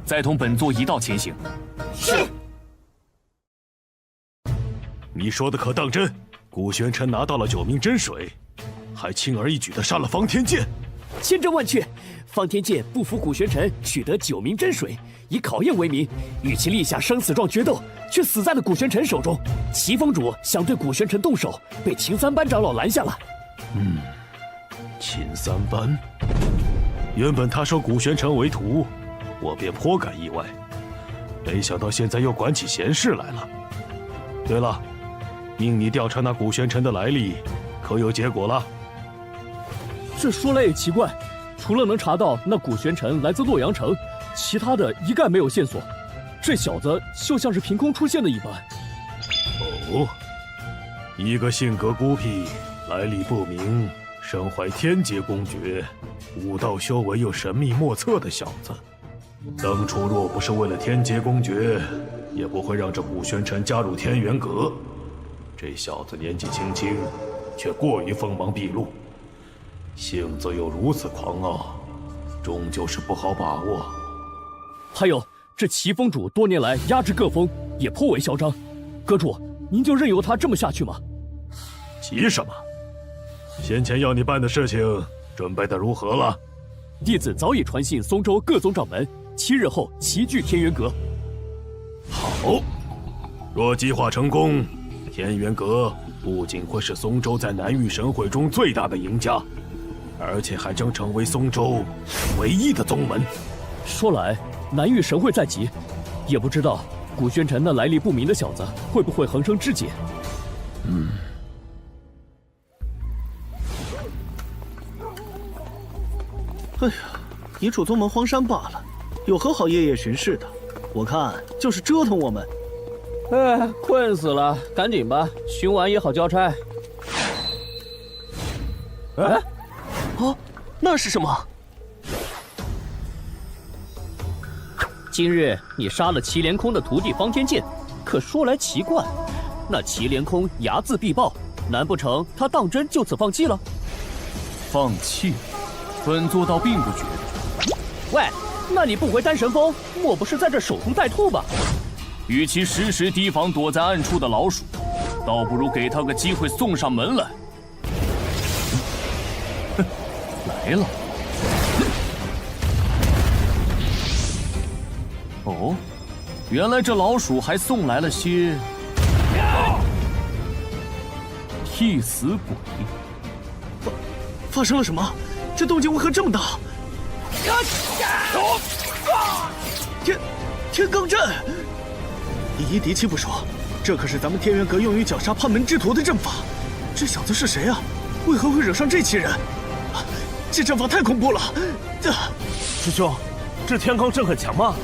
再同本座一道前行。是。你说的可当真？古玄尘拿到了9名真水，还轻而易举地杀了方天剑。千真万确。方天剑不服古玄尘取得9名真水，以考验为名，与其立下生死状决斗，却死在了古玄尘手中。齐峰主想对古玄尘动手，被秦三班长老拦下了。秦三班，原本他收古玄尘为徒，我便颇感意外，没想到现在又管起闲事来了。对了，命你调查那古玄尘的来历，可有结果了？这说来也奇怪，除了能查到那古玄尘来自洛阳城，其他的一概没有线索。这小子就像是凭空出现的一般。哦，一个性格孤僻、来历不明、身怀天阶公爵、武道修为又神秘莫测的小子，当初若不是为了天阶公爵，也不会让这古玄尘加入天元阁。这小子年纪轻轻，却过于锋芒毕露，性子又如此狂傲，终究是不好把握。还有这齐峰主多年来压制各峰，也颇为嚣张。阁主，您就任由他这么下去吗？急什么？先前要你办的事情准备的如何了？弟子早已传信松州各宗掌门，7日后齐聚天元阁。好，若计划成功，天元阁不仅会是松州在南域神会中最大的赢家，而且还将成为松州唯一的宗门。说来，南域神会在即，也不知道古玄尘那来历不明的小子会不会横生枝节。哎呀，一处宗门荒山罢了，有何好夜夜巡视的？我看就是折腾我们。哎，困死了，赶紧吧，巡完也好交差。哎，哦，那是什么？今日你杀了祁连空的徒弟方天剑，可说来奇怪，那祁连空睚眦必报，难不成他当真就此放弃了？放弃？本座倒并不觉得。喂，那你不回丹神峰，莫不是在这守株待兔吧？与其时时提防躲在暗处的老鼠，倒不如给他个机会送上门来。哼，来了。哦，原来这老鼠还送来了些替死鬼。发生了什么？这动静为何这么大？天罡阵！以一敌七不说，这可是咱们天元阁用于绞杀叛门之徒的阵法。这小子是谁啊？为何会惹上这群人？这阵法太恐怖了！师兄，这天罡阵很强吗？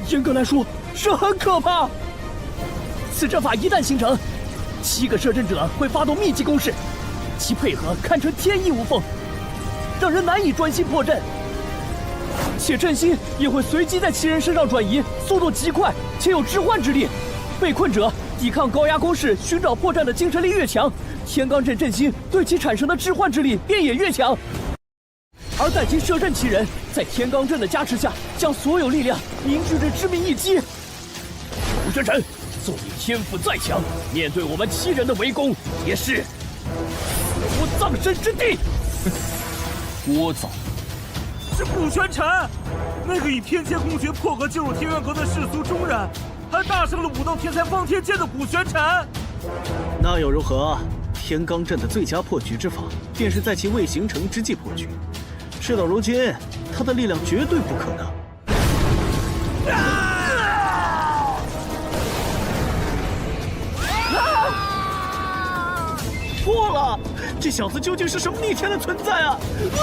严格来说是很可怕。此阵法一旦形成，7个摄阵者会发动密集攻势，其配合堪称天衣无缝，让人难以专心破阵。且阵心也会随机在其人身上转移，速度极快，且有置换之力。被困者抵抗高压攻势、寻找破绽的精神力越强，天罡阵阵心对其产生的置换之力便也越强。而待其摄阵其人，在天罡阵的加持下，将所有力量凝聚至致命一击。古玄尘，纵你天赋再强，面对我们7人的围攻，也是死无葬身之地。聒噪！是古玄尘，那个以天阶公爵破格进入天元阁的世俗中人，还大胜了武道天才方天剑的古玄尘。那又如何？天罡阵的最佳破局之法，便是在其未形成之际破局。事到如今，他的力量绝对不可能。破了！这小子究竟是什么逆天的存在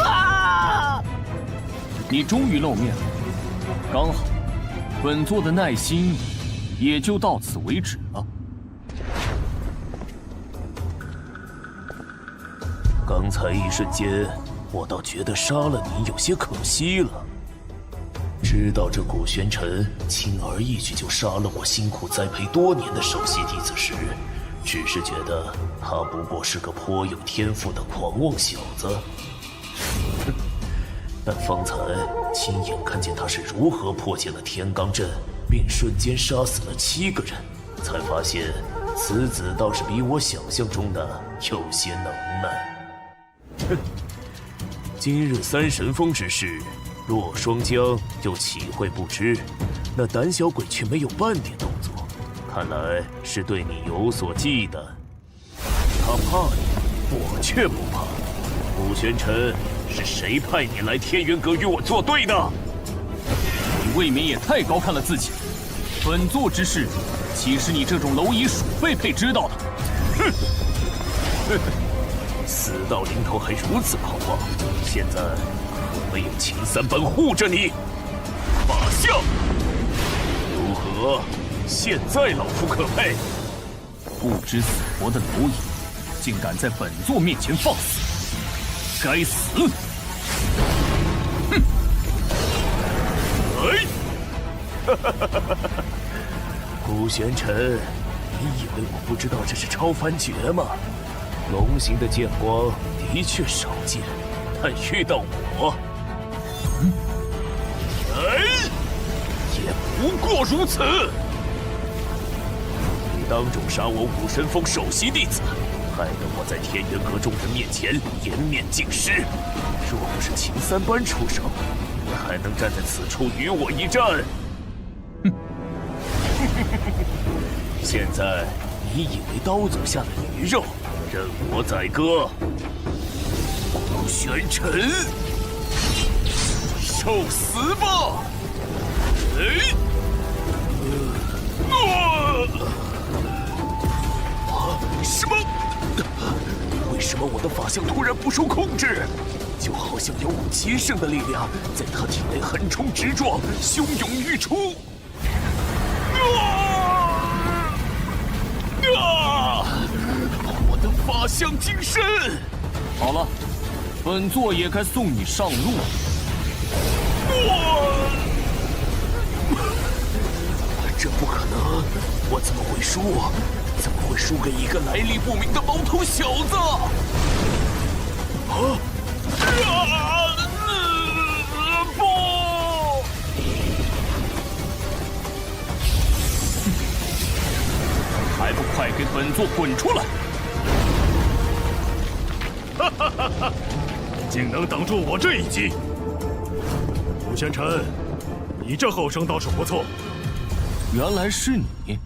啊！你终于露面了，刚好，本座的耐心也就到此为止了。刚才一瞬间，我倒觉得杀了你有些可惜了。知道这古玄尘轻而易举就杀了我辛苦栽培多年的首席弟子时，只是觉得他不过是个颇有天赋的狂妄小子。但方才亲眼看见他是如何破解了天罡阵，并瞬间杀死了7个人，才发现此子倒是比我想象中的有些能耐。今日三神峰之事，洛霜江又岂会不知？那胆小鬼却没有半点动作，看来是对你有所忌惮。他怕你，我却不怕。顾玄尘，是谁派你来天元阁与我作对的？你未免也太高看了自己。本座之事，岂是你这种蝼蚁鼠辈配知道的？哼！死到临头还如此狂妄，现在可没有秦三班护着你。法相，如何？现在老夫可配？不知死活的蝼蚁，竟敢在本座面前放肆！该死！哼！哎！顾玄尘，你以为我不知道这是超凡诀吗？龙形的剑光的确少见，但遇到我，也不过如此。你当众杀我武神峰首席弟子，害得我在天元阁众人面前颜面尽失。若不是秦三班出手，你还能站在此处与我一战？哼！现在你以为刀俎下的鱼肉任我宰割？顾玄尘，受死吧！什么？为什么我的法相突然不受控制？就好像有股极盛的力量在他体内横冲直撞，汹涌欲出。我的法相精神！好了，本座也该送你上路。这不可能！我怎么会输？怎么会输给一个来历不明的毛头小子？不！还不快给本座滚出来！哈哈哈哈！竟能挡住我这一击！顾玄尘，你这后生倒是不错。原来是你！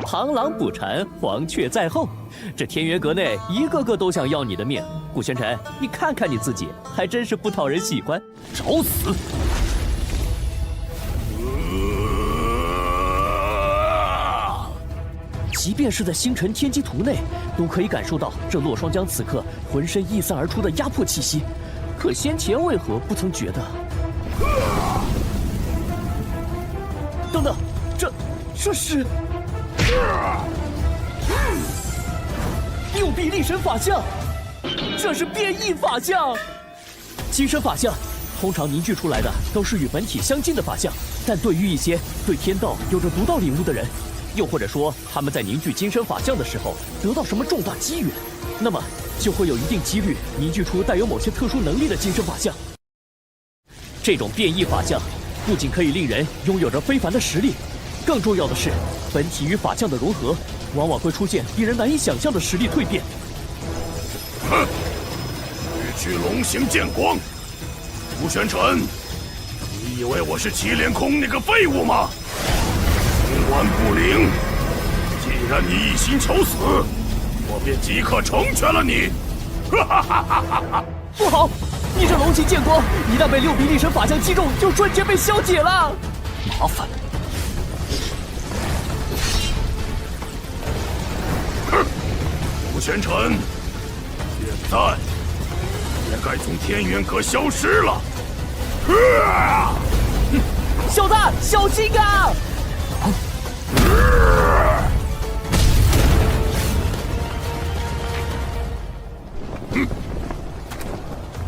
螳螂捕蝉，黄雀在后。这天元阁内一个个都想要你的命。顾玄尘，你看看你自己，还真是不讨人喜欢。找死！即便是在星辰天机图内，都可以感受到这洛霜江此刻浑身溢散而出的压迫气息。可先前为何不曾觉得？等等，这是六臂力神法相，这是变异法相。金身法相通常凝聚出来的都是与本体相近的法相，但对于一些对天道有着独到领悟的人，又或者说他们在凝聚金身法相的时候得到什么重大机缘，那么就会有一定几率凝聚出带有某些特殊能力的金身法相。这种变异法相不仅可以令人拥有着非凡的实力，更重要的是，本体与法相的融合，往往会出现令人难以想象的实力蜕变。哼！区区龙形剑光，顾玄尘，你以为我是祁连空那个废物吗？冥顽不灵！既然你一心求死，我便即刻成全了你！哈哈哈哈哈！不好！你这龙形剑光一旦被六臂力神法相击中，就瞬间被消解了。麻烦！哼！顾玄尘，现在也该从天元阁消失了。小子，小心啊！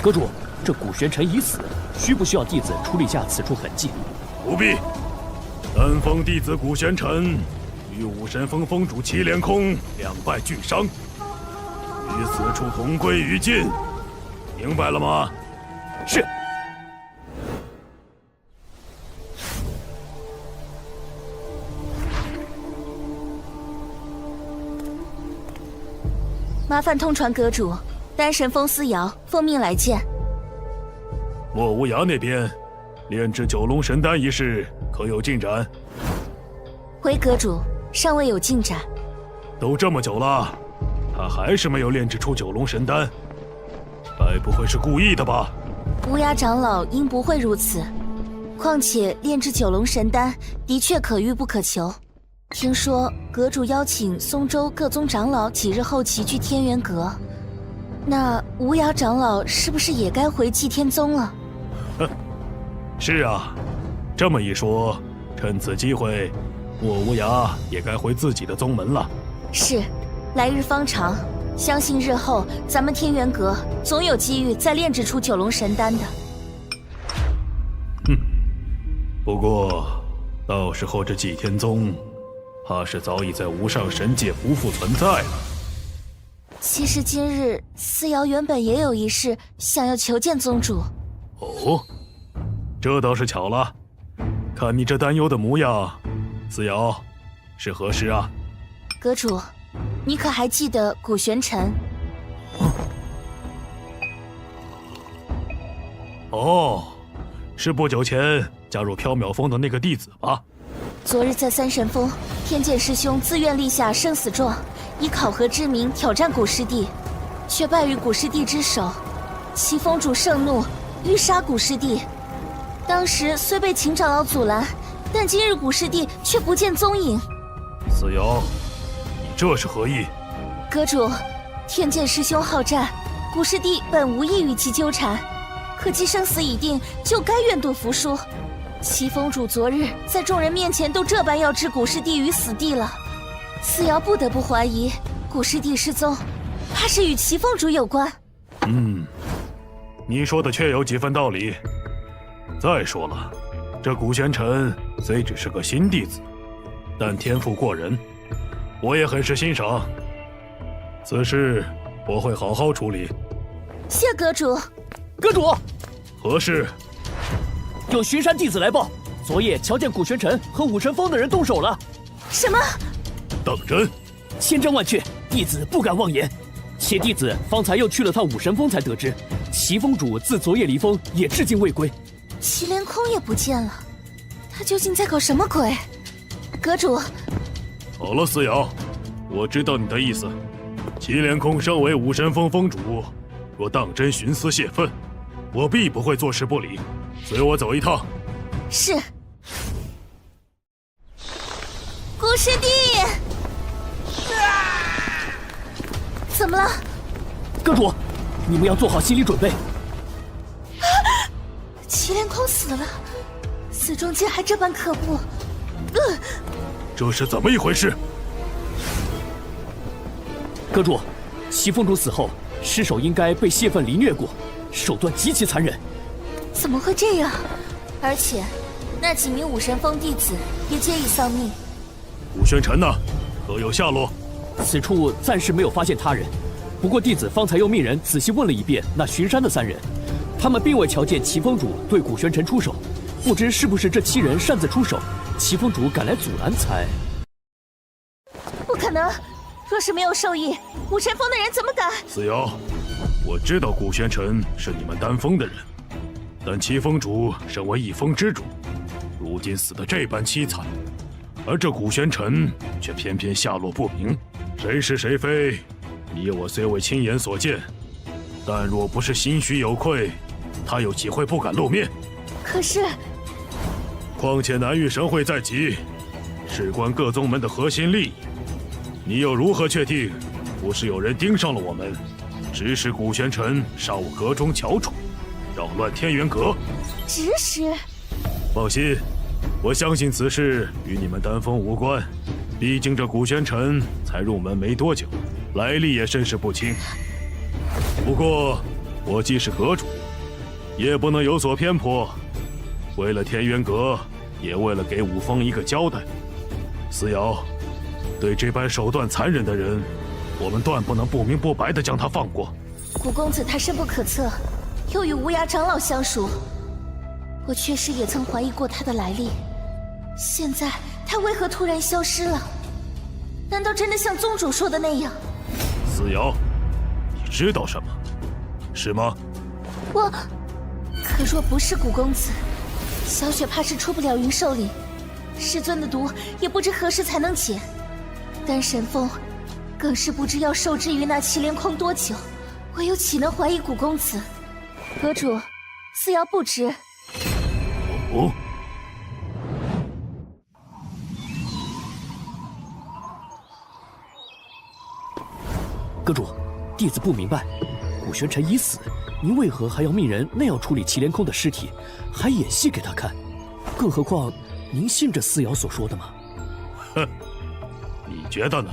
阁主，这顾玄尘已死，需不需要弟子处理下此处痕迹？不必。丹峰弟子顾玄尘与武神峰峰主祁连空两败俱伤，与此处同归于尽，明白了吗？是。麻烦通传阁主，丹神峰司瑶奉命来见。洛无涯那边，炼制九龙神丹一事可有进展？回阁主，尚未有进展。都这么久了，他还是没有炼制出九龙神丹，该不会是故意的吧？无涯长老应不会如此。况且炼制九龙神丹的确可遇不可求。听说阁主邀请松州各宗长老几日后齐聚天元阁，那无涯长老是不是也该回祭天宗了？是啊，这么一说，趁此机会，莫无涯也该回自己的宗门了。是，来日方长，相信日后咱们天元阁总有机遇再炼制出九龙神丹的。不过，到时候这祭天宗，怕是早已在无上神界不复存在了。其实今日思瑶原本也有一事想要求见宗主。哦，这倒是巧了。看你这担忧的模样，思瑶，是何事啊？阁主，你可还记得古玄尘？哦，是不久前加入缥缈峰的那个弟子吧？昨日在三神峰，天剑师兄自愿立下生死状，以考核之名挑战古师弟，却败于古师弟之手。齐峰主盛怒，欲杀古师弟。当时虽被秦长老阻拦，但今日古师弟却不见踪影。思瑶，你这是何意？阁主，天剑师兄好战，古师弟本无意与其纠缠，可既生死已定，就该愿赌服输。齐峰主昨日在众人面前都这般要置古师弟于死地了，思瑶不得不怀疑古师弟失踪，怕是与齐峰主有关。你说的确有几分道理。再说了，这古玄尘虽只是个新弟子，但天赋过人，我也很是欣赏。此事我会好好处理。谢阁主。阁主，何事？有巡山弟子来报，昨夜瞧见古玄尘和武神峰的人动手了。什么？等人！千真万确，弟子不敢妄言。且弟子方才又去了趟武神峰，才得知齐峰主自昨夜离峰，也至今未归。祁连空也不见了，他究竟在搞什么鬼？阁主，好了，思瑶，我知道你的意思。祁连空身为武神峰峰主，若当真徇私泄愤，我必不会坐视不理。随我走一趟。是。古师弟，怎么了？阁主，你们要做好心理准备。祁连空死了，死中竟还这般可怖。这是怎么一回事？阁主，齐峰主死后，尸首应该被泄愤凌虐过，手段极其残忍。怎么会这样？而且，那几名武神峰弟子也皆已丧命。古玄尘呢？可有下落？此处暂时没有发现他人，不过弟子方才又命人仔细问了一遍那巡山的3人，他们并未瞧见齐峰主对古玄尘出手，不知是不是这7人擅自出手，齐峰主赶来阻拦才……不可能！若是没有授意，武神峰的人怎么敢？思瑶，我知道古玄尘是你们丹峰的人，但齐峰主身为一峰之主，如今死得这般凄惨，而这古玄尘却偏偏下落不明，谁是谁非，你我虽未亲眼所见，但若不是心虚有愧，他又岂会不敢露面？可是，况且南域神会在即，事关各宗门的核心利益，你又如何确定不是有人盯上了我们，指使古玄尘杀我阁中翘楚，扰乱天元阁？指使？放心，我相信此事与你们丹峰无关，毕竟这古玄尘才入门没多久，来历也甚是不清。不过我既是阁主，也不能有所偏颇，为了天元阁，也为了给武峰一个交代。思瑶，对这般手段残忍的人，我们断不能不明不白地将他放过。古公子他深不可测，又与无涯长老相熟，我确实也曾怀疑过他的来历。现在他为何突然消失了？难道真的像宗主说的那样？思瑶，你知道什么？是吗？我可若不是古公子，小雪怕是出不了云兽岭。师尊的毒也不知何时才能解，丹神峰更是不知要受制于那祁连空多久。我又岂能怀疑古公子？阁主，似瑶不知。哦。阁主，弟子不明白，古玄尘已死，您为何还要命人那样处理祁连空的尸体，还演戏给他看？更何况，您信这思瑶所说的吗？哼，你觉得呢？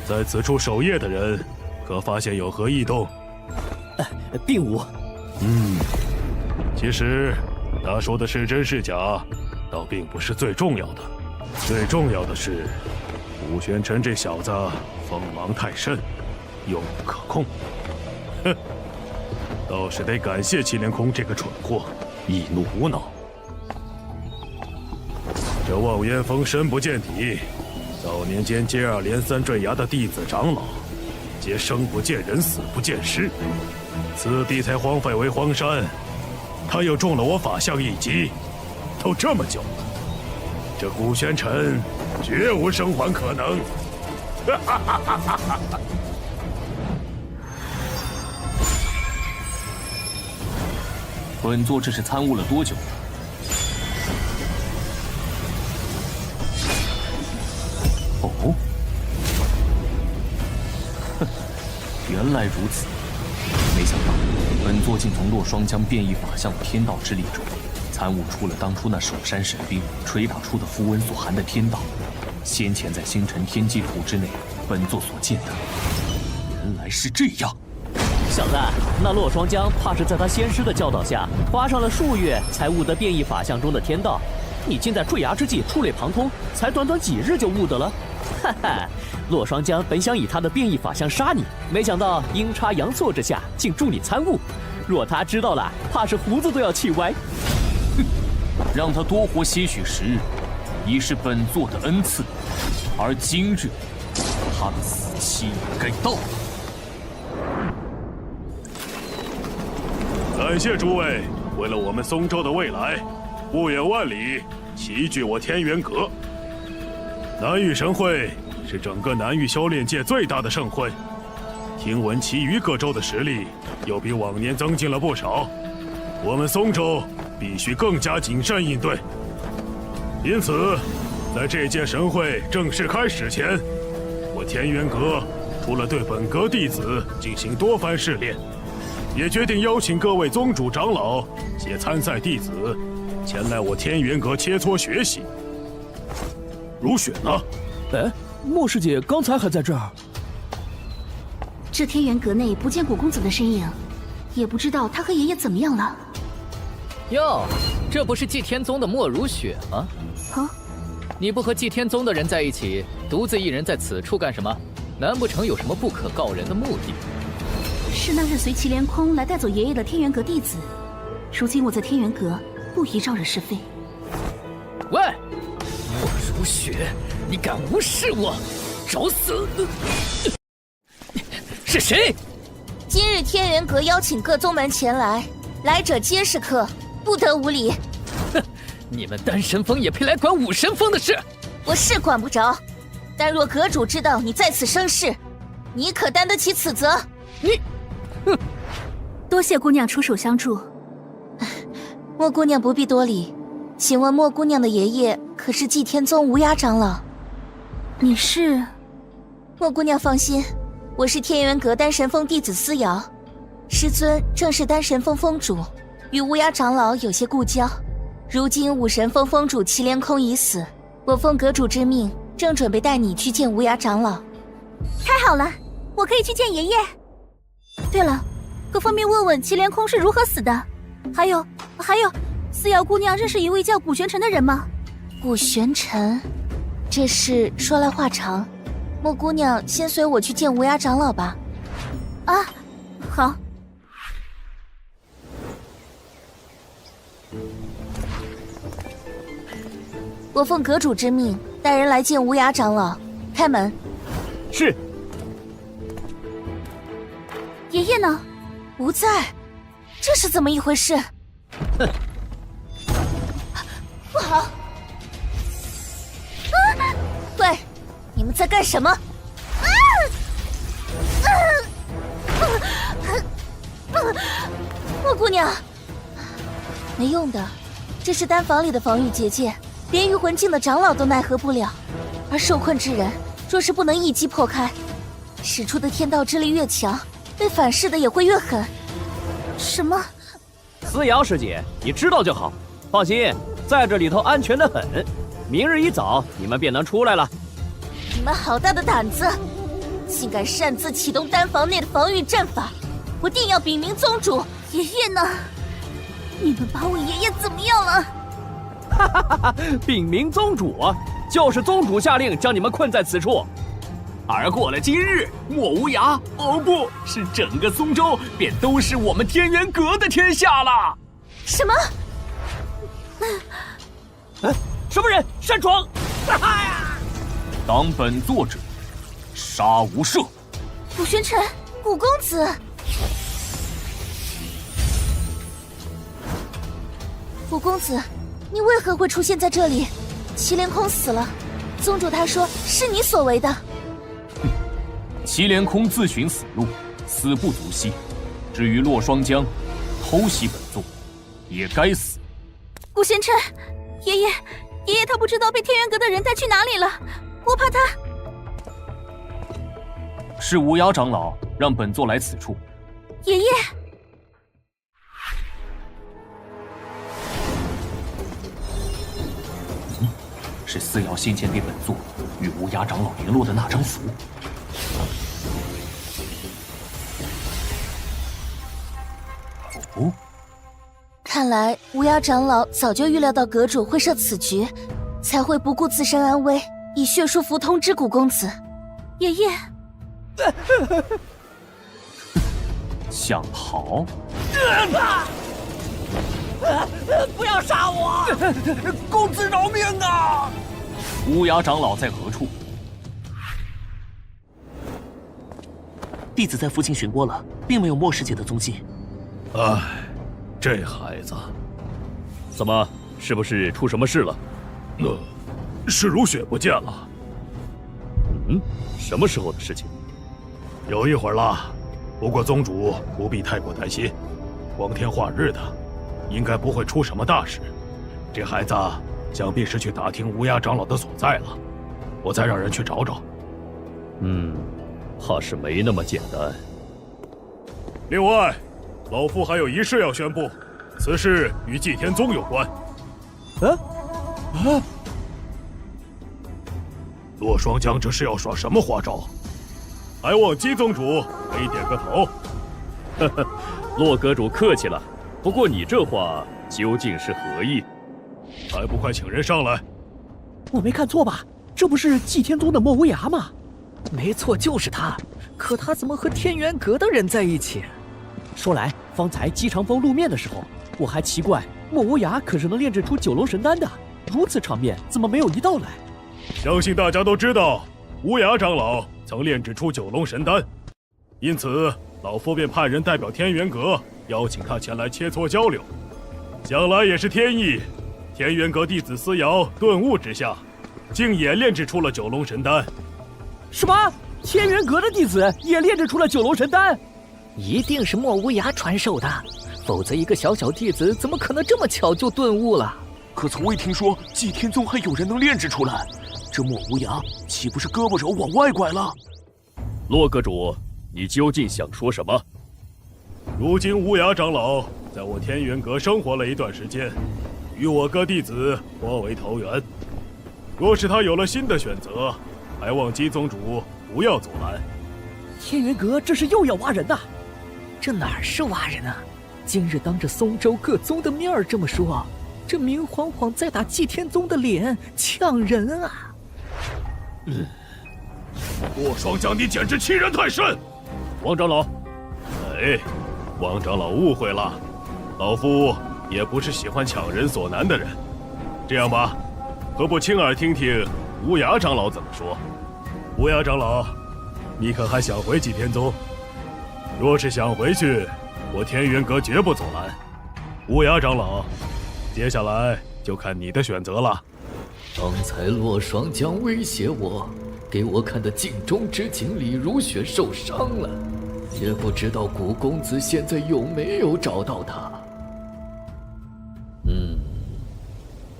在此处守夜的人，可发现有何异动？并无。其实他说的是真是假，倒并不是最重要的。最重要的是，古玄尘这小子锋芒太甚，又不可控。哼，倒是得感谢祁连空这个蠢货，易怒无脑。这望烟峰深不见底，早年间接二连三坠崖的弟子长老，皆生不见人，死不见尸，此地才荒废为荒山。他又中了我法相一击，都这么久了，这古玄尘绝无生还可能。哈哈哈哈哈哈！本座这是参悟了多久？哦，哼，原来如此。没想到本座竟从洛霜江变异法相的天道之力中，参悟出了当初那守山神兵捶打出的符文所含的天道。先前在星辰天机图之内，本座所见的，原来是这样。小子，那洛霜江怕是在他先师的教导下，花上了数月才悟得变异法相中的天道。你竟在坠崖之际触类旁通，才短短几日就悟得了。哈哈，洛霜江本想以他的变异法相杀你，没想到阴差阳错之下，竟助你参悟。若他知道了，怕是胡子都要气歪。哼，让他多活些许时日，已是本座的恩赐，而今日他的死期该到了。感谢诸位，为了我们松州的未来，不远万里齐聚我天元阁。南域神会是整个南域修炼界最大的盛会，听闻其余各州的实力又比往年增进了不少，我们松州必须更加谨慎应对。因此，在这届神会正式开始前，我天元阁除了对本阁弟子进行多番试炼，也决定邀请各位宗主长老携参赛弟子前来我天元阁切磋学习。如雪呢？哎，莫师姐刚才还在这儿。这天元阁内不见古公子的身影，也不知道他和爷爷怎么样了。哟，这不是祭天宗的莫如雪吗？啊？你不和祭天宗的人在一起，独自一人在此处干什么？难不成有什么不可告人的目的？是那日随祁连空来带走爷爷的天元阁弟子，如今我在天元阁不宜招惹是非。喂，莫如雪，你敢无视我，找死！是谁？今日天元阁邀请各宗门前来，来者皆是客，不得无礼。哼，你们丹神峰也配来管武神峰的事？我是管不着，但若阁主知道你在此生事，你可担得起此责？你，哼！多谢姑娘出手相助。莫姑娘不必多礼，请问莫姑娘的爷爷可是祭天宗无涯长老？你是？莫姑娘放心，我是天元阁丹神峰弟子思瑶，师尊正是丹神峰峰主，与无涯长老有些故交。如今武神峰峰主祁连空已死，我奉阁主之命，正准备带你去见无涯长老。太好了，我可以去见爷爷。对了，可方便问问祁连空是如何死的？还有，思瑶姑娘认识一位叫古玄尘的人吗？古玄尘，这事说来话长，莫姑娘先随我去见无涯长老吧。啊，好。我奉阁主之命，带人来见无涯长老。开门。是。爷爷呢？不在，这是怎么一回事？哼！不好！喂，你们在干什么？莫姑娘，没用的，这是丹房里的防御结界，连御魂境的长老都奈何不了。而受困之人，若是不能一击破开，使出的天道之力越强，被反噬的也会越狠。什么？思瑶师姐，你知道就好。放心，在这里头安全得很。明日一早，你们便能出来了。你们好大的胆子，竟敢擅自启动丹房内的防御阵法！我定要禀明宗主。爷爷呢？你们把我爷爷怎么样了？哈哈哈哈！禀明宗主，就是宗主下令将你们困在此处。而过了今日，莫无涯，不是整个松州，便都是我们天元阁的天下了。什么？什么人擅闯？当本作者，杀无赦。古玄尘，古公子。古公子，你为何会出现在这里？祁连空死了，宗主他说是你所为的。祁连空自寻死路，死不足惜。至于洛霜江偷袭本座，也该死。古贤琛，爷爷他不知道被天元阁的人带去哪里了，我怕他。是无涯长老让本座来此处。爷爷。是思瑶先前给本座与无涯长老联络的那张符。哦，看来无涯长老早就预料到阁主会设此局，才会不顾自身安危，以血书符通知古公子。爷爷，想逃？不要杀我！公子饶命啊！无涯长老在何处？弟子在附近寻过了，并没有莫师姐的踪迹。唉，这孩子，怎么？是不是出什么事了？是如雪不见了。什么时候的事情？有一会儿了。不过宗主不必太过担心，光天化日的，应该不会出什么大事。这孩子想必是去打听无涯长老的所在了，我再让人去找找。怕是没那么简单。另外，老夫还有一事要宣布，此事与祭天宗有关。洛霜江这是要耍什么花招？还望姬宗主给点个头。洛阁主客气了，不过你这话究竟是何意？还不快请人上来！我没看错吧？这不是祭天宗的莫无涯吗？没错，就是他。可他怎么和天元阁的人在一起？说来，方才姬长风露面的时候，我还奇怪莫无涯可是能炼制出九龙神丹的，如此场面怎么没有一道来？相信大家都知道，无涯长老曾炼制出九龙神丹，因此老夫便派人代表天元阁，邀请他前来切磋交流。想来也是天意，天元阁弟子思瑶顿悟之下，竟也炼制出了九龙神丹。什么？天元阁的弟子也炼制出了九龙神丹？一定是莫无涯传授的，否则一个小弟子怎么可能这么巧就顿悟了？可从未听说祭天宗还有人能炼制出来，这莫无涯岂不是胳膊肘往外拐了？洛阁主，你究竟想说什么？如今无涯长老在我天元阁生活了一段时间，与我哥弟子颇为投缘。若是他有了新的选择，还望姬宗主不要阻拦。天元阁这是又要挖人呐！这哪是挖人啊？今日当着松州各宗的面儿这么说，这明晃晃在打祭天宗的脸，抢人啊！洛霜江，你简直欺人太甚！王长老，王长老误会了，老夫也不是喜欢抢人所难的人。这样吧，何不亲耳听听无涯长老怎么说？无涯长老，你可还想回祭天宗？若是想回去，我天元阁绝不阻拦。乌鸦长老，接下来就看你的选择了。刚才洛霜将威胁我，给我看的镜中之景李如雪受伤了，也不知道古公子现在有没有找到他。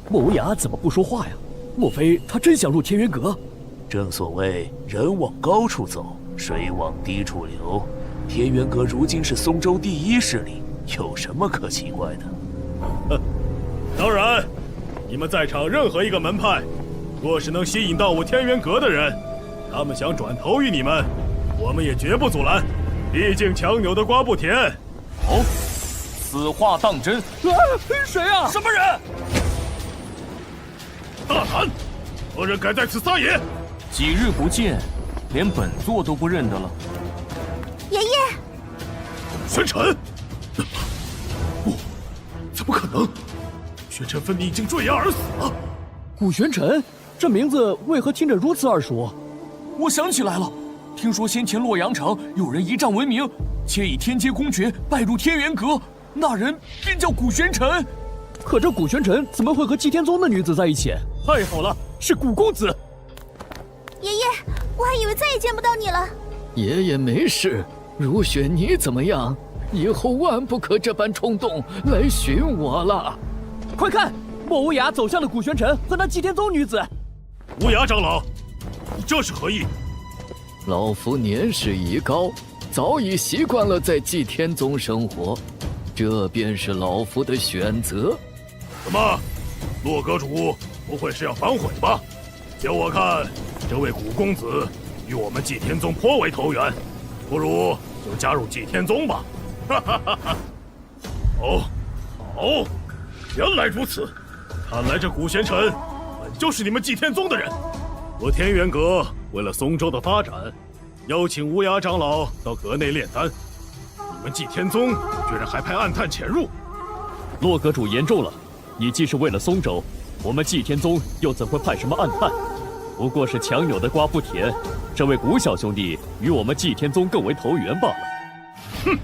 莫无涯怎么不说话呀？莫非他真想入天元阁？正所谓人往高处走，水往低处流。天元阁如今是松州第一势力，有什么可奇怪的？当然，你们在场任何一个门派，若是能吸引到我天元阁的人，他们想转投于你们，我们也绝不阻拦。毕竟强扭的瓜不甜。哦，此话当真？谁啊？什么人？大胆！何人敢在此撒野？几日不见，连本座都不认得了。爷爷，玄尘！不，怎么可能？玄尘分明已经坠崖而死了。古玄尘，这名字为何听着如此耳熟？我想起来了，听说先前洛阳城有人一仗闻名，且以天阶公爵拜入天元阁，那人便叫古玄尘。可这古玄尘怎么会和祭天宗的女子在一起？太好了，是古公子！爷爷，我还以为再也见不到你了。爷爷没事，如雪你怎么样？以后万不可这般冲动来寻我了。快看，莫无涯走向了古玄尘和那祭天宗女子。无涯长老，你这是何意？老夫年事已高，早已习惯了在祭天宗生活，这便是老夫的选择。怎么，洛阁主不会是要反悔吧？就我看，这位古公子与我们祭天宗颇为投缘，不如就加入祭天宗吧。哈哈哈哈！哦，好，原来如此，看来这古玄尘本就是你们祭天宗的人。我天元阁为了松州的发展，邀请无涯长老到阁内炼丹，你们祭天宗居然还派暗探潜入。洛阁主言重了，你既是为了松州，我们祭天宗又怎会派什么暗探？不过是强扭的瓜不甜，这位古小兄弟与我们祭天宗更为投缘罢了。哼！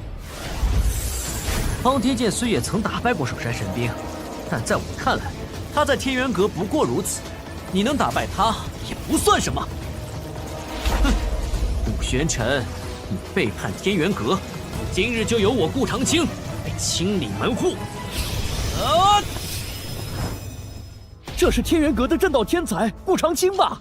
方天剑虽也曾打败过首山神兵，但在我看来，他在天元阁不过如此。你能打败他也不算什么。哼！古玄尘，你背叛天元阁，今日就由我顾长青来清理门户。这是天元阁的阵道天才顾长青吧？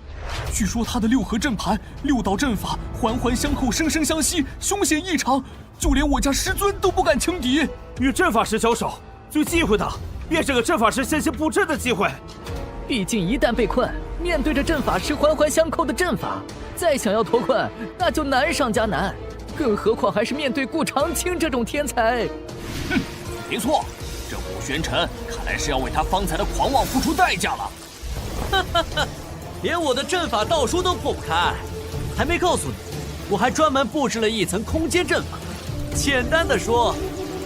据说他的六合阵盘、六道阵法环环相扣，生生相惜，凶险异常，就连我家师尊都不敢轻敌。与阵法师交手，最忌讳的便是给阵法师先行布阵的机会。毕竟一旦被困，面对着阵法师环环相扣的阵法，再想要脱困，那就难上加难。更何况还是面对顾长青这种天才。哼，没错，这古玄尘看来是要为他方才的狂妄付出代价了。哈哈哈，连我的阵法道书都破不开，还没告诉你，我还专门布置了一层空间阵法。简单的说，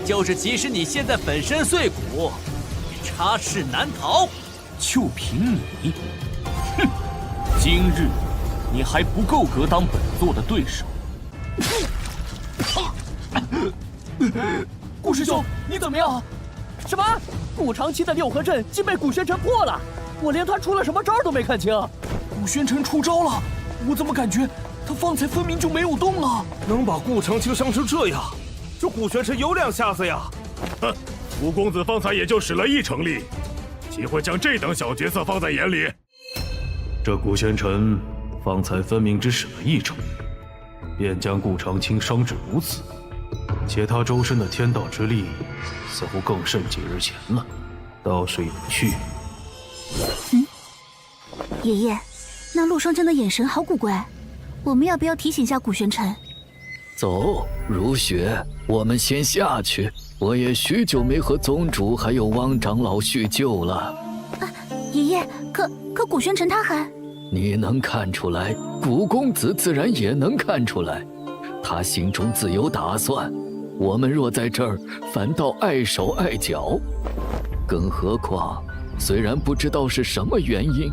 就是即使你现在粉身碎骨，也插翅难逃。就凭你，哼！今日你还不够格当本座的对手。顾师兄，你怎么样？什么？顾长青的六合阵竟被古玄尘破了？我连他出了什么招都没看清。古玄尘出招了，我怎么感觉他方才分明就没有动啊？能把顾长青伤成这样，这古玄尘有两下子呀！哼，吴公子方才也就使了一成力，岂会将这等小角色放在眼里？这古玄尘方才分明只使了一成力，便将顾长青伤至如此，且他周身的天道之力似乎更甚几日前了。倒是有趣。爷爷，那陆双真的眼神好古怪，我们要不要提醒下古玄尘？走，如雪，我们先下去。我也许久没和宗主还有汪长老叙旧了。啊，爷爷，可古玄尘他还……你能看出来，古公子自然也能看出来，他心中自有打算。我们若在这儿，反倒碍手碍脚。更何况，虽然不知道是什么原因，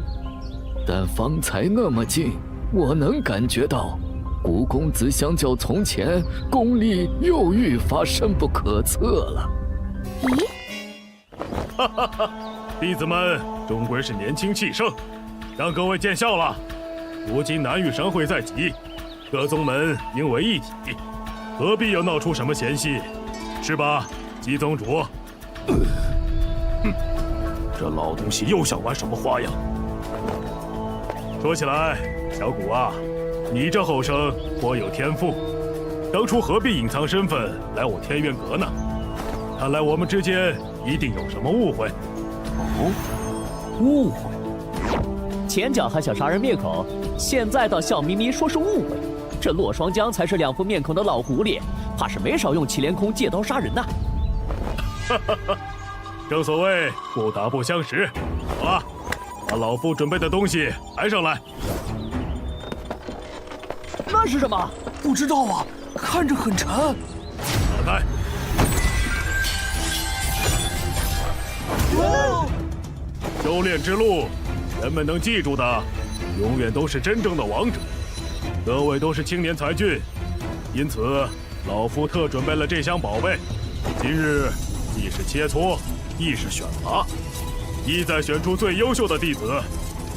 但方才那么近，我能感觉到，古公子相较从前，功力又愈发深不可测了。咦，哈哈哈！弟子们终归是年轻气盛，让各位见笑了。如今南域神会在即，各宗门应为一体，何必又闹出什么嫌隙？是吧，姬宗主？哼，这老东西又想玩什么花样？说起来，小谷啊，你这后生颇有天赋，当初何必隐藏身份来我天元阁呢？看来我们之间一定有什么误会。哦，误会？前脚还想杀人灭口，现在倒笑眯眯说是误会。这洛双江才是两副面孔的老狐狸，怕是没少用祁连空借刀杀人呐。哈哈哈，正所谓不打不相识。好了，把老夫准备的东西抬上来。那是什么？不知道啊，看着很沉。打开。修炼之路，人们能记住的，永远都是真正的王者。各位都是青年才俊，因此老夫特准备了这箱宝贝。今日既是切磋，亦是选拔，意在选出最优秀的弟子，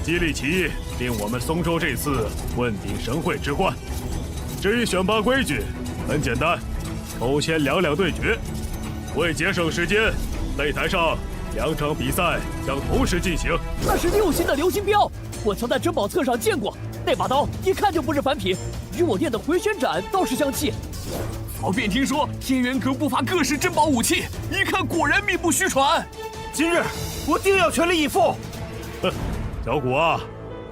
激励其令我们松州这次问鼎神会之冠。至于选拔规矩，很简单，抽签2两对决。为节省时间，擂台上2场比赛将同时进行。那是6星的流星镖，我曾在珍宝册上见过。那把刀一看就不是凡品，与我练的回旋斩倒是相契。早便听说天元阁不乏各式珍宝武器，一看果然名不虚传。今日我定要全力以赴。哼，小谷啊，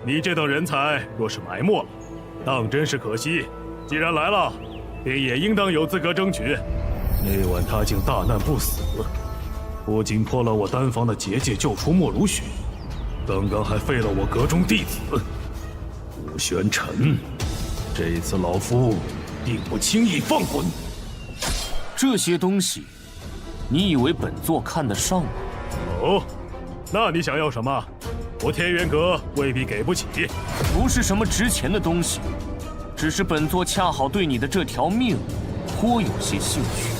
你这等人才若是埋没了，当真是可惜。既然来了，便也应当有资格争取。那晚他竟大难不死，不仅破了我丹房的结界，救出莫如雪，刚刚还废了我阁中弟子武玄尘。这次老夫定不轻易放过你。这些东西，你以为本座看得上吗？哦，那你想要什么？我天元阁未必给不起。不是什么值钱的东西，只是本座恰好对你的这条命颇有些兴趣。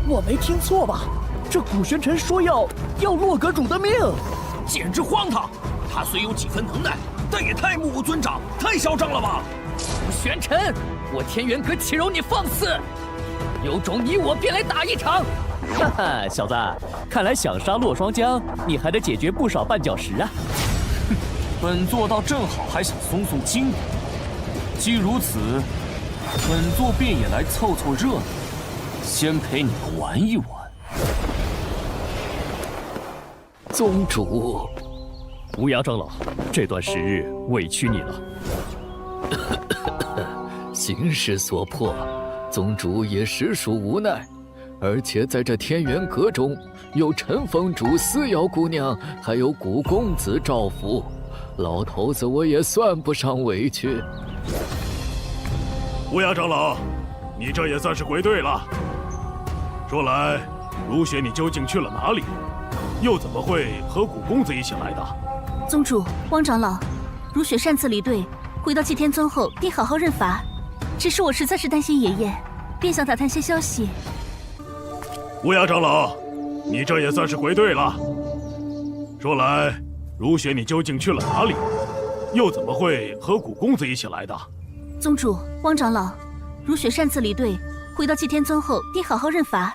我没听错吧？这古玄尘说要洛阁主的命，简直荒唐！他虽有几分能耐，但也太目无尊长，太嚣张了吧！古玄尘，我天元阁岂容你放肆？有种你我便来打一场！哈哈，小子，看来想杀洛双江，你还得解决不少绊脚石啊！哼，本座倒正好还想松松筋骨。既如此，本座便也来凑凑热闹，先陪你们玩一玩。宗主，无涯长老，这段时日委屈你了。形势所迫，宗主也实属无奈。而且在这天元阁中，有陈峰主、思瑶姑娘，还有古公子赵福，老头子我也算不上委屈。无涯长老，你这也算是归队了。说来，如雪你究竟去了哪里？又怎么会和古公子一起来的？宗主，汪长老，如雪擅自离队，回到祭天宗后必好好认罚。只是我实在是担心爷爷，便想打探些消息。无涯长老，你这也算是归队了。说来，如雪你究竟去了哪里？又怎么会和古公子一起来的？宗主，汪长老，如雪擅自离队，回到祭天宗后必好好认罚。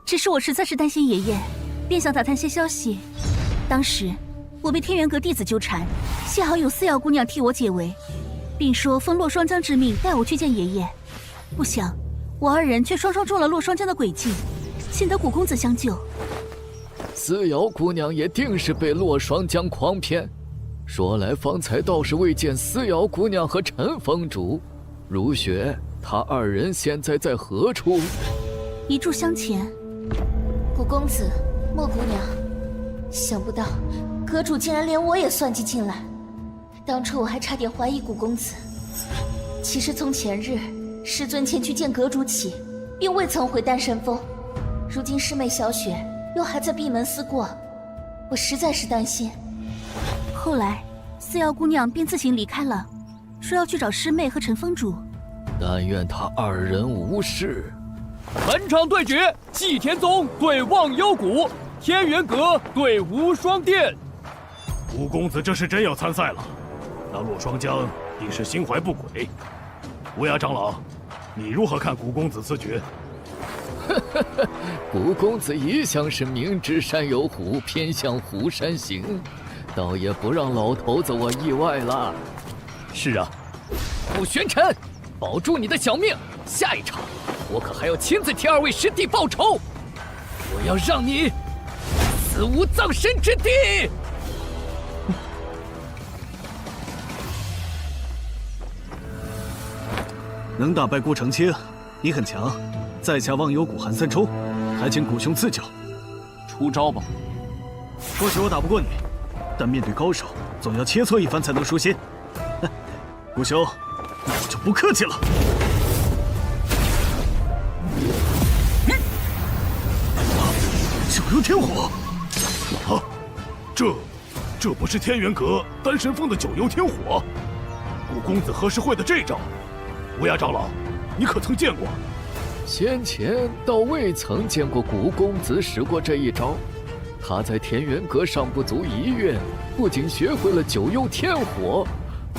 只是我实在是担心爷爷，便想打探些消息。当时我被天元阁弟子纠缠，幸好有思瑶姑娘替我解围，并说奉洛双江之命带我去见爷爷。不想我二人却双双中了洛双江的诡计，幸得古公子相救。思瑶姑娘也定是被洛双江诓骗。说来方才倒是未见思瑶姑娘和陈峰主。如雪，他二人现在在何处？一炷香前。古公子，莫姑娘，想不到阁主竟然连我也算计进来。当初我还差点怀疑古公子。其实从前日师尊前去见阁主起，并未曾回丹神峰。如今师妹小雪又还在闭门思过，我实在是担心。后来思瑶姑娘便自行离开了，说要去找师妹和陈峰主。但愿他二人无事。本场对决，祭天宗对忘忧谷，天元阁对无双殿。吴公子这是真要参赛了，那洛双江定是心怀不轨。乌鸦长老，你如何看古公子此举？古公子一向是明知山有虎，偏向虎山行，倒也不让老头子我意外了。是啊，傅玄尘，保住你的小命，下一场我可还要亲自替二位师弟报仇，我要让你死无葬身之地！能打败顾长清，你很强。在下望有古韩三冲，还请古兄赐教。出招吧。或许我打不过你，但面对高手，总要切磋一番才能舒心。古兄，那我就不客气了。九幽天火！啊，这不是天元阁丹神峰的九幽天火？古公子何时会的这招？乌鸦长老，你可曾见过？先前倒未曾见过古公子使过这一招。他在天元阁上不足1月，不仅学会了九幽天火，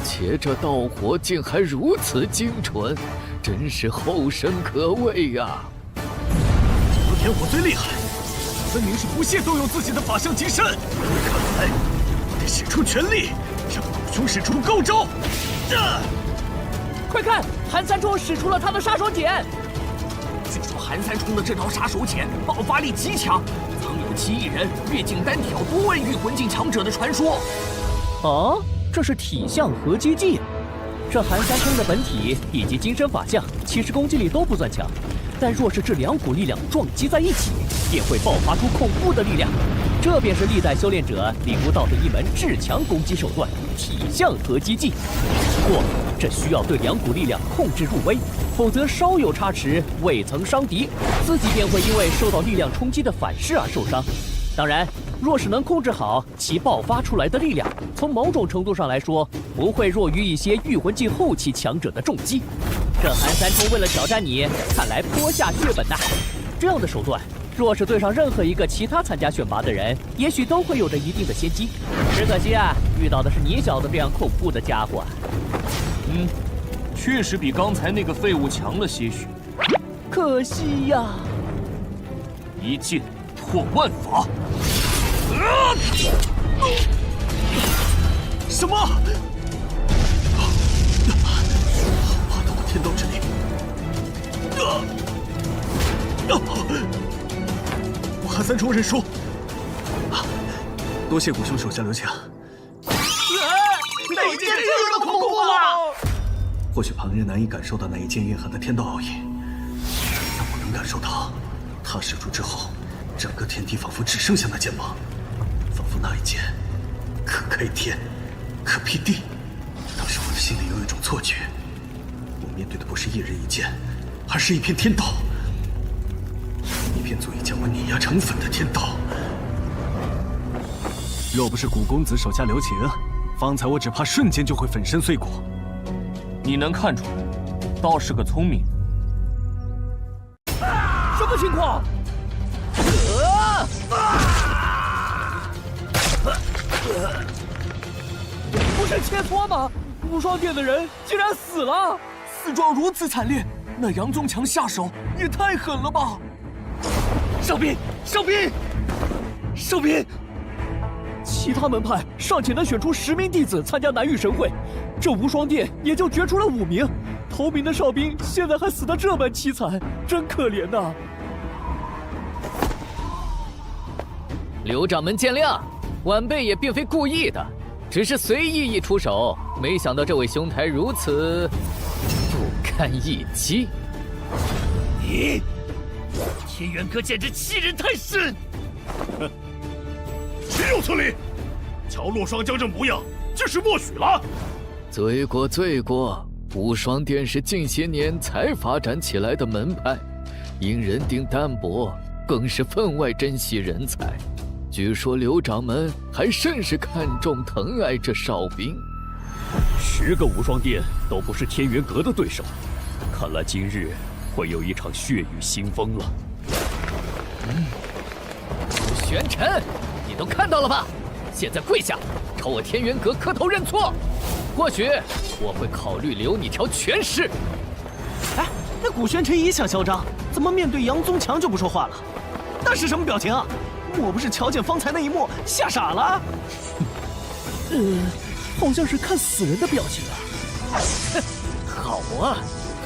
且这道火竟还如此精纯，真是后生可畏呀！九幽天火最厉害，分明是不屑动用自己的法相金身。看来我得使出全力，让古兄使出高招。快看，韩三冲使出了他的杀手锏。据说韩三冲的这套杀手锏爆发力极强，曾有其一人跃进单挑多位御魂境强者的传说。哦，这是体相合击技。这韩三冲的本体以及金身法相，其实攻击力都不算强，但若是这2股力量撞击在一起，便会爆发出恐怖的力量。这便是历代修炼者领悟到的一门至强攻击手段——体相合击技。不过，这需要对2股力量控制入微，否则稍有差池，未曾伤敌，自己便会因为受到力量冲击的反噬而受伤。当然，若是能控制好其爆发出来的力量，从某种程度上来说，不会弱于一些御魂境后期强者的重击。这韩三冲为了挑战你，看来颇下血本呐。这样的手段，若是对上任何一个其他参加选拔的人，也许都会有着一定的先机。只可惜啊，遇到的是你小子这样恐怖的家伙。确实比刚才那个废物强了些许。可惜呀！一剑破万法。什么？霸道的天道之力！我韩三冲认输。多谢古兄手下留情。哪一剑这么恐怖啊！或许旁人难以感受到那一剑蕴含的天道奥义，但我能感受到，他使出之后，整个天地仿佛只剩下那剑芒，仿佛那一剑可开天，可辟地。当时我的心里有一种错觉，我面对的不是一人一剑，而是一片天道，一片足以将我碾压成粉的天道。若不是古公子手下留情，方才我只怕瞬间就会粉身碎骨。你能看出来，倒是个聪明人。什么情况？不是切磋吗？无双殿的人竟然死了！死状如此惨烈，那杨宗强下手也太狠了吧！少斌，少斌，少斌！其他门派尚且能选出10名弟子参加南域神会，这无双殿也就决出了5名。头名的少兵现在还死得这般凄惨，真可怜呐！刘掌门见谅，晚辈也并非故意的，只是随意一出手，没想到这位兄台如此不堪一击。你，天元阁简直欺人太甚！哼，岂有此理！瞧洛双江这模样，竟是默许了。罪过罪过，无双殿是近些年才发展起来的门派，因人丁单薄，更是分外珍惜人才。据说刘掌门还甚是看重疼爱这少兵。10个无双殿都不是天元阁的对手，看来今日会有一场血雨腥风了。玄尘，你都看到了吧？现在跪下，朝我天元阁磕头认错。或许我会考虑留你条全尸。哎，那古玄尘一向嚣张，怎么面对杨宗强就不说话了？那是什么表情啊？莫不是瞧见方才那一幕吓傻了？好像是看死人的表情啊！好啊，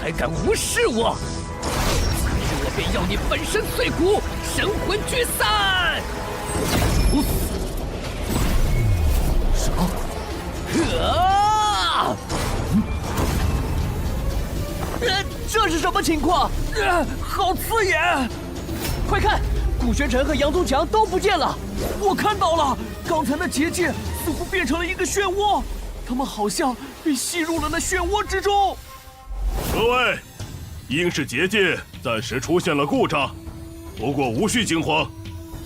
还敢无视我！我便要你粉身碎骨，神魂聚散！不死！什么？这是什么情况？好刺眼！快看，古玄尘和杨宗强都不见了！我看到了，刚才那结界似乎变成了一个漩涡，他们好像被吸入了那漩涡之中。各位，应是结界暂时出现了故障，不过无需惊慌，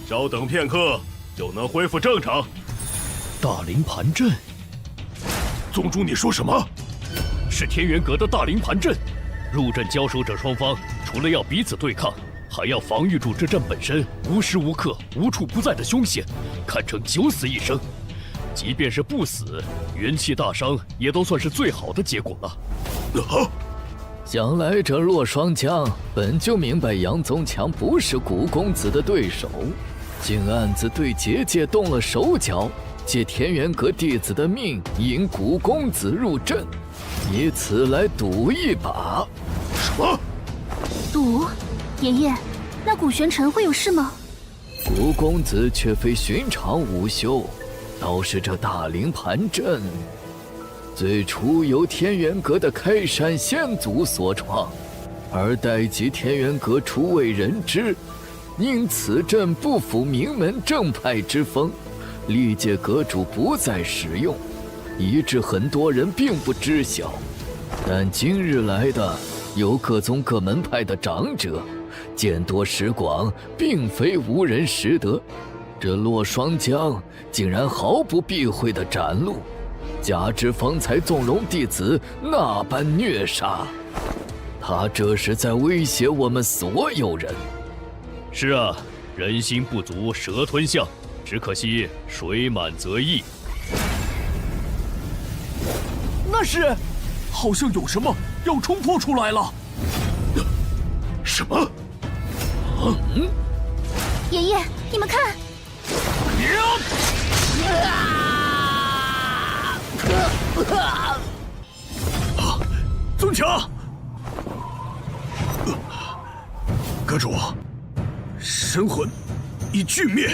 稍等片刻就能恢复正常。大灵盘阵，宗主，你说什么？是天元阁的大灵盘阵。入阵交手者双方，除了要彼此对抗，还要防御住这阵本身无时无刻、无处不在的凶险，堪称九死一生。即便是不死，元气大伤也都算是最好的结果了。想来这洛双江本就明白杨宗强不是古公子的对手，竟暗自对结界动了手脚，借天元阁弟子的命引古公子入阵，以此来赌一把。什么？赌？爷爷，那古玄尘会有事吗？古公子却非寻常武修，倒是这大灵盘阵，最初由天元阁的开山先祖所创，而待及天元阁初为人知，因此阵不符名门正派之风，历届阁主不再使用，以致很多人并不知晓。但今日来的有各宗各门派的长者，见多识广，并非无人识得。这洛双江竟然毫不避讳地斩戮，加之方才纵容弟子那般虐杀，他这是在威胁我们所有人。是啊，人心不足蛇吞象，只可惜水满则溢。那是，好像有什么要冲破出来了。什么？爷爷，你们看！宗强，阁主，神魂已俱灭。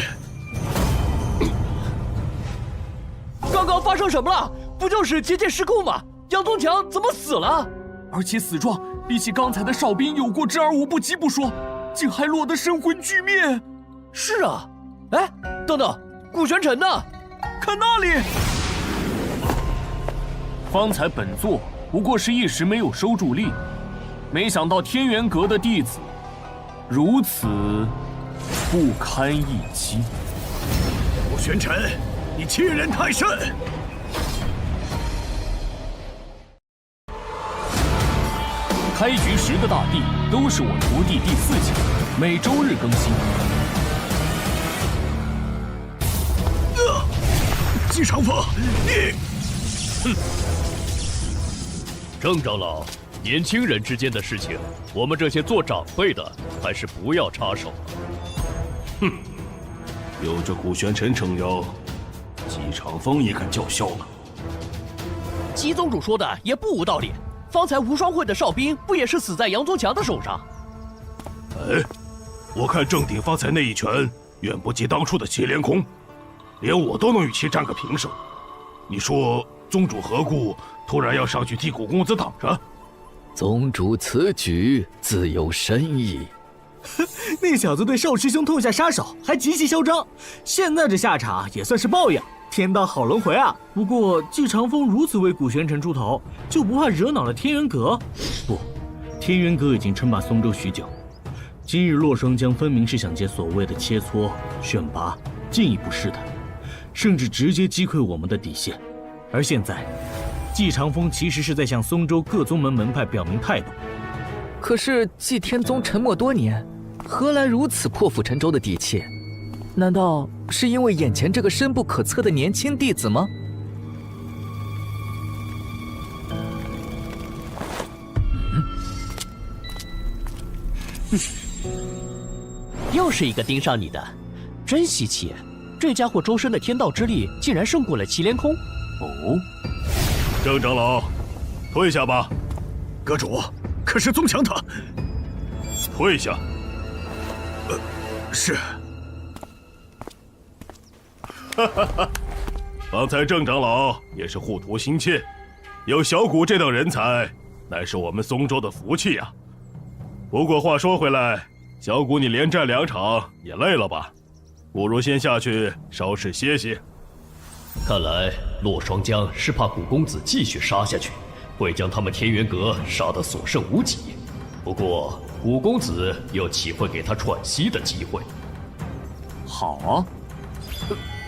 刚刚发生什么了？不就是结界失控吗？杨宗强怎么死了？而且死状比起刚才的哨兵有过之而无不及不说，竟还落得神魂俱灭。是啊，哎，等等，古玄尘呢？看那里！方才本座不过是一时没有收住力，没想到天元阁的弟子如此不堪一击。古玄尘，你欺人太甚！开局10个大帝都是我徒弟第4级，每周日更新。季长风，你，哼！郑长老，年轻人之间的事情，我们这些做长辈的还是不要插手了。哼，有这古玄尘撑腰，季长风也敢叫嚣了。姬宗主说的也不无道理。方才无双会的哨兵不也是死在杨宗强的手上？哎，我看郑鼎方才那一拳远不及当初的祁连空，连我都能与其战个平手。你说宗主何故突然要上去替古公子挡着？宗主此举自有深意。那小子对少师兄痛下杀手，还极其嚣张，现在这下场也算是报应。天道好轮回啊！不过季长风如此为古玄尘出头，就不怕惹恼了天元阁？不，天元阁已经称霸松州许久，今日洛双江分明是想借所谓的切磋、选拔进一步试探，甚至直接击溃我们的底线。而现在，季长风其实是在向松州各宗门派表明态度。可是季天宗沉默多年，何来如此破釜沉舟的底气？难道是因为眼前这个深不可测的年轻弟子吗？又是一个盯上你的，真稀奇！这家伙周身的天道之力竟然胜过了祁连空。哦，郑长老，退下吧。阁主，可是宗强他……退下。是。哈哈哈，方才郑长老也是护图心切，有小谷这等人才，乃是我们松州的福气呀。不过话说回来，小谷你连战2场也累了吧？不如先下去稍事歇歇。看来洛双江是怕古公子继续杀下去，会将他们天元阁杀得所剩无几。不过古公子又岂会给他喘息的机会？好啊。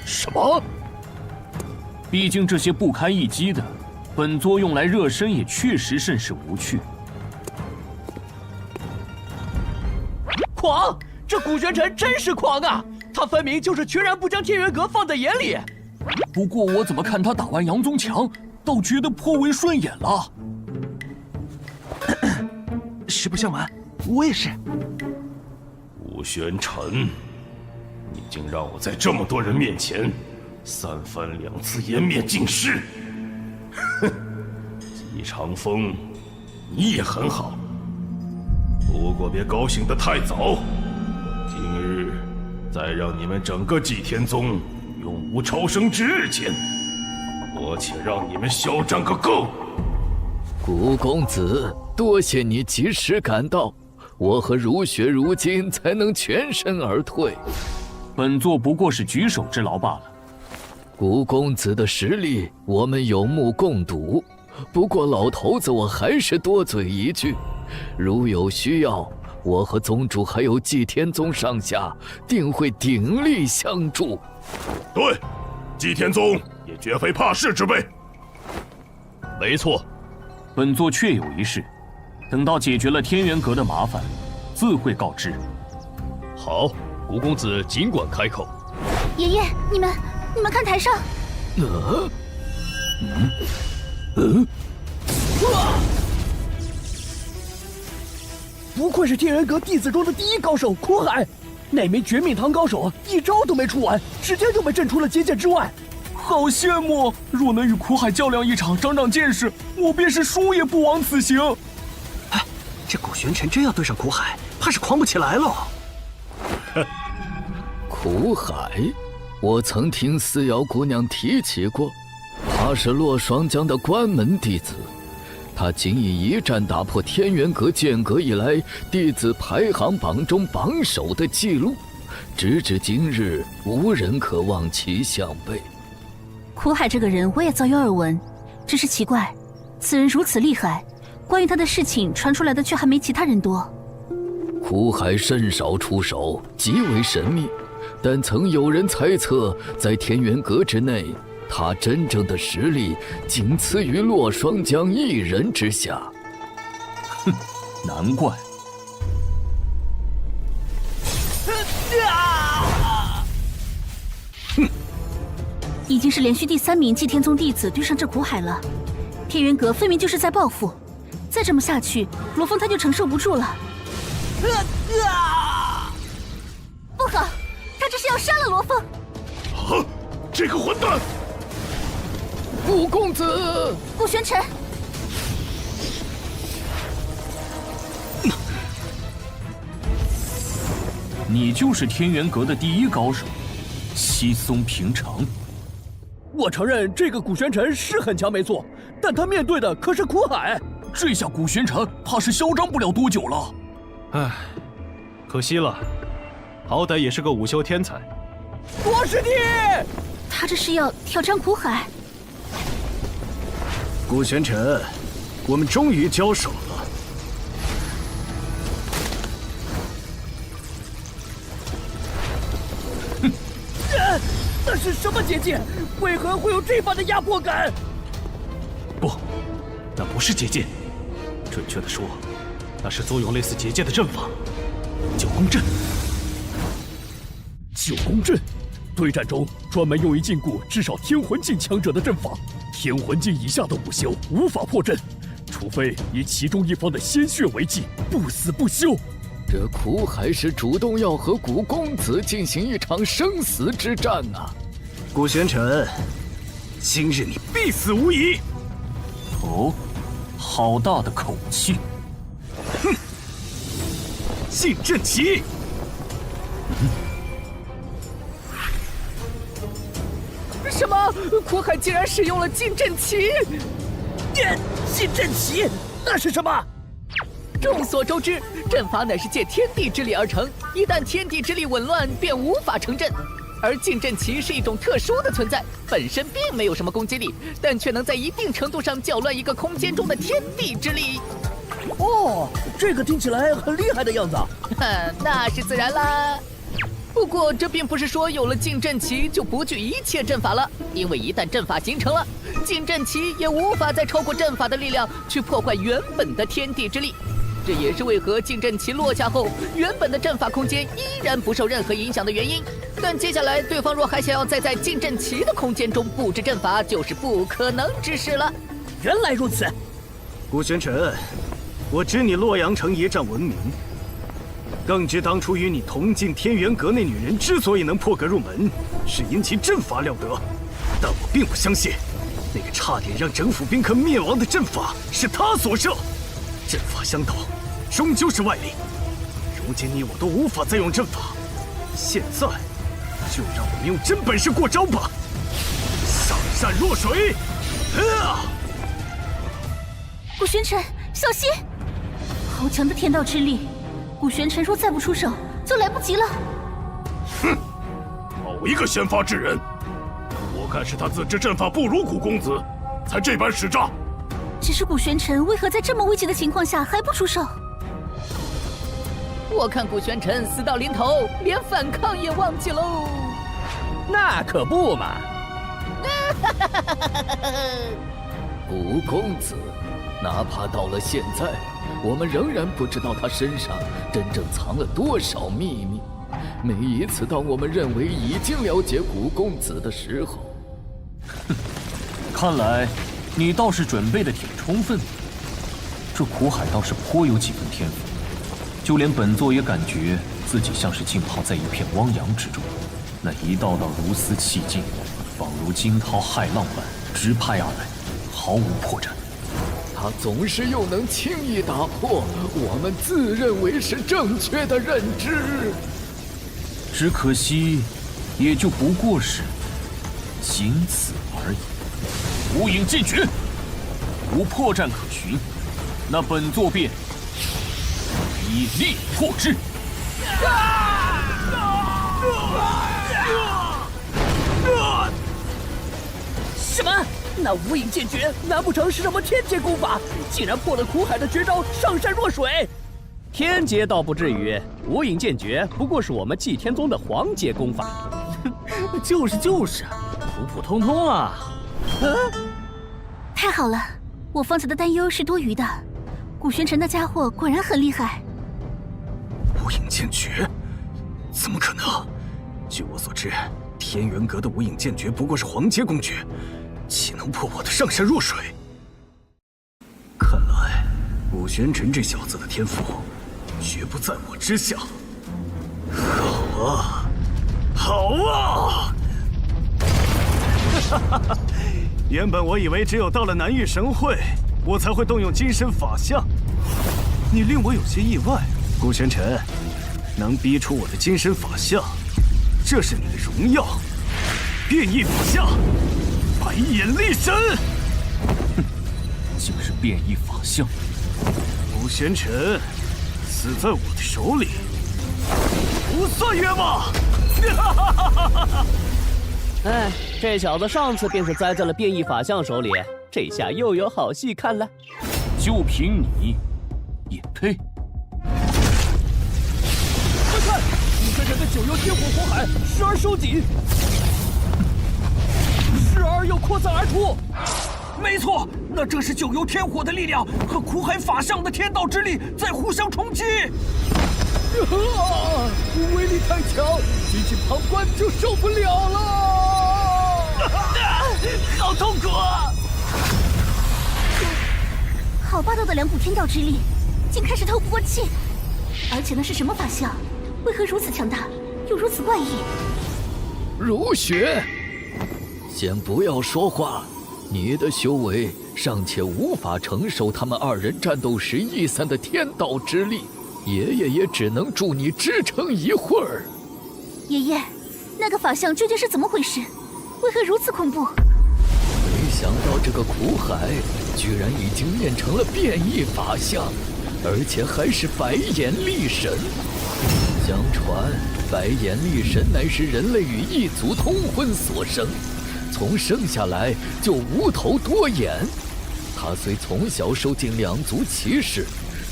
什么？毕竟这些不堪一击的，本座用来热身也确实甚是无趣。狂！这古玄尘真是狂啊！他分明就是全然不将天元阁放在眼里。不过我怎么看他打完杨宗强，倒觉得颇为顺眼了。实不相瞒，我也是。古玄尘，你竟让我在这么多人面前3番2次颜面尽失！哼，姬长风，你也很好，不过别高兴得太早。今日再让你们整个祭天宗永无超生之日前，我且让你们嚣张个够！古公子，多谢你及时赶到，我和如雪如今才能全身而退。本座不过是举手之劳罢了。古公子的实力，我们有目共睹。不过老头子，我还是多嘴一句，如有需要，我和宗主还有祭天宗上下，定会鼎力相助。对，祭天宗也绝非怕事之辈。没错，本座确有一事，等到解决了天元阁的麻烦，自会告知。好，古公子尽管开口。爷爷，你们看台上。不愧是天元阁弟子中的第一高手苦海，那名绝命堂高手一招都没出完，直接就被震出了结界之外。好羡慕！若能与苦海较量一场，长长见识，我便是输也不枉此行。哎，这古玄尘真要对上苦海，怕是狂不起来了。苦海，我曾听思瑶姑娘提起过，他是洛双江的关门弟子。他仅以一战打破天元阁建阁以来弟子排行榜中榜首的记录，直至今日，无人可望其项背。苦海这个人我也早有耳闻，只是奇怪，此人如此厉害，关于他的事情传出来的却还没其他人多。苦海甚少出手，极为神秘，但曾有人猜测，在天元阁之内，他真正的实力仅次于洛双江一人之下。哼，难怪。哼，已经是连续第3名祭天宗弟子对上这苦海了，天元阁分明就是在报复，再这么下去，罗峰他就承受不住了。不好，他这是要杀了罗峰！啊，这个混蛋！古公子，古玄尘，你就是天元阁的第一高手，稀松平常。我承认这个古玄尘是很强没错，但他面对的可是苦海，这下古玄尘怕是嚣张不了多久了。唉，可惜了，好歹也是个午休天才。多师弟，他这是要挑战苦海？古玄尘，我们终于交手了。那是什么结界？为何会有这般的压迫感？不，那不是结界，准确的说，那是作用类似结界的阵法——九宫阵。九宫阵，对战中专门用于禁锢至少天魂境强者的阵法，天魂境以下的武修无法破阵，除非以其中一方的鲜血为祭，不死不休。这苦海是主动要和古公子进行一场生死之战啊！古玄尘，今日你必死无疑！哦，好大的口气！哼！禁阵旗！什么？苦海竟然使用了禁阵旗！禁阵旗，那是什么？众所周知，阵法乃是借天地之力而成，一旦天地之力紊乱，便无法成阵。而禁阵旗是一种特殊的存在，本身并没有什么攻击力，但却能在一定程度上搅乱一个空间中的天地之力。哦，这个听起来很厉害的样子。那是自然啦。不过这并不是说有了禁阵旗就不惧一切阵法了，因为一旦阵法形成了，禁阵旗也无法再超过阵法的力量去破坏原本的天地之力。这也是为何禁阵旗落下后，原本的阵法空间依然不受任何影响的原因。但接下来对方若还想要再在禁阵旗的空间中布置阵法，就是不可能之事了。原来如此，古玄尘，我知你洛阳城一战闻名，更知当初与你同进天元阁那女人之所以能破格入门，是因其阵法了得。但我并不相信，那个差点让整府宾客灭亡的阵法是他所设。阵法相斗，终究是外力。如今你我都无法再用阵法，现在就让我们用真本事过招吧！上善若水！古玄尘，小心！好强的天道之力，古玄尘若再不出手，就来不及了。哼，好一个先发制人！我看是他自知阵法不如古公子，才这般使诈。只是古玄尘为何在这么危急的情况下还不出手？我看古玄尘死到临头，连反抗也忘记喽。那可不嘛！古公子，哪怕到了现在，我们仍然不知道他身上真正藏了多少秘密。每一次当我们认为已经了解古公子的时候，哼，看来你倒是准备的挺充分。这苦海倒是颇有几分天赋，就连本座也感觉自己像是浸泡在一片汪洋之中，那一道道如丝气劲，仿如惊涛骇浪般直拍而来，毫无破绽。他总是又能轻易打破我们自认为是正确的认知。只可惜，也就不过是仅此而已。无影剑诀，无破绽可循，那本座便以力破之。什么？那无影剑诀难不成是什么天阶功法？竟然破了苦海的绝招上善若水？天阶倒不至于，无影剑诀不过是我们祭天宗的黄阶功法。就是，普普通通啊。太好了，我方才的担忧是多余的。古玄尘那家伙果然很厉害。无影剑诀？怎么可能？据我所知，天元阁的无影剑诀不过是黄阶公诀，岂能破我的上善若水？看来古玄尘这小子的天赋绝不在我之下。好啊，好啊！哈哈哈！原本我以为只有到了南域神会，我才会动用金身法相。你令我有些意外，古玄尘，能逼出我的金身法相，这是你的荣耀。变异法相，白眼力神。哼，竟是变异法相。古玄尘，死在我的手里，不算冤枉。哈哈哈哈哈！哎，这小子上次便是栽在了变异法相手里，这下又有好戏看了。就凭你，也配？快看，古玄尘的九幽天火火海时而收紧，时而又扩散而出。没错，那正是九幽天火的力量和苦海法相的天道之力在互相冲击。威力太强，比起旁观就受不了了。好痛苦啊！好霸道的两股天道之力，竟开始透不过气。而且那是什么法相？为何如此强大，又如此怪异？如雪，先不要说话，你的修为尚且无法承受他们二人战斗时逸散的天道之力，爷爷也只能助你支撑一会儿。爷爷，那个法相究竟是怎么回事？为何如此恐怖？没想到这个苦海居然已经练成了变异法相，而且还是白眼力神。相传白眼力神乃是人类与异族通婚所生，从生下来就无头多眼。他虽从小受尽两族歧视，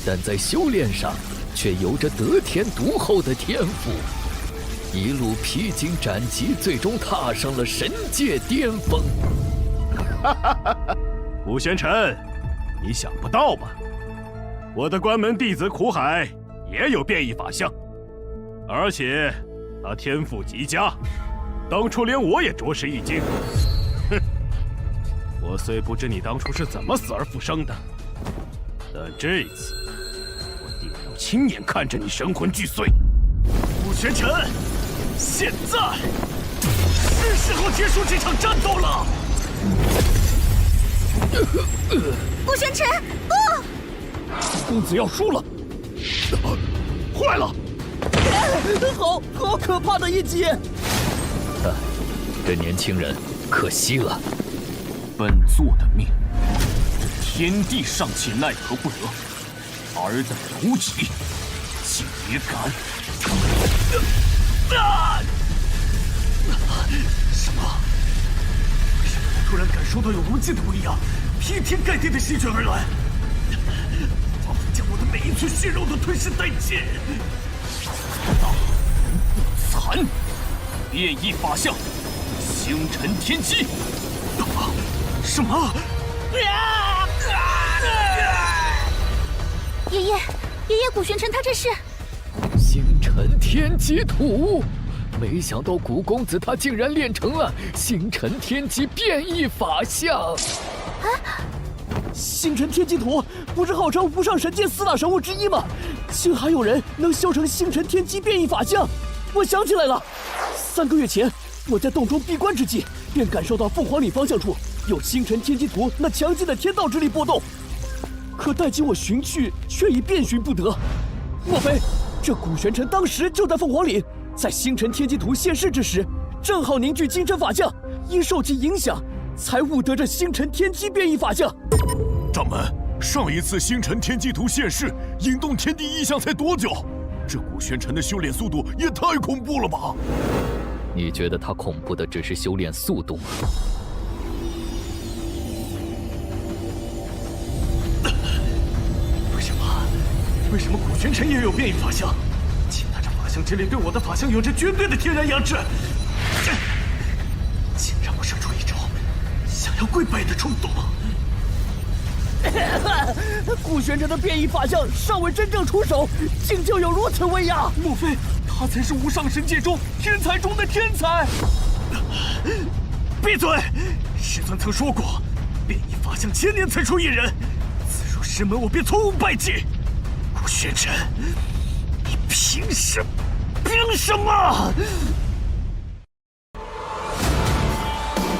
但在修炼上却有着得天独厚的天赋，一路披荆斩棘，最终踏上了神界巅峰。古玄尘，你想不到吧？我的关门弟子苦海也有变异法相，而且他天赋极佳，当初连我也着实一惊。哼，我虽不知你当初是怎么死而复生的，但这次我定要亲眼看着你神魂俱碎。古玄尘，现在是时候结束这场战斗了。顾玄尘，不！公子要输了！坏了！好可怕的一击！这年轻人可惜了。本座的命，天地尚且奈何不得，尔等无己，竟也敢！什么？为什么我突然感受到有无尽的威压，劈天盖地的席卷而来，仿佛将我的每一寸血肉都吞噬殆尽。大人不残，变异法相，星辰天机。什么？爷爷，古玄尘他这是星辰天机图。没想到古公子他竟然练成了星辰天机变异法相。星辰天机图不是号称无上神界4大神物之一吗？竟还有人能修成星辰天机变异法相！我想起来了，3个月前我在洞中闭关之际，便感受到凤凰岭方向处有星辰天机图那强劲的天道之力波动。可待经我寻去，却已遍寻不得。莫非这古玄尘当时就在凤凰岭？在星辰天机图现世之时，正好凝聚精神法相，因受其影响，才悟得这星辰天机变异法相。掌门，上一次星辰天机图现世，引动天地异象才多久？这古玄尘的修炼速度也太恐怖了吧！你觉得他恐怖的只是修炼速度吗？为什么古玄尘也有变异法相？其他这法相之力对我的法相有着绝对的天然压制，竟让我生出一种想要跪拜的冲动。古玄尘的变异法相尚未真正出手，竟就有如此威压。莫非他才是无上神界中天才中的天才？闭嘴！师尊曾说过，变异法相1000年才出一人，此入师门，我便从无败绩。古玄尘，你凭什么？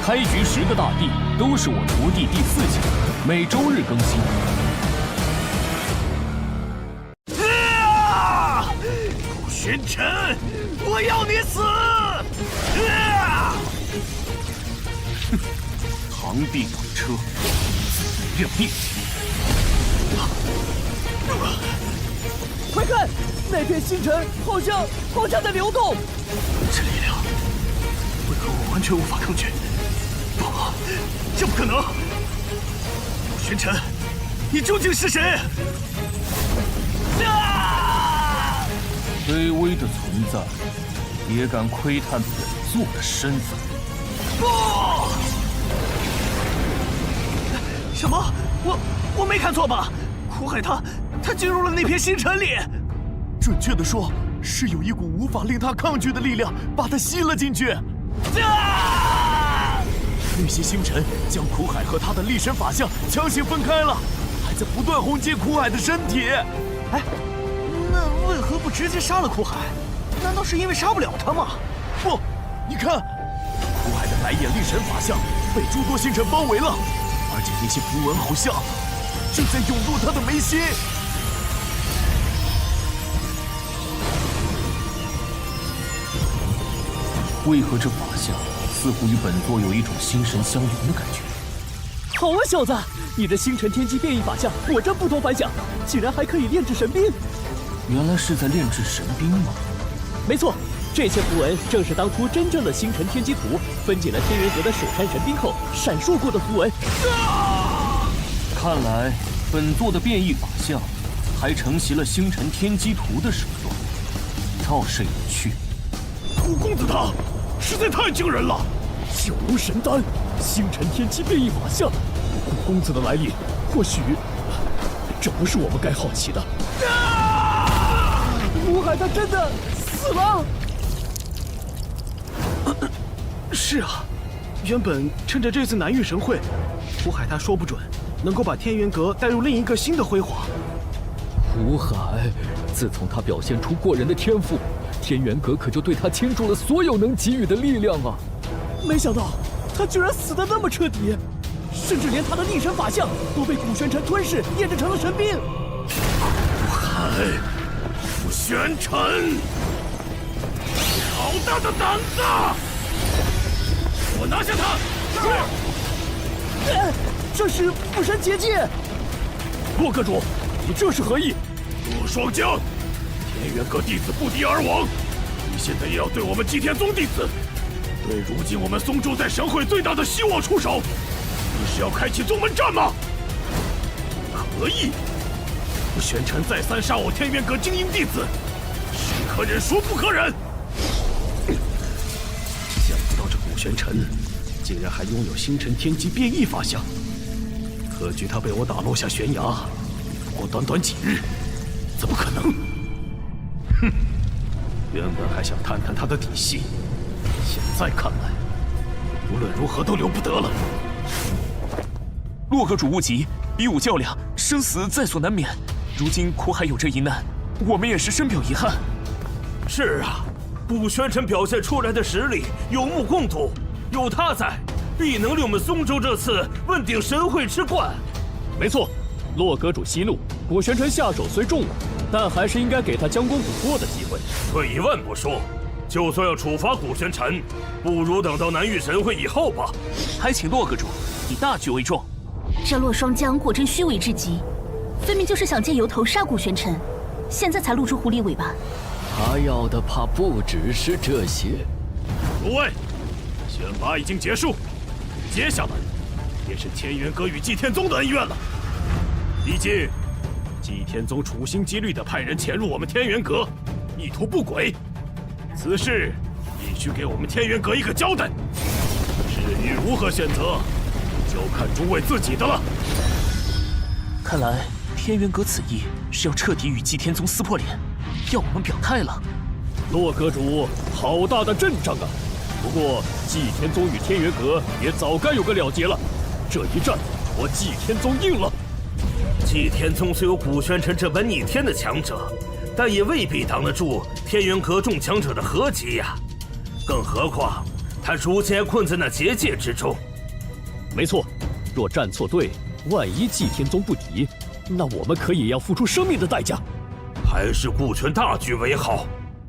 开局10个大帝都是我徒弟第4级，每周日更新。古玄尘，我要你死！螳臂挡车，认命。快看，那片星辰好像在流动。这力量，为何我完全无法抗拒？不，这不可能！古玄尘，你究竟是谁？卑微的存在，也敢窥探本座的身份？不！什么？我没看错吧？苦海他进入了那片星辰里。准确的说，是有一股无法令他抗拒的力量把他吸了进去。那些星辰将苦海和他的力神法相强行分开了，还在不断轰击苦海的身体。哎，那为何不直接杀了苦海？难道是因为杀不了他吗？不，你看，苦海的白眼力神法相被诸多星辰包围了，而且那些符文好像正在涌入他的眉心。为何这法相似乎与本座有一种心神相连的感觉？好啊，小子，你的星辰天机变异法相果真不同凡响，竟然还可以炼制神兵。原来是在炼制神兵吗？没错，这些符文正是当初真正的星辰天机图分解了天元阁的首山神兵后闪烁过的符文。看来本座的变异法相还承袭了星辰天机图的手段，倒是有趣。苦公子他实在太惊人了！九龙神丹，星辰天机变异法相，苦公子的来历，或许这不是我们该好奇的。苦海他真的死了！是啊，原本趁着这次南域神会，苦海他说不准能够把天元阁带入另一个新的辉煌。苦海，自从他表现出过人的天赋，天元阁可就对他倾注了所有能给予的力量啊！没想到他居然死得那么彻底，甚至连他的力神法相都被古玄尘吞噬，炼制成了神兵。苦海，古玄尘，好大的胆子！我拿下他！这是不神结界！洛阁主，你这是何意？洛霜江，天元阁弟子不敌而亡，你现在也要对我们祭天宗弟子，对如今我们松州在神会最大的希望出手？你是要开启宗门战吗？可以！古玄尘再三杀我天元阁精英弟子，是可忍孰不可忍！想不到这古玄尘竟然还拥有星辰天机变异法相，何惧他被我打落下悬崖，不过短短几日，怎么可能？哼！原本还想探探他的底细，现在看来，无论如何都留不得了。洛阁主勿急，比武较量，生死在所难免。如今苦海有这一难，我们也是深表遗憾。是啊，古玄尘表现出来的实力有目共睹，有他在，必能令我们松州这次问鼎神会之冠。没错，洛阁主息怒，古玄尘下手虽重，但还是应该给他将功补过的机会。退一万步说，就算要处罚古玄尘，不如等到南域神会以后吧。还请洛阁主以大局为重。这洛霜江果真虚伪至极，分明就是想借由头杀古玄尘，现在才露出狐狸尾巴。他要的怕不只是这些。诸位，选拔已经结束，接下来便是天元阁与祭天宗的恩怨了。毕竟，祭天宗处心积虑地派人潜入我们天元阁，意图不轨，此事必须给我们天元阁一个交代。至于如何选择，就看诸位自己的了。看来天元阁此役是要彻底与祭天宗撕破脸，要我们表态了。洛阁主，好大的阵仗啊！不过祭天宗与天元阁也早该有个了结了，这一战我祭天宗赢了。祭天宗虽有古玄尘这般逆天的强者，但也未必挡得住天元阁众强者的合击呀。更何况他如今还困在那结界之中。没错，若站错队，万一祭天宗不敌，那我们可也要付出生命的代价。还是顾全大局为好。